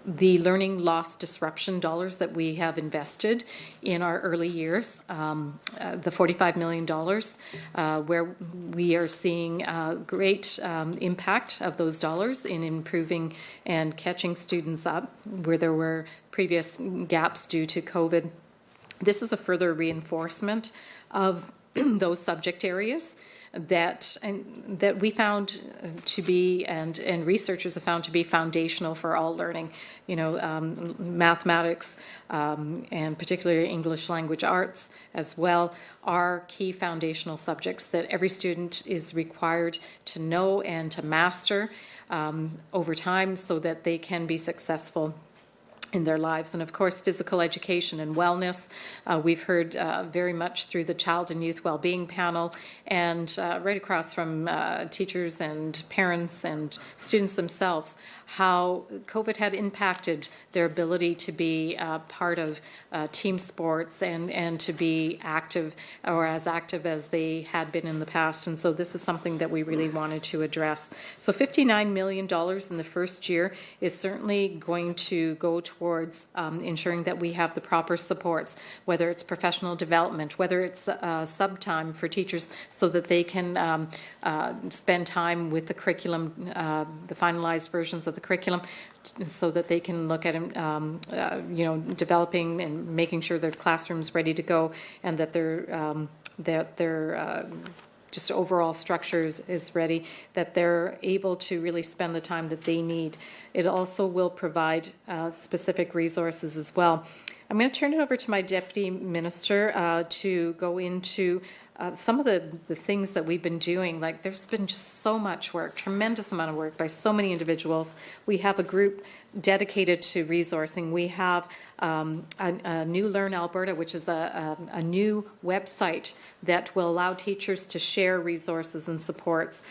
the learning loss disruption dollars that we have invested in our early years, the $45 million, where we are seeing great impact of those dollars in improving and catching students up where there were previous gaps due to COVID. This is a further reinforcement of those subject areas that we found to be, and researchers have found to be, foundational for all learning. You know, mathematics and particularly English Language Arts as well are key foundational subjects that every student is required to know and to master over time so that they can be successful in their lives. And of course, physical education and wellness. We've heard very much through the Child and Youth Wellbeing Panel and right across from teachers and parents and students themselves how COVID had impacted their ability to be part of team sports and to be active or as active as they had been in the past. And so this is something that we really wanted to address. So $59 million in the first year is certainly going to go towards ensuring that we have the proper supports, whether it's professional development, whether it's sub time for teachers so that they can spend time with the curriculum, the finalized versions of the curriculum, so that they can look at developing and making sure their classroom's ready to go, and that their just overall structures is ready, that they're able to really spend the time that they need. It also will provide specific resources as well. I'm going to turn it over to my Deputy Minister to go into some of the things that we've been doing. Like, there's been just so much work, tremendous amount of work by so many individuals. We have a group dedicated to resourcing. We have a new Learn Alberta, which is a new website that will allow teachers to share resources and supports.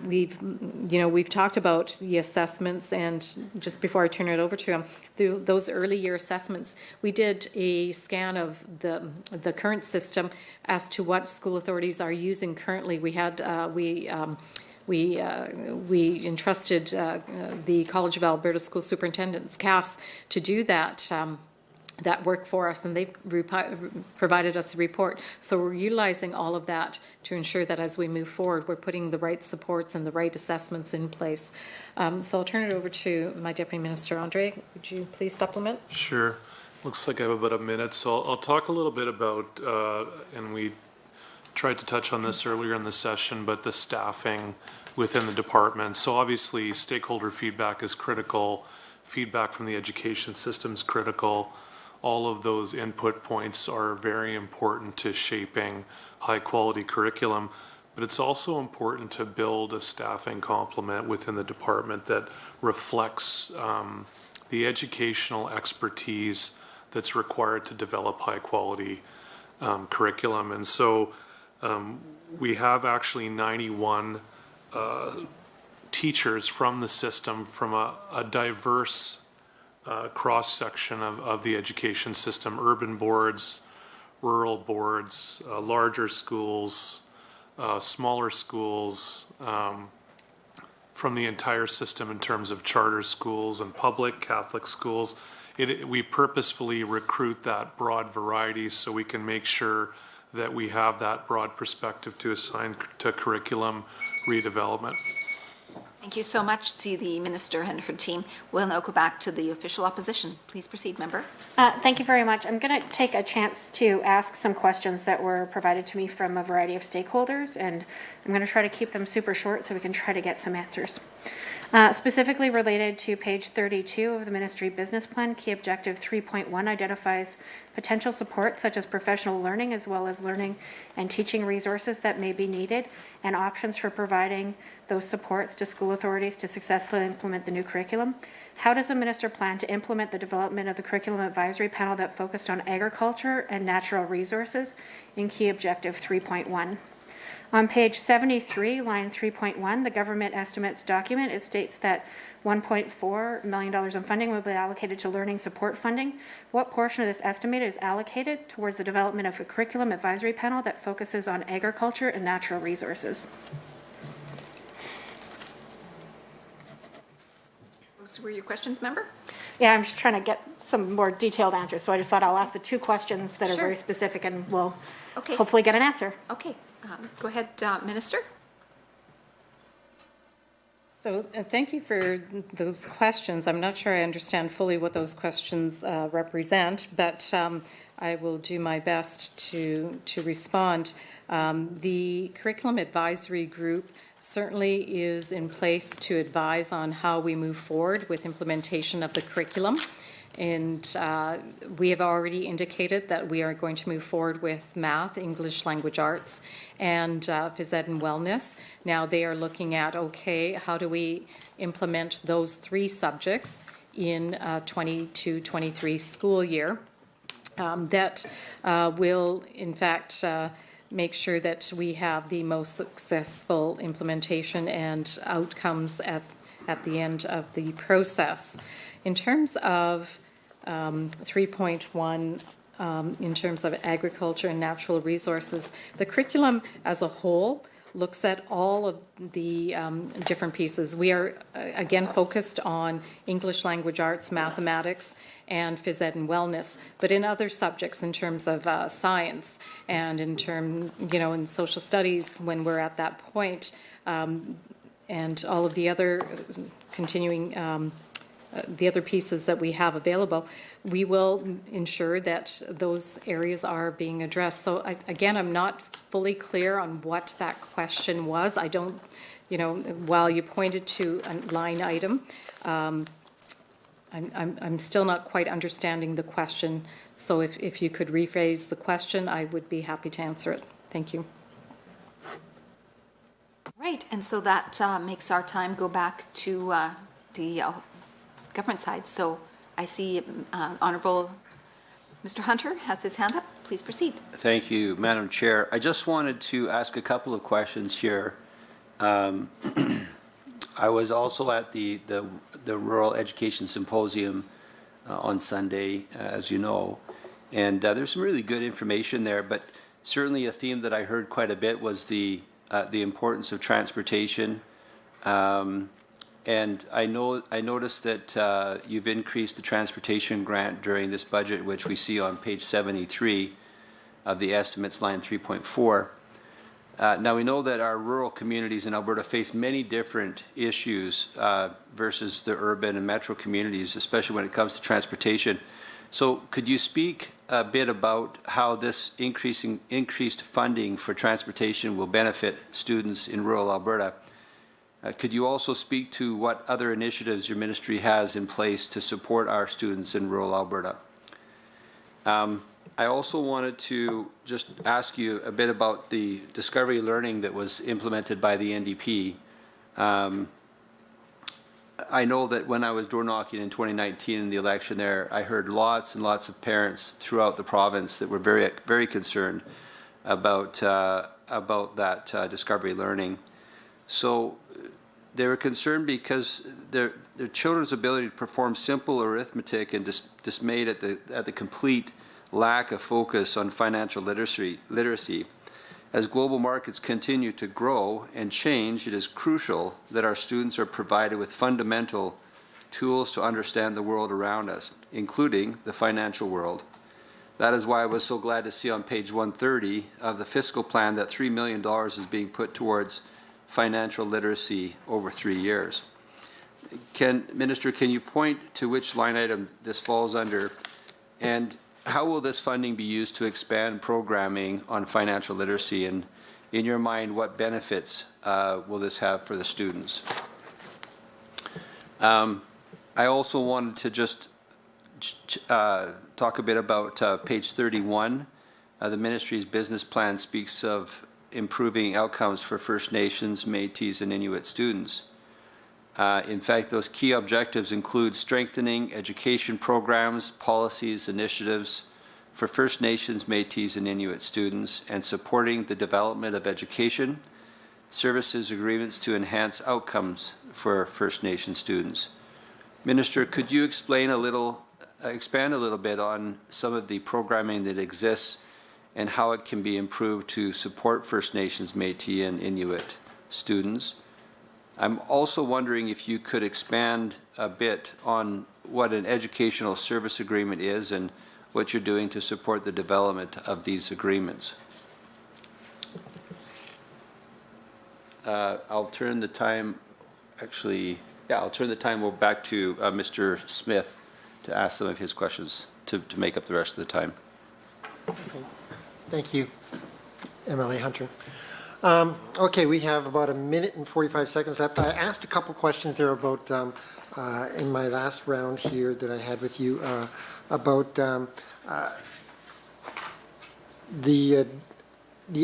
We've talked about the assessments, and just before I turn it over to him, those early year assessments, we did a scan of the current system as to what school authorities are using currently. We had we entrusted the College of Alberta School Superintendents, CAS, to do that work for us, and they provided us a report. So we're utilizing all of that to ensure that as we move forward, we're putting the right supports and the right assessments in place. So I'll turn it over to my Deputy Minister. Andre, would you please supplement? Sure. Looks like I have about a minute, so I'll talk a little bit about, and we tried to touch on this earlier in the session, but the staffing within the department. So obviously, stakeholder feedback is critical. Feedback from the education system is critical. All of those input points are very important to shaping high quality curriculum. but it's also important to build a staffing complement within the department that reflects the educational expertise that's required to develop high quality curriculum. And so we have actually 91 teachers from the system from a diverse cross-section of the education system, urban boards, rural boards, larger schools, smaller schools, from the entire system in terms of charter schools and public Catholic schools. We purposefully recruit that broad variety so we can make sure that we have that broad perspective to assign to curriculum redevelopment. Thank you so much to the Minister and her team. We'll now go back to the official opposition. Please proceed, Member. Thank you very much. I'm going to take a chance to ask some questions that were provided to me from a variety of stakeholders, and I'm going to try to keep them super short so we can try to get some answers. Specifically related to page 32 of the Ministry Business Plan, key objective 3.1 identifies potential support such as professional learning as well as learning and teaching resources that may be needed and options for providing those supports to school authorities to successfully implement the new curriculum. How does the Minister plan to implement the development of the curriculum advisory panel that focused on agriculture and natural resources in key objective 3.1? On page 73, line 3.1, the government estimates document, it states that $1.4 million in funding will be allocated to learning support funding. What portion of this estimate is allocated towards the development of a curriculum advisory panel that focuses on agriculture and natural resources? Those were your questions, Member? Yeah, I'm just trying to get some more detailed answers, so I just thought I'll ask the two questions that are very specific and we'll hopefully get an answer. Okay. Go ahead, Minister. So thank you for those questions. I'm not sure I understand fully what those questions represent, but I will do my best to respond. The Curriculum Advisory Group certainly is in place to advise on how we move forward with implementation of the curriculum. And we have already indicated that we are going to move forward with math, English language arts, and phys ed and wellness. Now they are looking at, okay, how do we implement those three subjects in 22-23 school year that will, in fact, make sure that we have the most successful implementation and outcomes at the end of the process. In terms of 3.1, in terms of agriculture and natural resources, the curriculum as a whole looks at all of the different pieces. We are, again, focused on English language arts, mathematics, and phys ed and wellness, but in other subjects in terms of science and in in social studies when we're at that point, and all of the other continuing the other pieces that we have available, we will ensure that those areas are being addressed. So again, I'm not fully clear on what that question was. I don't, while you pointed to a line item, I'm still not quite understanding the question. So if you could rephrase the question, I would be happy to answer it. Thank you. Right, and so that makes our time go back to the government side. So I see Honourable Mr. Hunter has his hand up. Please proceed. Thank you, Madam Chair. I just wanted to ask a couple of questions here. I was also at the Rural Education Symposium on Sunday, as you know, and there's some really good information there, but certainly a theme that I heard quite a bit was the importance of transportation. And I noticed that you've increased the transportation grant during this budget, which we see on page 73 of the estimates, line 3.4. Now we know that our rural communities in Alberta face many different issues versus the urban and metro communities, especially when it comes to transportation. So could you speak a bit about how this increased funding for transportation will benefit students in rural Alberta? Could you also speak to what other initiatives your ministry has in place to support our students in rural Alberta? I also wanted to just ask you a bit about the discovery learning that was implemented by the NDP. I know that when I was door knocking in 2019 in the election there, I heard lots and lots of parents throughout the province that were very, very concerned about that discovery learning. So they were concerned because their children's ability to perform simple arithmetic and dismayed at the complete lack of focus on financial literacy. As global markets continue to grow and change, it is crucial that our students are provided with fundamental tools to understand the world around us, including the financial world. That is why I was so glad to see on page 130 of the fiscal plan that $3 million is being put towards financial literacy over 3 years. Minister, can you point to which line item this falls under, and how will this funding be used to expand programming on financial literacy, and in your mind, what benefits will this have for the students? I also wanted to just talk a bit about page 31. The ministry's business plan speaks of improving outcomes for First Nations, Métis, and Inuit students. In fact, those key objectives include strengthening education programs, policies, initiatives for First Nations, Métis, and Inuit students, and supporting the development of education, services agreements to enhance outcomes for First Nation students. Minister, could you expand a little bit on some of the programming that exists and how it can be improved to support First Nations, Métis, and Inuit students? I'm also wondering if you could expand a bit on what an educational service agreement is and what you're doing to support the development of these agreements. I'll turn the time back to Mr. Smith to ask some of his questions to make up the rest of the time. Okay. Thank you, MLA Hunter. Okay, we have about 1 minute and 45 seconds left. I asked a couple questions there about, in my last round here that I had with you, about the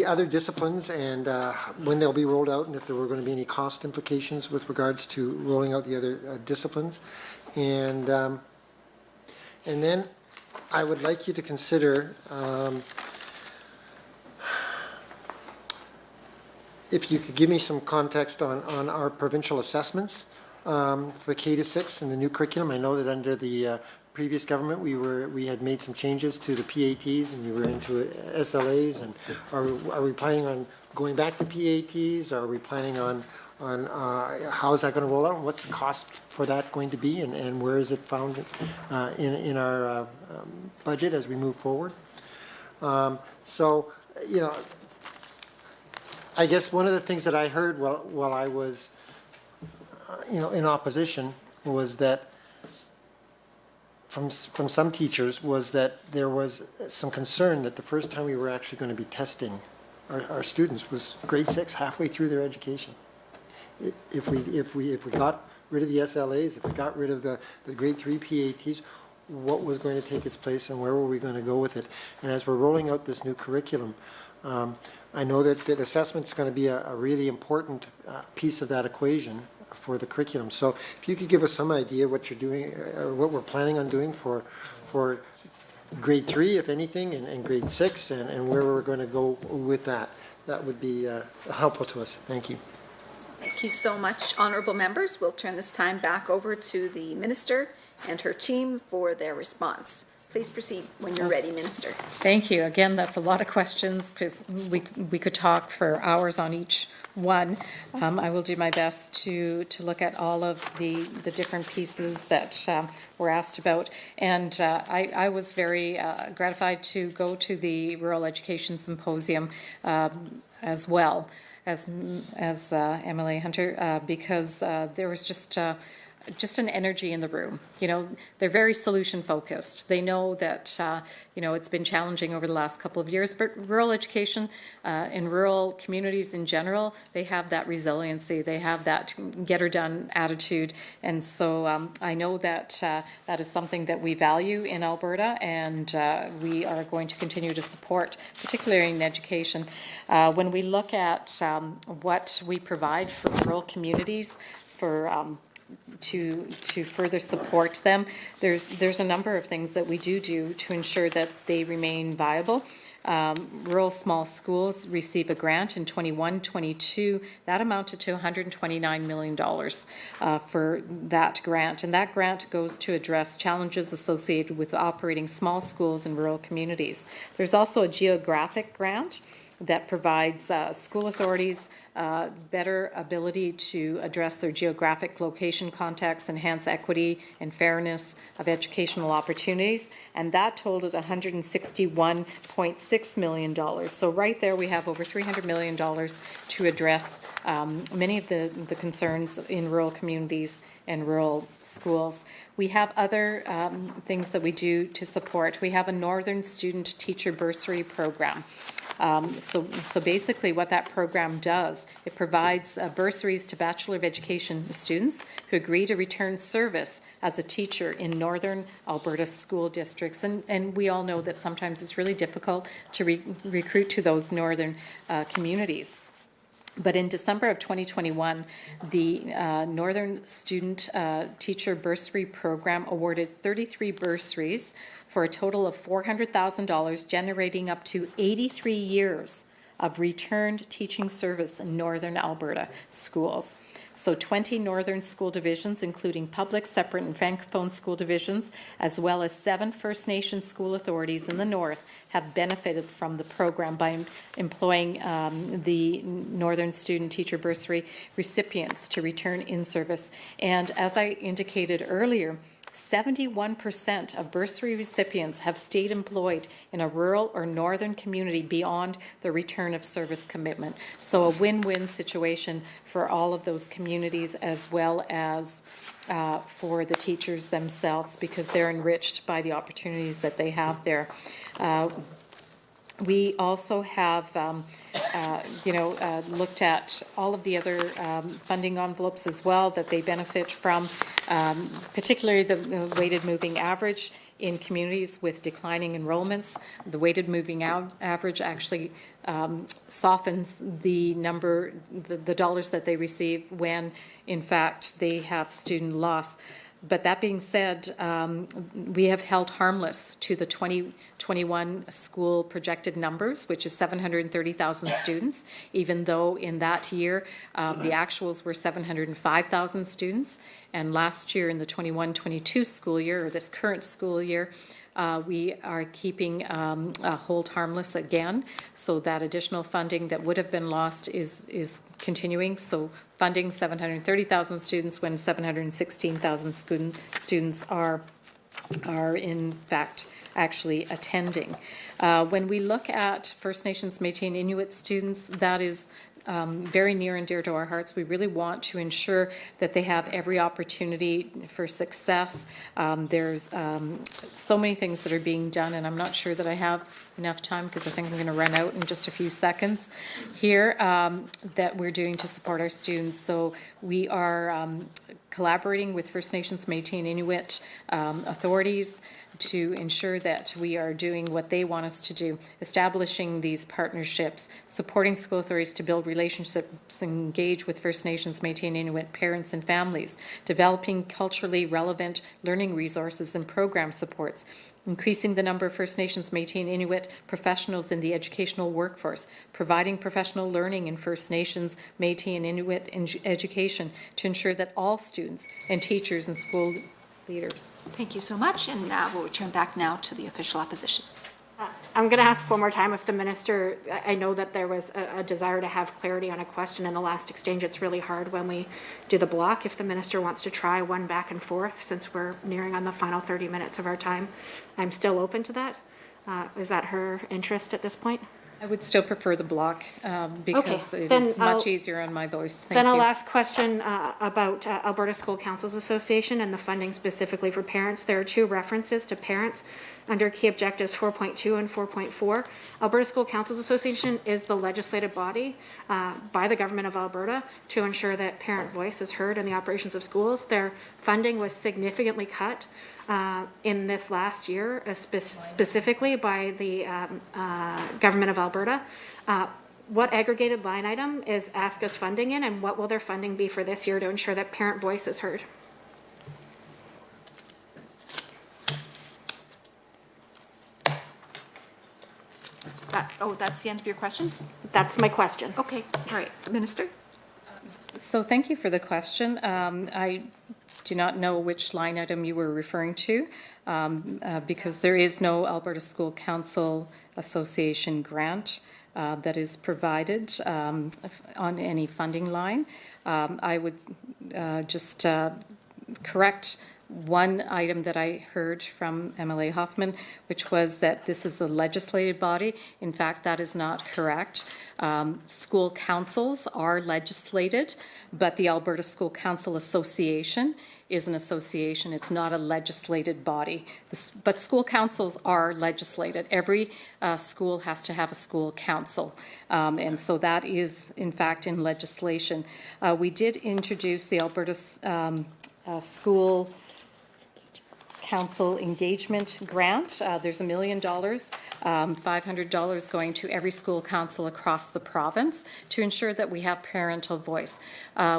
other disciplines and when they'll be rolled out, and if there were going to be any cost implications with regards to rolling out the other disciplines. And then I would like you to consider if you could give me some context on our provincial assessments for K-6 and the new curriculum. I know that under the previous government we had made some changes to the PATs and we were into SLAs. And are we planning on going back to PATs? Are we planning on how is that going to roll out? What's the cost for that going to be? And where is it found in our budget as we move forward? So, you know, I guess one of the things that I heard while I was, in opposition was that from some teachers was that there was some concern that the first time we were actually going to be testing our students was grade 6, halfway through their education. If we got rid of the SLAs, if we got rid of the grade 3 PATs, what was going to take its place and where were we going to go with it? And as we're rolling out this new curriculum, I know that assessment is going to be a really important piece of that equation for the curriculum. So if you could give us some idea what you're doing, what we're planning on doing for grade 3, if anything, and grade 6, and where we're going to go with that, that would be helpful to us. Thank you. Thank you so much, honourable members. We'll turn this time back over to the Minister and her team for their response. Please proceed when you're ready, Minister. Thank you. Again, that's a lot of questions because we could talk for hours on each one. I will do my best to look at all of the different pieces that were asked about. And I was very gratified to go to the Rural Education Symposium as well as MLA Hunter because there was just just an energy in the room. You know, they're very solution focused. They know that, you know, it's been challenging over the last couple of years, but rural education in rural communities in general, they have that resiliency. They have that get her done attitude. And so I know that that is something that we value in Alberta, and we are going to continue to support, particularly in education. When we look at what we provide for rural communities, for to further support them, there's a number of things that we do to ensure that they remain viable. Rural small schools receive a grant in 21-22 that amounted to $129 million for that grant, and that grant goes to address challenges associated with operating small schools in rural communities. There's also a geographic grant that provides school authorities better ability to address their geographic location context, enhance equity and fairness of educational opportunities, and that totaled $161.6 million. So right there we have over $300 million to address many of the concerns in rural communities and rural schools. We have other things that we do to support. We have a Northern Student Teacher Bursary Program. So basically what that program does, it provides bursaries to Bachelor of Education students who agree to return service as a teacher in Northern Alberta school districts. And we all know that sometimes it's really difficult to recruit to those northern communities. But in December of 2021, the Northern Student Teacher Bursary Program awarded 33 bursaries for a total of $400,000, generating up to 83 years of returned teaching service in Northern Alberta schools. So 20 Northern school divisions, including public, separate, and Francophone school divisions, as well as 7 First Nations school authorities in the North, have benefited from the program by employing the Northern Student Teacher Bursary recipients to return in service. And as I indicated earlier, 71% of bursary recipients have stayed employed in a rural or northern community beyond the return of service commitment. So a win-win situation for all of those communities, as well as for the teachers themselves, because they're enriched by the opportunities that they have there. We also have, looked at all of the other funding envelopes as well that they benefit from, particularly the weighted moving average in communities with declining enrollments. The weighted moving average actually softens the number, the dollars that they receive when, in fact, they have student loss. But that being said, we have held harmless to the 2021 school projected numbers, which is 730,000 students, even though in that year the actuals were 705,000 students. And last year in the 21-22 school year, or this current school year, we are keeping hold harmless again, so that additional funding that would have been lost is continuing. So funding 730,000 students when 716,000 students are in fact actually attending. When we look at First Nations, Métis, and Inuit students, that is very near and dear to our hearts. We really want to ensure that they have every opportunity for success. There's so many things that are being done, and I'm not sure that I have enough time, because I think I'm going to run out in just a few seconds here, that we're doing to support our students. So we are collaborating with First Nations, Métis, and Inuit authorities to ensure that we are doing what they want us to do, establishing these partnerships, supporting school authorities to build relationships, engage with First Nations, Métis, and Inuit parents and families, developing culturally relevant learning resources and program supports, increasing the number of First Nations, Métis, and Inuit professionals in the educational workforce, providing professional learning in First Nations, Métis, and Inuit education to ensure that all students and teachers and school leaders. Thank you so much, and we'll return back now to the official opposition. I'm going to ask one more time if the minister, I know that there was a desire to have clarity on a question in the last exchange. It's really hard when we do the block. If the minister wants to try one back and forth, since we're nearing on the final 30 minutes of our time, I'm still open to that. Is that her interest at this point? I would still prefer the block because it then is much I'll- easier on my voice. Thank Then you. I'll ask question about Alberta School Councils Association and the funding specifically for parents. There are two references to parents under key objectives 4.2 and 4.4. Alberta School Councils Association is the legislative body by the Government of Alberta to ensure that parent voice is heard in the operations of schools. Their funding was significantly cut in this last year, specifically by the Government of Alberta. What aggregated line item is ASCA's funding in, and what will their funding be for this year to ensure that parent voice is heard? That's the end of your questions? That's my question. Okay, all right. Minister? So thank you for the question. I do not know which line item you were referring to because there is no Alberta School Council Association grant that is provided on any funding line. I would just correct one item that I heard from MLA Hoffman, which was that this is the legislative body. In fact, that is not correct. School councils are legislated, but the Alberta School Council Association is an association. It's not a legislated body. But school councils are legislated. Every school has to have a school council. And so that is, in fact, in legislation. We did introduce the Alberta School Council Engagement Grant. There's $1 million, $500 going to every school council across the province to ensure that we have parental voice.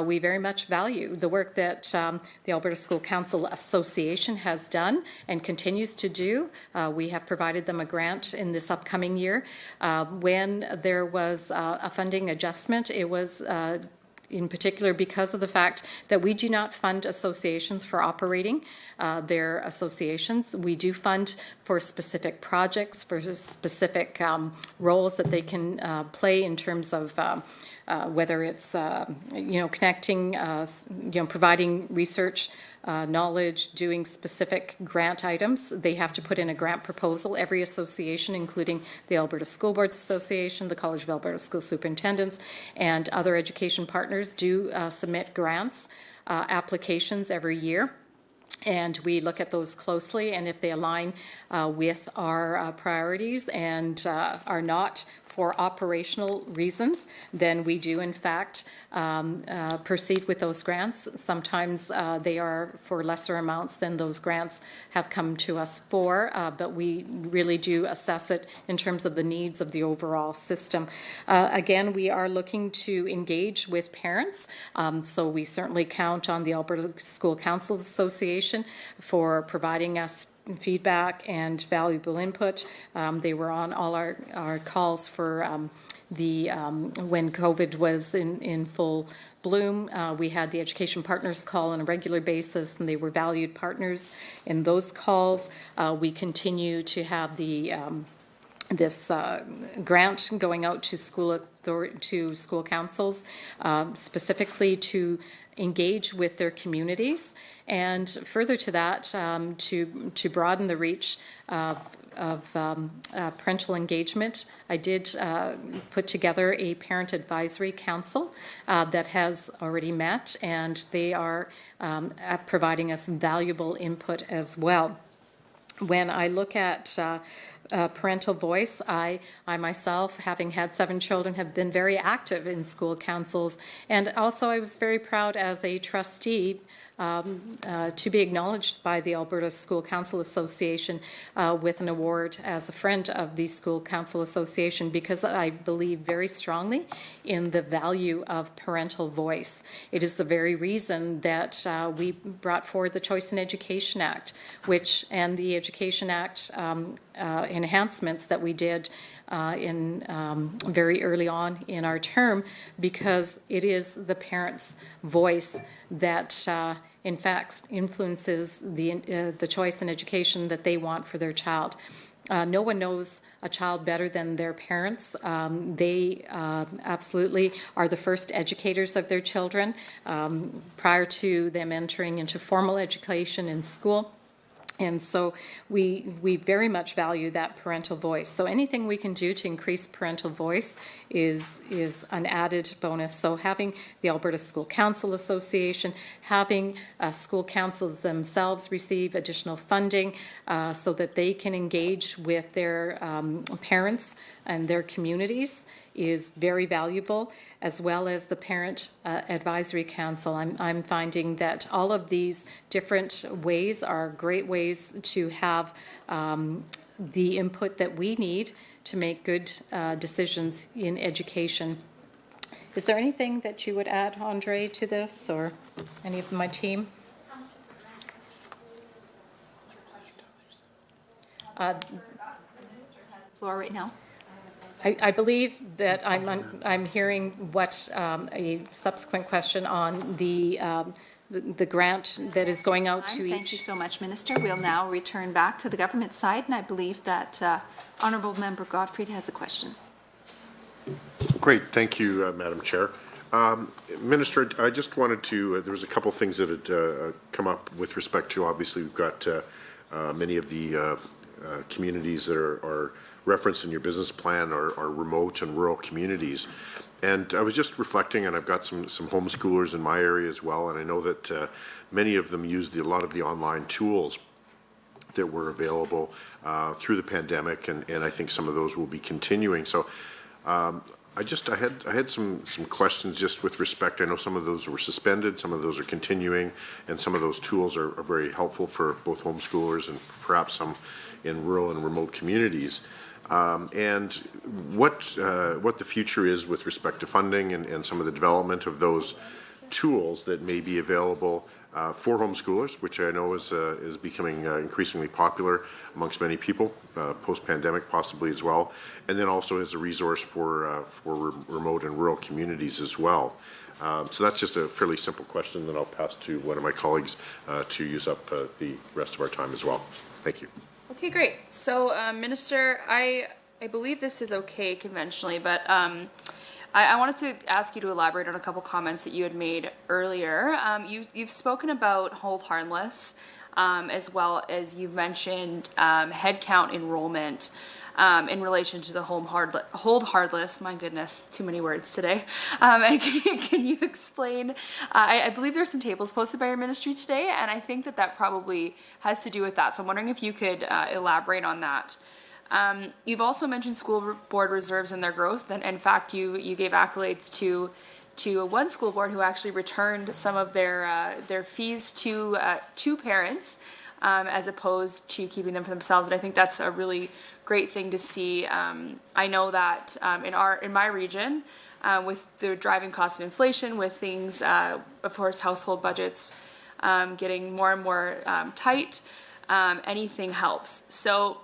We very much value the work that the Alberta School Council Association has done and continues to do. We have provided them a grant in this upcoming year. When there was a funding adjustment, it was in particular because of the fact that we do not fund associations for operating their associations. We do fund for specific projects, for specific roles that they can play in terms of whether it's connecting, providing research, knowledge, doing specific grant items. They have to put in a grant proposal. Every association, including the Alberta School Boards Association, the College of Alberta School Superintendents, and other education partners do submit grants applications every year. And we look at those closely, and if they align with our priorities and are not for operational reasons, then we do in fact proceed with those grants. Sometimes they are for lesser amounts than those grants have come to us for, but we really do assess it in terms of the needs of the overall system. Again, we are looking to engage with parents, so we certainly count on the Alberta School Council Association for providing us feedback and valuable input. They were on all our calls for when COVID was in full bloom. We had the education partners call on a regular basis, and they were valued partners in those calls. We continue to have the this grant going out to school councils, specifically to engage with their communities, and further to that, to broaden the reach of parental engagement. I did put together a parent advisory council that has already met, and they are providing us valuable input as well. When I look at parental voice, I myself, having had 7 children, have been very active in school councils, and also I was very proud as a trustee to be acknowledged by the Alberta School Council Association with an award as a friend of the School Council Association, because I believe very strongly in the value of parental voice. It is the very reason that we brought forward the Choice in Education Act, and the Education Act enhancements that we did very early on in our term, because it is the parent's voice that in fact influences the choice in education that they want for their child. No one knows a child better than their parents. They absolutely are the first educators of their children prior to them entering into formal education in school. And so we very much value that parental voice. So anything we can do to increase parental voice is an added bonus. So having the Alberta School Council Association, having school councils themselves receive additional funding so that they can engage with their parents and their communities is very valuable, as well as the Parent Advisory Council. I'm finding that all of these different ways are great ways to have the input that we need to make good decisions in education. Is there anything that you would add, Andre, to this, or any of my team? Floor right now. I believe that I'm hearing what a subsequent question on the grant that is going out to each. Thank you so much, Minister. We'll now return back to the government side, and I believe that Honourable Member Gottfried has a question. Great, thank you, Madam Chair. Minister, I just wanted to, there was a couple things that had come up with respect to, obviously, we've got many of the communities that are referenced in your business plan are remote and rural communities. And I was just reflecting, and I've got some homeschoolers in my area as well, and I know that many of them used a lot of the online tools that were available through the pandemic, and I think some of those will be continuing. So I had some questions just with respect. I know some of those were suspended, some of those are continuing, and some of those tools are very helpful for both homeschoolers and perhaps some in rural and remote communities. And what the future is with respect to funding and some of the development of those tools that may be available for homeschoolers, which I know is becoming increasingly popular amongst many people, post-pandemic possibly as well, and then also as a resource for remote and rural communities as well. So that's just a fairly simple question that I'll pass to one of my colleagues to use up the rest of our time as well. Thank you. Okay, great. So, Minister, I believe this is okay conventionally, but I wanted to ask you to elaborate on a couple comments that you had made earlier. You've spoken about hold harmless, as well as you've mentioned headcount enrollment in relation to the hold hardless. My goodness, too many words today. And can you explain? I believe there's some tables posted by your ministry today, and I think that probably has to do with that. So I'm wondering if you could elaborate on that. You've also mentioned school board reserves and their growth, and in fact, you gave accolades to one school board who actually returned some of their fees to parents, as opposed to keeping them for themselves. And I think that's a really great thing to see. I know that in my region, with the driving cost of inflation, with things, of course, household budgets getting more and more tight, anything helps. So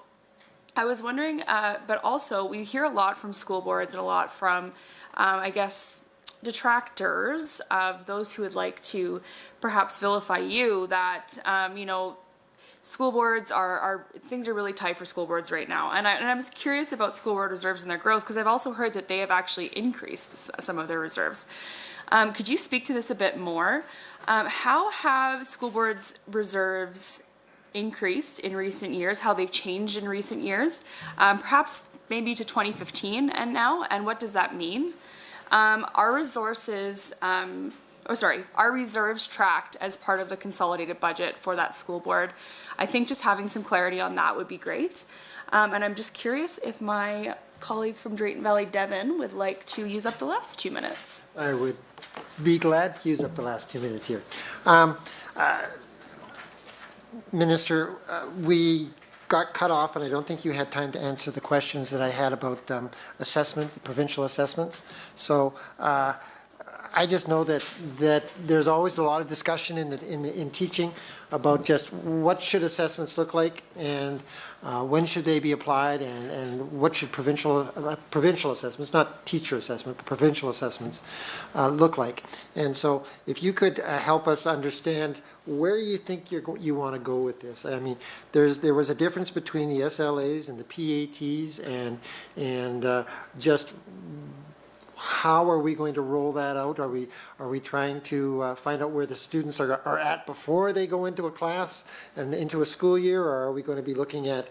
I was wondering, but also we hear a lot from school boards and a lot from, I guess, detractors of those who would like to perhaps vilify you that, school boards things are really tight for school boards right now. And I'm just curious about school board reserves and their growth, because I've also heard that they have actually increased some of their reserves. Could you speak to this a bit more? How have school boards reserves increased in recent years, how they've changed in recent years, perhaps maybe to 2015 and now, and what does that mean? Are reserves tracked as part of the consolidated budget for that school board? I think just having some clarity on that would be great. And I'm just curious if my colleague from Drayton Valley, Devon, would like to use up the last 2 minutes. I would be glad to use up the last 2 minutes here. Minister, we got cut off, and I don't think you had time to answer the questions that I had about assessment, provincial assessments. So I just know that there's always a lot of discussion in teaching about just what should assessments look like, and when should they be applied, and what should provincial assessments, not teacher assessment, but provincial assessments look like. And so if you could help us understand where you think you want to go with this. I mean, there was a difference between the SLAs and the PATs, and just how are we going to roll that out? Are we trying to find out where the students are at before they go into a class and into a school year, or are we going to be looking at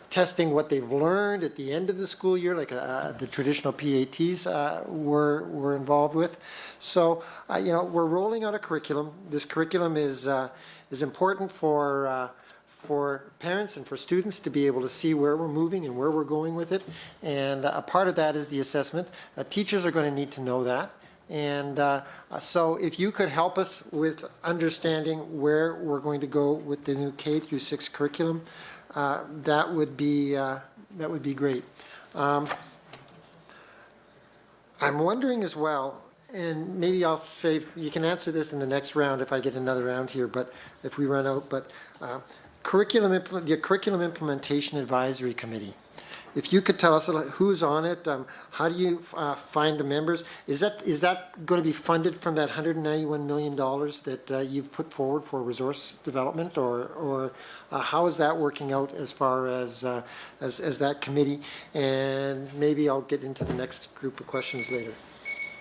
testing what they've learned at the end of the school year, like the traditional PATs were involved with? So we're rolling out a curriculum. This curriculum is important for parents and for students to be able to see where we're moving and where we're going with it. And a part of that is the assessment. Teachers are going to need to know that. And so if you could help us with understanding where we're going to go with the new K through 6 curriculum, that would be great. I'm wondering as well, and maybe I'll save, you can answer this in the next round if I get another round here, but if we run out, but the Curriculum Implementation Advisory Committee. If you could tell us who's on it, how do you find the members? Is that going to be funded from that $191 million that you've put forward for resource development, or how is that working out as far as that committee? And maybe I'll get into the next group of questions later.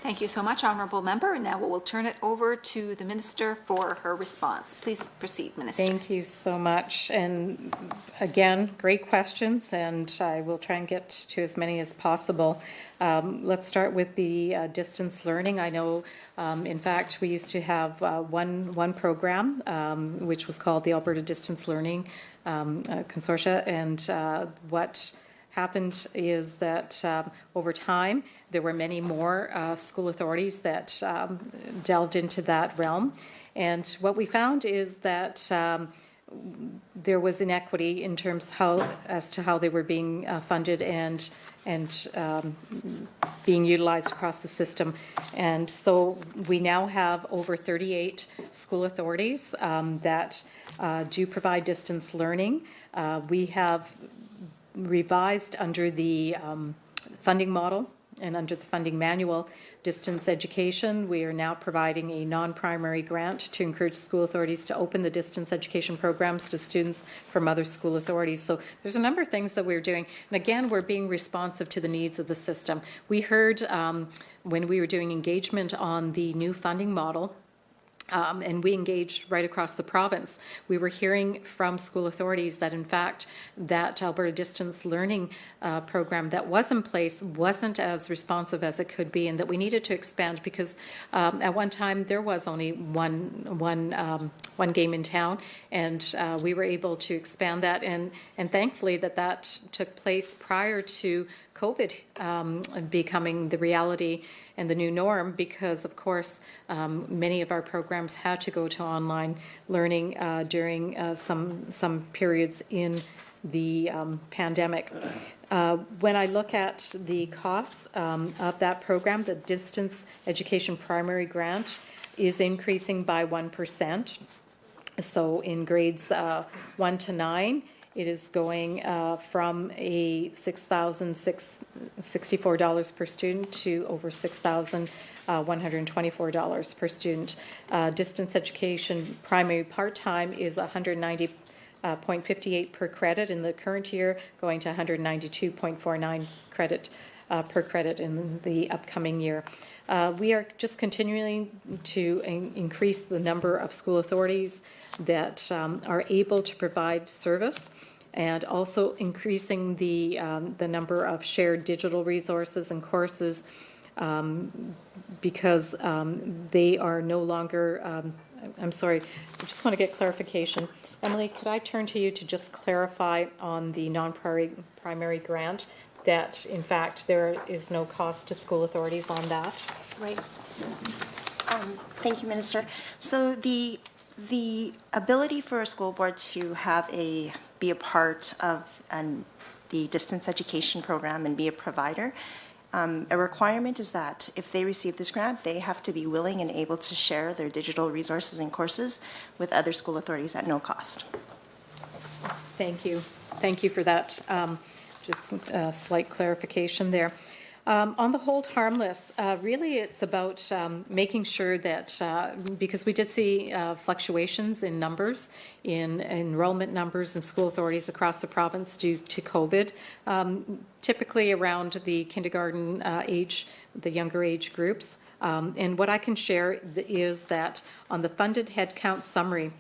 Thank you so much, Honourable Member. And now we'll turn it over to the Minister for her response. Please proceed, Minister. Thank you so much. And again, great questions, and I will try and get to as many as possible. Let's start with the distance learning. I know, in fact, we used to have one program, which was called the Alberta Distance Learning Consortia, and what happened is that over time there were many more school authorities that delved into that realm, and what we found is that there was inequity in terms as to how they were being funded and being utilized across the system. And so we now have over 38 school authorities that do provide distance learning. We have revised under the funding model and under the funding manual, distance education. We are now providing a non-primary grant to encourage school authorities to open the distance education programs to students from other school authorities. So there's a number of things that we're doing. And again, we're being responsive to the needs of the system. We heard when we were doing engagement on the new funding model, and we engaged right across the province. We were hearing from school authorities that, in fact, that Alberta Distance Learning program that was in place wasn't as responsive as it could be, and that we needed to expand because at one time there was only one game in town, and we were able to expand that, and thankfully that took place prior to COVID becoming the reality and the new norm, because of course many of our programs had to go to online learning during some periods in the pandemic. When I look at the costs of that program, the Distance Education Primary Grant is increasing by 1%. So in grades 1 to 9, it is going from a $6,064 per student to over $6,124 per student. Distance education primary part-time is $190.58 per credit in the current year, going to $192.49 credit per credit in the upcoming year. We are just continuing to increase the number of school authorities that are able to provide service, and also increasing the number of shared digital resources and courses because they are no longer, I'm sorry, I just want to get clarification. Emily, could I turn to you to just clarify on the non-primary grant that, in fact, there is no cost to school authorities on that? Right. Thank you, Minister. So the ability for a school board to have be a part of the distance education program and be a provider, a requirement is that if they receive this grant, they have to be willing and able to share their digital resources and courses with other school authorities at no cost. Thank you. Thank you for that. Just a slight clarification there. On the hold harmless, really it's about making sure that, because we did see fluctuations in numbers, in enrollment numbers in school authorities across the province due to COVID, typically around the kindergarten age, the younger age groups. And what I can share is that on the funded headcount summary,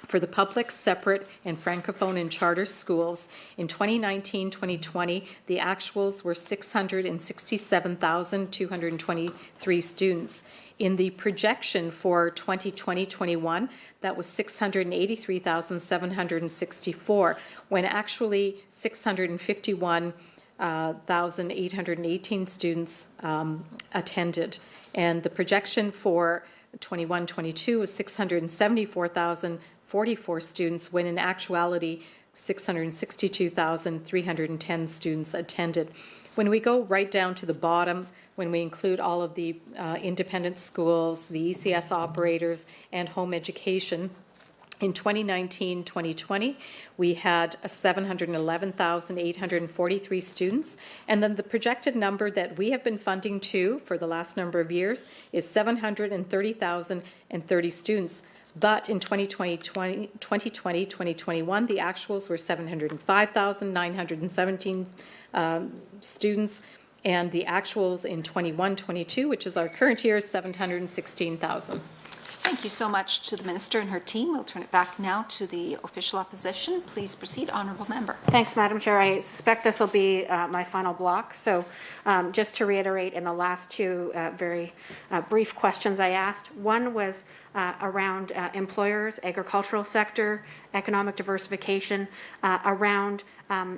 for the public, separate, and Francophone and charter schools, in 2019-2020, the actuals were 667,223 students. In the projection for 2020-21, that was 683,764, when actually 651,818 students attended. And the projection for 21-22 was 674,044 students, when in actuality 662,310 students attended. When we go right down to the bottom, when we include all of the independent schools, the ECS operators, and home education, in 2019-2020, we had 711,843 students, and then the projected number that we have been funding to for the last number of years is 730,030 students. But in 2020-2021, the actuals were 705,917 students, and the actuals in 21-22, which is our current year, is 716,000. Thank you so much to the Minister and her team. We'll turn it back now to the official opposition. Please proceed, Honourable Member. Thanks, Madam Chair. I suspect this will be my final block. So just to reiterate, in the last two very brief questions I asked, one was around employers, agricultural sector, economic diversification, around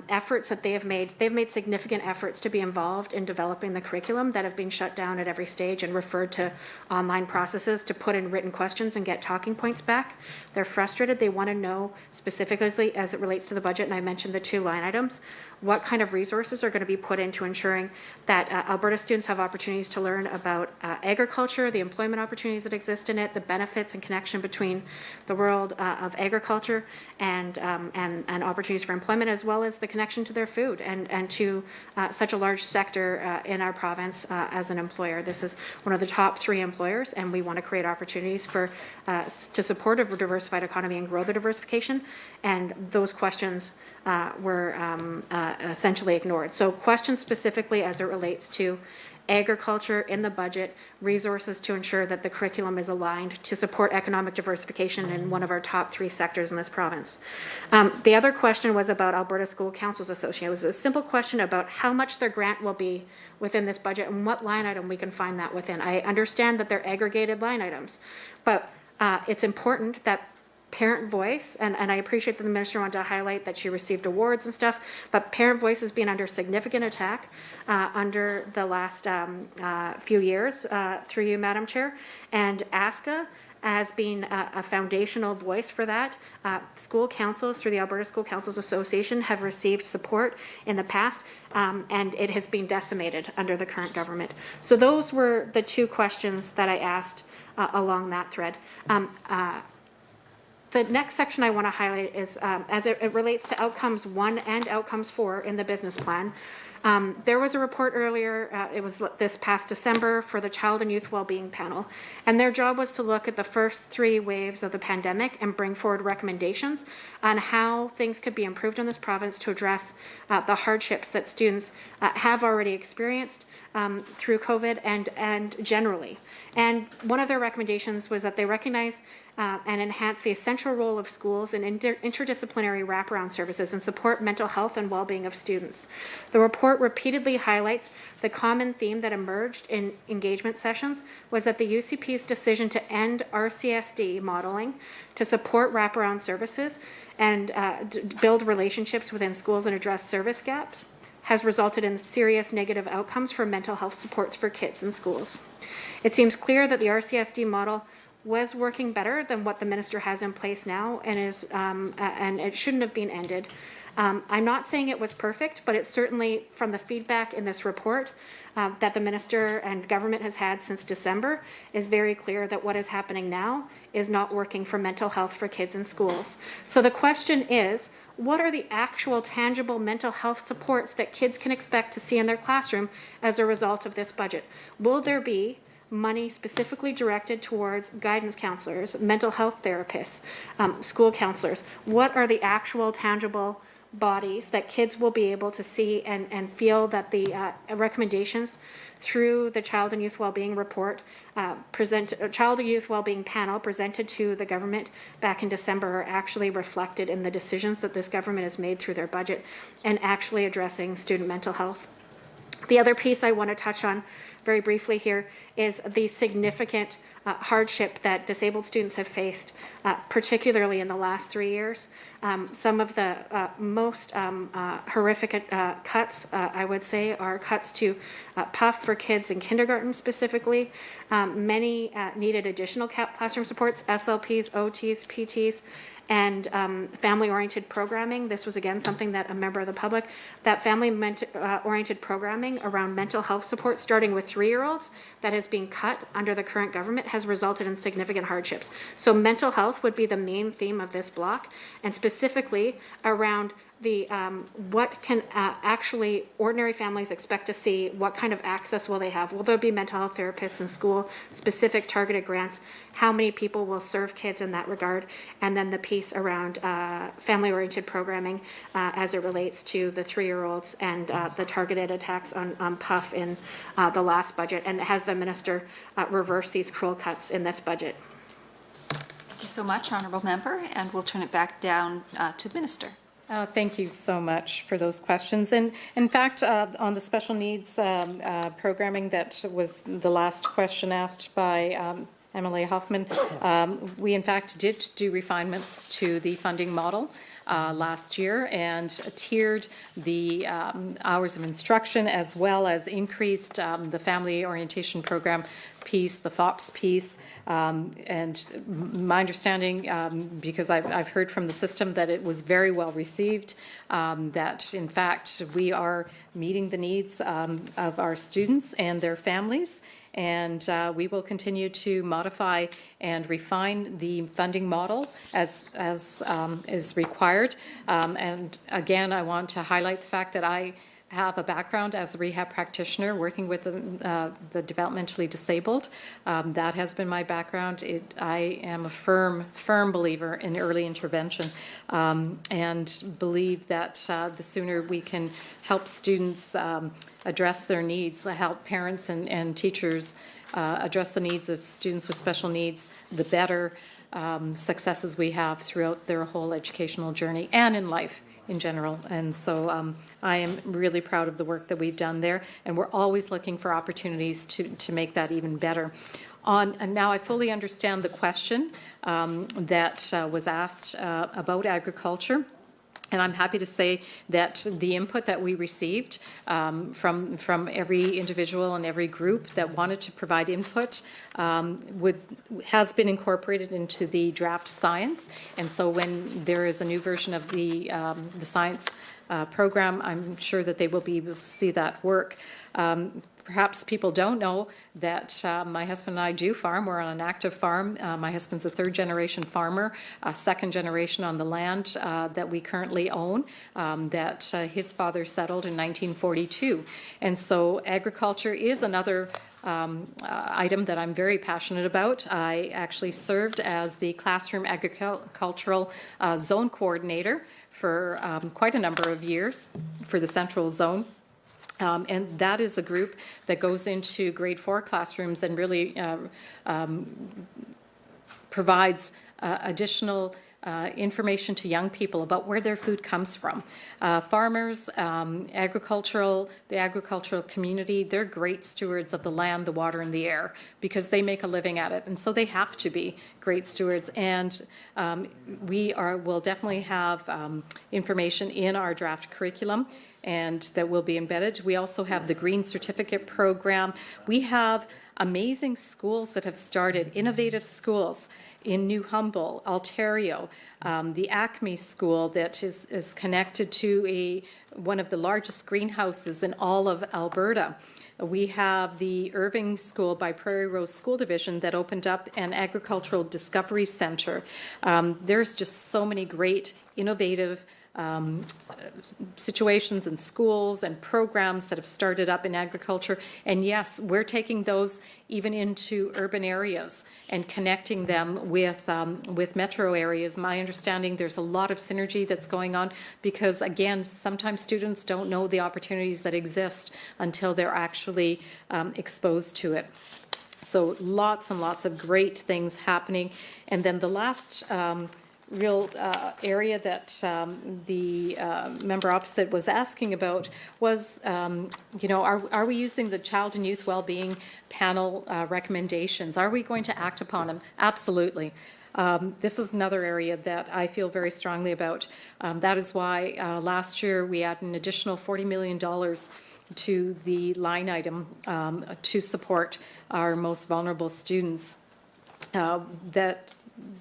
efforts that they have made. They've made significant efforts to be involved in developing the curriculum that have been shut down at every stage and referred to online processes to put in written questions and get talking points back. They're frustrated. They want to know specifically as it relates to the budget, and I mentioned the two line items, what kind of resources are going to be put into ensuring that Alberta students have opportunities to learn about agriculture, the employment opportunities that exist in it, the benefits and connection between the world of agriculture and opportunities for employment, as well as the connection to their food and to such a large sector in our province as an employer. This is one of the top 3 employers, and we want to create opportunities for to support a diversified economy and grow the diversification, and those questions were essentially ignored. So questions specifically as it relates to agriculture in the budget, resources to ensure that the curriculum is aligned to support economic diversification in one of our top 3 sectors in this province. The other question was about Alberta School Councils Association. It was a simple question about how much their grant will be within this budget and what line item we can find that within. I understand that they're aggregated line items, but it's important that parent voice, and I appreciate that the minister wanted to highlight that she received awards and stuff, but parent voice has been under significant attack under the last few years through you, Madam Chair, and ASCA has been a foundational voice for that. School councils through the Alberta School Councils Association have received support in the past, and it has been decimated under the current government. So those were the 2 questions that I asked along that thread. The next section I want to highlight is as it relates to outcomes 1 and outcomes 4 in the business plan. There was a report earlier, it was this past December, for the Child and Youth Wellbeing Panel, and their job was to look at the first 3 waves of the pandemic and bring forward recommendations on how things could be improved in this province to address the hardships that students have already experienced through COVID and generally. And one of their recommendations was that they recognize and enhance the essential role of schools in interdisciplinary wraparound services and support mental health and well-being of students. The report repeatedly highlights the common theme that emerged in engagement sessions was that the UCP's decision to end RCSD modeling to support wraparound services and build relationships within schools and address service gaps has resulted in serious negative outcomes for mental health supports for kids in schools. It seems clear that the RCSD model was working better than what the minister has in place now, and and it shouldn't have been ended. I'm not saying it was perfect, but it's certainly, from the feedback in this report that the minister and government has had since December, is very clear that what is happening now is not working for mental health for kids in schools. So the question is, what are the actual tangible mental health supports that kids can expect to see in their classroom as a result of this budget? Will there be money specifically directed towards guidance counselors, mental health therapists, school counselors? What are the actual tangible bodies that kids will be able to see and feel that the recommendations through the Child and Youth Wellbeing Report, Child and Youth Wellbeing Panel presented to the government back in December are actually reflected in the decisions that this government has made through their budget and actually addressing student mental health? The other piece I want to touch on very briefly here is the significant hardship that disabled students have faced, particularly in the last 3 years. Some of the most horrific cuts, I would say, are cuts to PUF for kids in kindergarten specifically. Many needed additional classroom supports, SLPs, OTs, PTs, and family-oriented programming. This was again something that a member of the public, that family-oriented programming around mental health support starting with 3-year-olds that has been cut under the current government has resulted in significant hardships. So mental health would be the main theme of this block, and specifically around the what can actually ordinary families expect to see, what kind of access will they have? Will there be mental health therapists in school, specific targeted grants? How many people will serve kids in that regard? And then the piece around family-oriented programming as it relates to the 3-year-olds and the targeted attacks on PUF in the last budget. And has the minister reversed these cruel cuts in this budget? Thank you so much, Honourable Member, and we'll turn it back down to the Minister. Thank you so much for those questions. And in fact, on the special needs programming, that was the last question asked by MLA Hoffman, we in fact did do refinements to the funding model last year and tiered the hours of instruction, as well as increased the family orientation program piece, the FOPS piece, and my understanding, because I've heard from the system that it was very well received, that in fact we are meeting the needs of our students and their families, and we will continue to modify and refine the funding model as is required. And again, I want to highlight the fact that I have a background as a rehab practitioner working with the developmentally disabled. That has been my background. I am a firm believer in early intervention, and believe that the sooner we can help students address their needs, help parents and teachers address the needs of students with special needs, the better successes we have throughout their whole educational journey and in life in general. And so I am really proud of the work that we've done there, and we're always looking for opportunities to make that even better. And now I fully understand the question that was asked about agriculture. And I'm happy to say that the input that we received from every individual and every group that wanted to provide input has been incorporated into the draft science. And so when there is a new version of the science program, I'm sure that they will be able to see that work. Perhaps people don't know that my husband and I do farm. We're on an active farm. My husband's a third-generation farmer, a second generation on the land that we currently own, that his father settled in 1942. And so agriculture is another item that I'm very passionate about. I actually served as the classroom agricultural zone coordinator for quite a number of years for the Central Zone. And that is a group that goes into grade 4 classrooms and really provides additional information to young people about where their food comes from. Farmers, the agricultural community, they're great stewards of the land, the water, and the air because they make a living at it. And so they have to be great stewards. And we will definitely have information in our draft curriculum, and that will be embedded. We also have the Green Certificate Program. We have amazing schools that have started, innovative schools in New Humble, Ontario, the Acme School that is connected to one of the largest greenhouses in all of Alberta. We have the Irving School by Prairie Rose School Division that opened up an agricultural discovery center. There's just so many great innovative situations in schools and programs that have started up in agriculture. And yes, we're taking those even into urban areas and connecting them with metro areas. My understanding, there's a lot of synergy that's going on because, again, sometimes students don't know the opportunities that exist until they're actually exposed to it. So lots and lots of great things happening. And then the last real area that the member opposite was asking about was, you know, are we using the Child and Youth Wellbeing Panel recommendations? Are we going to act upon them? Absolutely. This is another area that I feel very strongly about. That is why last year we added an additional $40 million to the line item to support our most vulnerable students.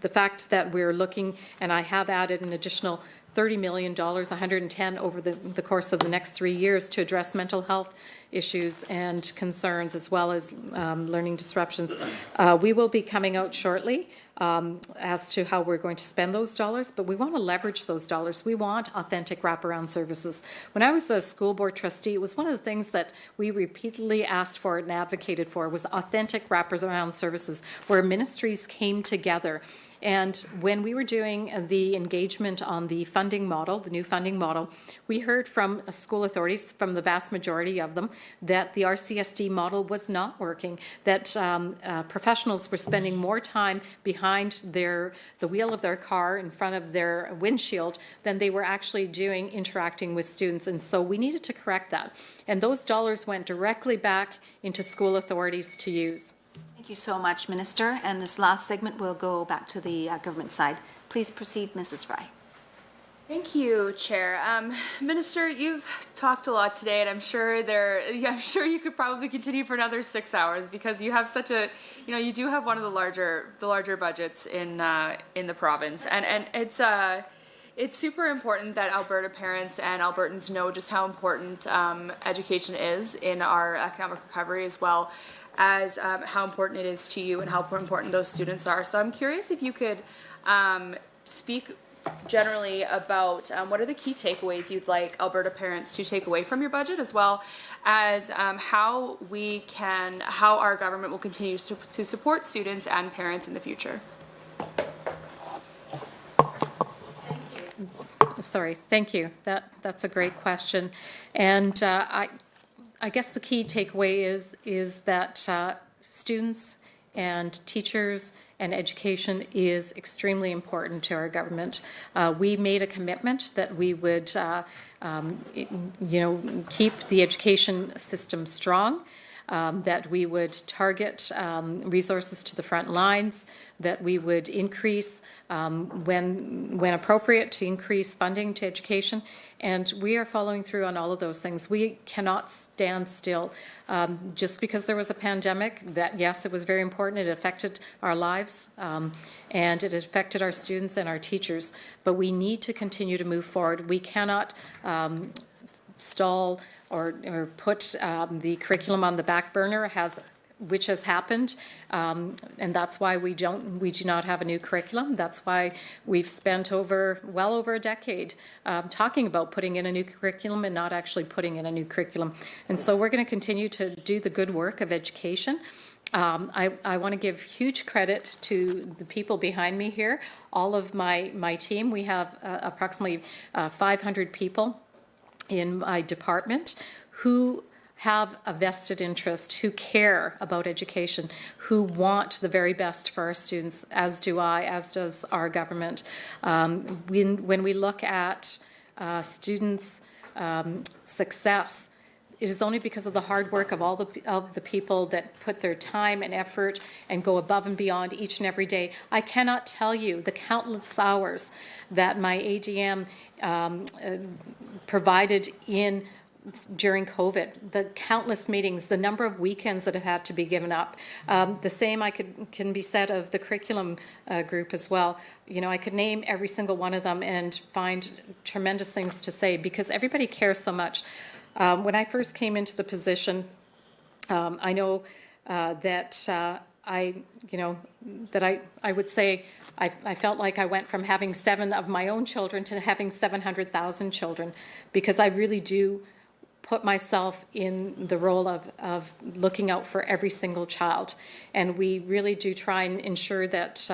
The fact that we're looking, and I have added an additional $30 million, 110 over the course of the next 3 years to address mental health issues and concerns as well as learning disruptions. We will be coming out shortly as to how we're going to spend those dollars, but we want to leverage those dollars. We want authentic wraparound services. When I was a school board trustee, it was one of the things that we repeatedly asked for and advocated for was authentic wraparound services where ministries came together. And when we were doing the engagement on the funding model, the new funding model, we heard from school authorities, from the vast majority of them, that the RCSD model was not working, that professionals were spending more time behind the wheel of their car in front of their windshield than they were actually doing interacting with students. And so we needed to correct that. And those dollars went directly back into school authorities to use. Thank you so much, Minister. And this last segment will go back to the government side. Please proceed, Mrs. Fry. Thank you, Chair. Minister, you've talked a lot today, and I'm sure you could probably continue for another 6 hours because you have such a, you know, you do have one of the larger budgets in the province, and it's super important that Alberta parents and Albertans know just how important education is in our economic recovery, as well as how important it is to you and how important those students are. So I'm curious if you could speak generally about what are the key takeaways you'd like Alberta parents to take away from your budget, as well as how our government will continue to support students and parents in the future. Sorry, thank you. That's a great question. And I guess the key takeaway is that students and teachers and education is extremely important to our government. We made a commitment that we would, keep the education system strong, that we would target resources to the front lines, that we would increase, when appropriate, to increase funding to education. And we are following through on all of those things. We cannot stand still. Just because there was a pandemic, that yes, it was very important. It affected our lives and it affected our students and our teachers. But we need to continue to move forward. We cannot stall or put the curriculum on the back burner, which has happened, and that's why we do not have a new curriculum. That's why we've spent well over a decade talking about putting in a new curriculum and not actually putting in a new curriculum. And so we're going to continue to do the good work of education. I want to give huge credit to the people behind me here, all of my team. We have approximately 500 people in my department who have a vested interest, who care about education, who want the very best for our students, as do I, as does our government. When we look at students' success, it is only because of the hard work of all the people that put their time and effort and go above and beyond each and every day. I cannot tell you the countless hours that my ADM provided during COVID, the countless meetings, the number of weekends that have had to be given up. The same can be said of the curriculum group as well. You know, I could name every single one of them and find tremendous things to say because everybody cares so much. When I first came into the position, I know that I would say I felt like I went from having 7 of my own children to having 700,000 children, because I really do put myself in the role of looking out for every single child. And we really do try and ensure that,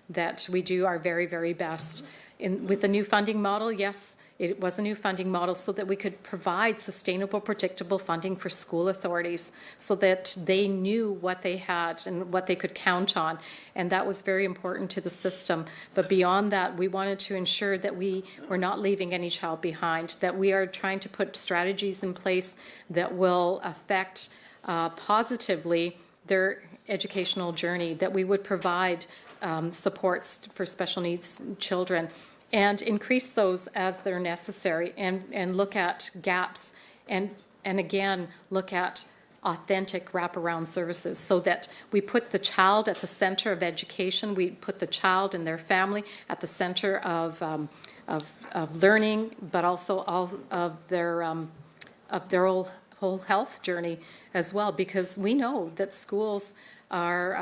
that we do our very, very best. With the new funding model, yes, it was a new funding model so that we could provide sustainable, predictable funding for school authorities so that they knew what they had and what they could count on. And that was very important to the system. But beyond that, we wanted to ensure that we were not leaving any child behind, that we are trying to put strategies in place that will affect positively their educational journey, that we would provide supports for special needs children, and increase those as they're necessary, and look at gaps, and again, look at authentic wraparound services so that we put the child at the center of education, we put the child and their family at the center of learning, but also all of their whole health journey as well, because we know that schools are,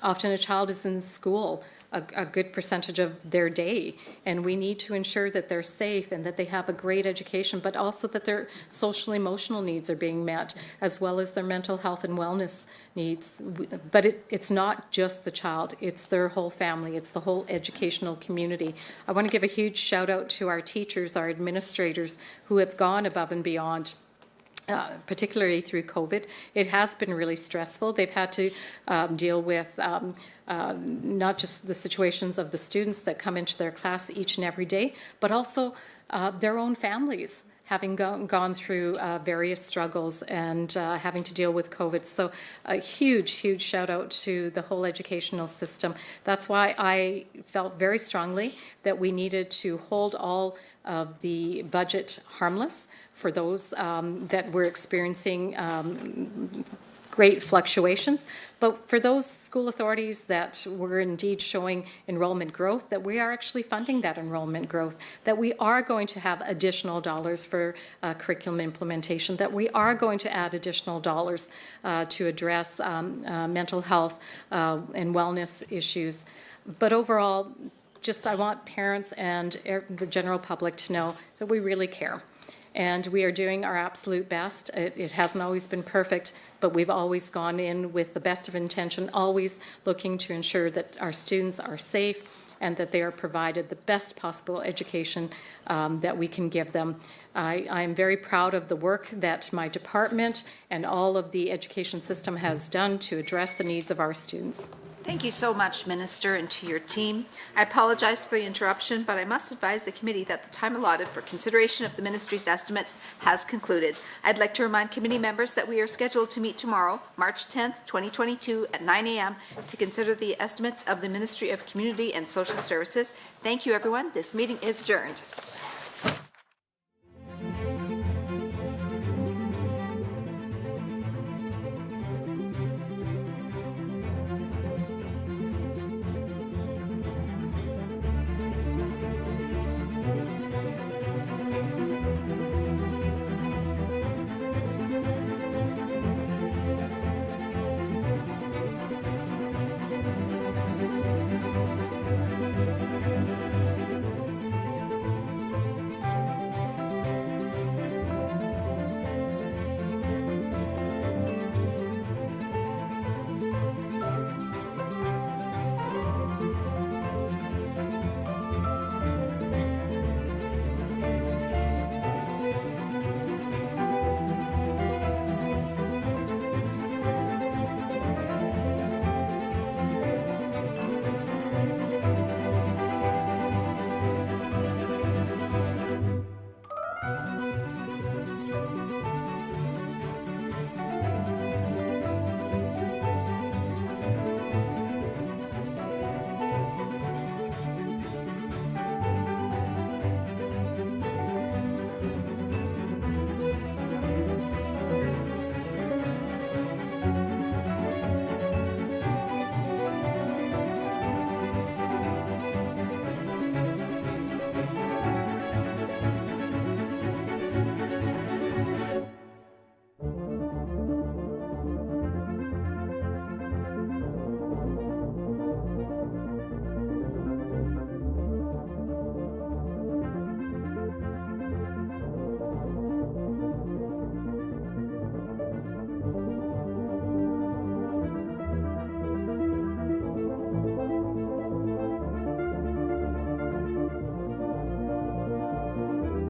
often a child is in school a good percentage of their day, and we need to ensure that they're safe and that they have a great education, but also that their social emotional needs are being met, as well as their mental health and wellness needs. But it's not just the child, it's their whole family, it's the whole educational community. I want to give a huge shout out to our teachers, our administrators, who have gone above and beyond. Particularly through COVID. It has been really stressful. They've had to deal with not just the situations of the students that come into their class each and every day, but also their own families having gone through various struggles and having to deal with COVID. So a huge, huge shout out to the whole educational system. That's why I felt very strongly that we needed to hold all of the budget harmless for those that were experiencing great fluctuations, but for those school authorities that were indeed showing enrollment growth, that we are actually funding that enrollment growth, that we are going to have additional dollars for curriculum implementation, that we are going to add additional dollars to address mental health and wellness issues. But overall, I want parents and the general public to know that we really care. And we are doing our absolute best. It hasn't always been perfect, but we've always gone in with the best of intention, always looking to ensure that our students are safe and that they are provided the best possible education that we can give them. I am very proud of the work that my department and all of the education system has done to address the needs of our students. Thank you so much, Minister, and to your team. I apologize for the interruption, but I must advise the committee that the time allotted for consideration of the ministry's estimates has concluded. I'd like to remind committee members that we are scheduled to meet tomorrow, March 10th, 2022 at 9 a.m. to consider the estimates of the Ministry of Community and Social Services. Thank you, everyone. This meeting is adjourned.